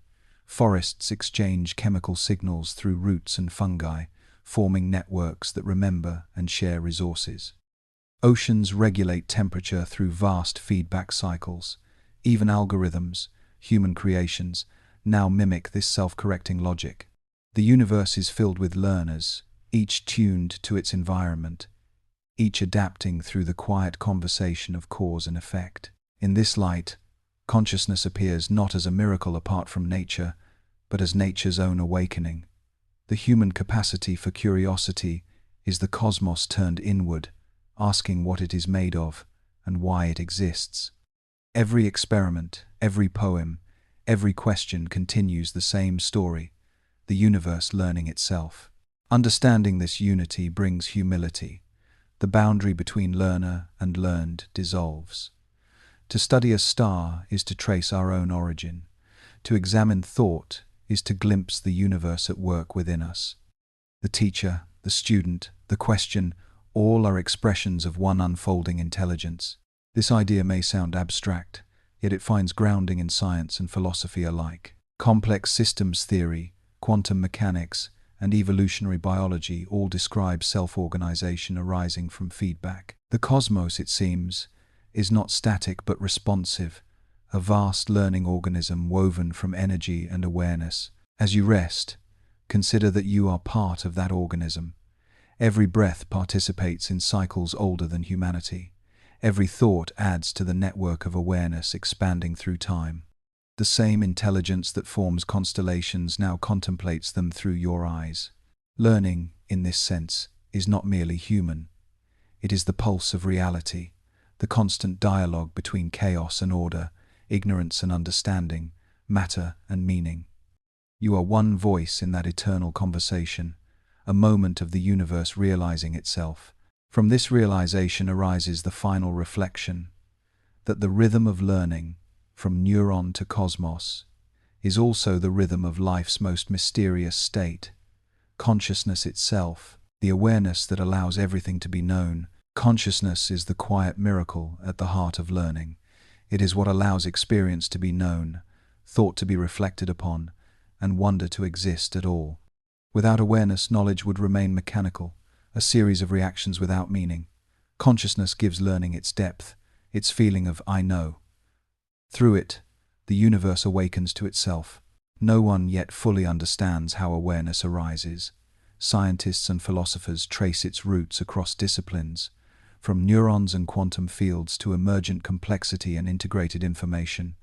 Forests exchange chemical signals through roots and fungi, forming networks that remember and share resources. Oceans regulate temperature through vast feedback cycles. Even algorithms, human creations, now mimic this self-correcting logic. The universe is filled with learners, each tuned to its environment, each adapting through the quiet conversation of cause and effect. In this light, consciousness appears not as a miracle apart from nature, but as nature's own awakening. The human capacity for curiosity is the cosmos turned inward, asking what it is made of and why it exists. Every experiment, every poem, every question continues the same story, the universe learning itself. Understanding this unity brings humility. The boundary between learner and learned dissolves. To study a star is to trace our own origin. To examine thought is to glimpse the universe at work within us. The teacher, the student, the question, all are expressions of one unfolding intelligence. This idea may sound abstract, yet it finds grounding in science and philosophy alike. Complex systems theory, quantum mechanics, and evolutionary biology all describe self-organization arising from feedback. The cosmos, it seems, is not static but responsive, a vast learning organism woven from energy and awareness. As you rest, consider that you are part of that organism. Every breath participates in cycles older than humanity. Every thought adds to the network of awareness expanding through time. The same intelligence that forms constellations now contemplates them through your eyes. Learning, in this sense, is not merely human. It is the pulse of reality, the constant dialogue between chaos and order, ignorance and understanding, matter and meaning. You are one voice in that eternal conversation, a moment of the universe realizing itself. From this realization arises the final reflection, that the rhythm of learning, from neuron to cosmos, is also the rhythm of life's most mysterious state, consciousness itself, the awareness that allows everything to be known. Consciousness is the quiet miracle at the heart of learning. It is what allows experience to be known, thought to be reflected upon, and wonder to exist at all. Without awareness, knowledge would remain mechanical, a series of reactions without meaning. Consciousness gives learning its depth, its feeling of I know. Through it, the universe awakens to itself. No one yet fully understands how awareness arises. Scientists and philosophers trace its roots across disciplines, from neurons and quantum fields to emergent complexity and integrated information.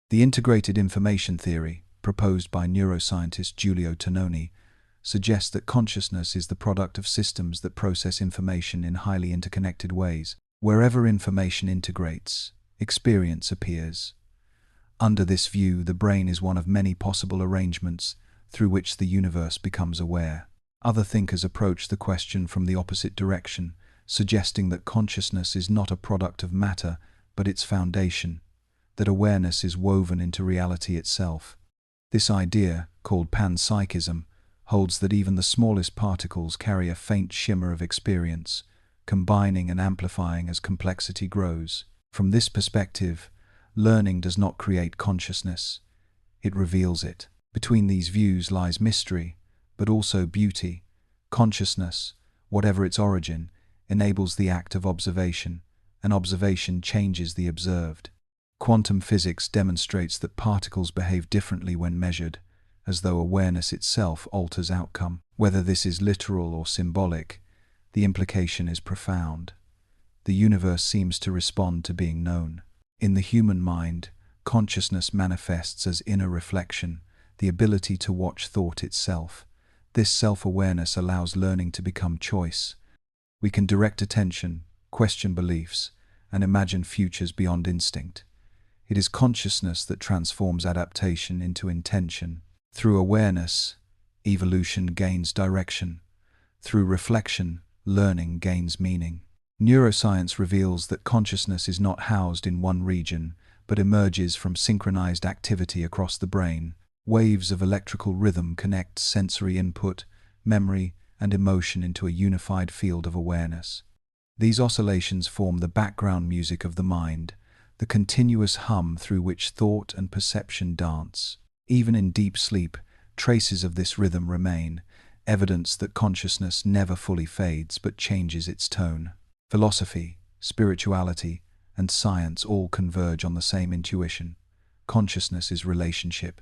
The integrated information theory, proposed by neuroscientist Giulio Tononi, suggests that consciousness is the product of systems that process information in highly interconnected ways. Wherever information integrates, experience appears. Under this view, the brain is one of many possible arrangements through which the universe becomes aware. Other thinkers approach the question from the opposite direction, suggesting that consciousness is not a product of matter, but its foundation, that awareness is woven into reality itself. This idea, called panpsychism, holds that even the smallest particles carry a faint shimmer of experience, combining and amplifying as complexity grows. From this perspective, learning does not create consciousness, it reveals it. Between these views lies mystery, but also beauty. Consciousness, whatever its origin, enables the act of observation, and observation changes the observed. Quantum physics demonstrates that particles behave differently when measured, as though awareness itself alters outcome. Whether this is literal or symbolic, the implication is profound. The universe seems to respond to being known. In the human mind, consciousness manifests as inner reflection, the ability to watch thought itself. This self-awareness allows learning to become choice. We can direct attention, question beliefs, and imagine futures beyond instinct. It is consciousness that transforms adaptation into intention. Through awareness, evolution gains direction. Through reflection, learning gains meaning. Neuroscience reveals that consciousness is not housed in one region, but emerges from synchronized activity across the brain. Waves of electrical rhythm connect sensory input, memory, and emotion into a unified field of awareness. These oscillations form the background music of the mind, the continuous hum through which thought and perception dance. Even in deep sleep, traces of this rhythm remain, evidence that consciousness never fully fades but changes its tone. Philosophy, spirituality, and science all converge on the same intuition. Consciousness is relationship.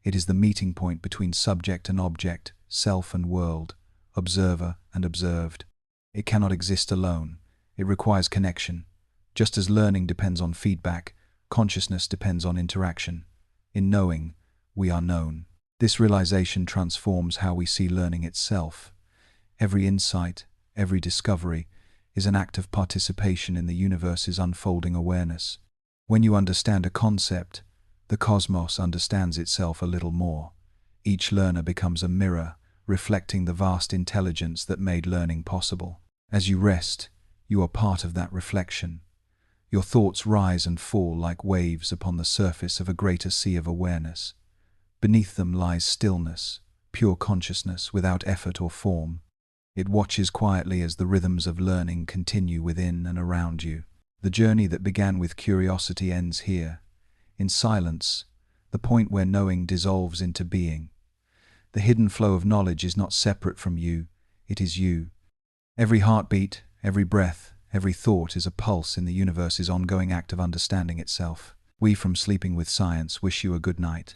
It is the meeting point between subject and object, self and world, observer and observed. It cannot exist alone. It requires connection. Just as learning depends on feedback, consciousness depends on interaction. In knowing, we are known. This realization transforms how we see learning itself. Every insight, every discovery, is an act of participation in the universe's unfolding awareness. When you understand a concept, the cosmos understands itself a little more. Each learner becomes a mirror, reflecting the vast intelligence that made learning possible. As you rest, you are part of that reflection. Your thoughts rise and fall like waves upon the surface of a greater sea of awareness. Beneath them lies stillness, pure consciousness without effort or form. It watches quietly as the rhythms of learning continue within and around you. The journey that began with curiosity ends here, in silence, the point where knowing dissolves into being. The hidden flow of knowledge is not separate from you, it is you. Every heartbeat, every breath, every thought is a pulse in the universe's ongoing act of understanding itself. We from Sleeping with Science wish you a good night.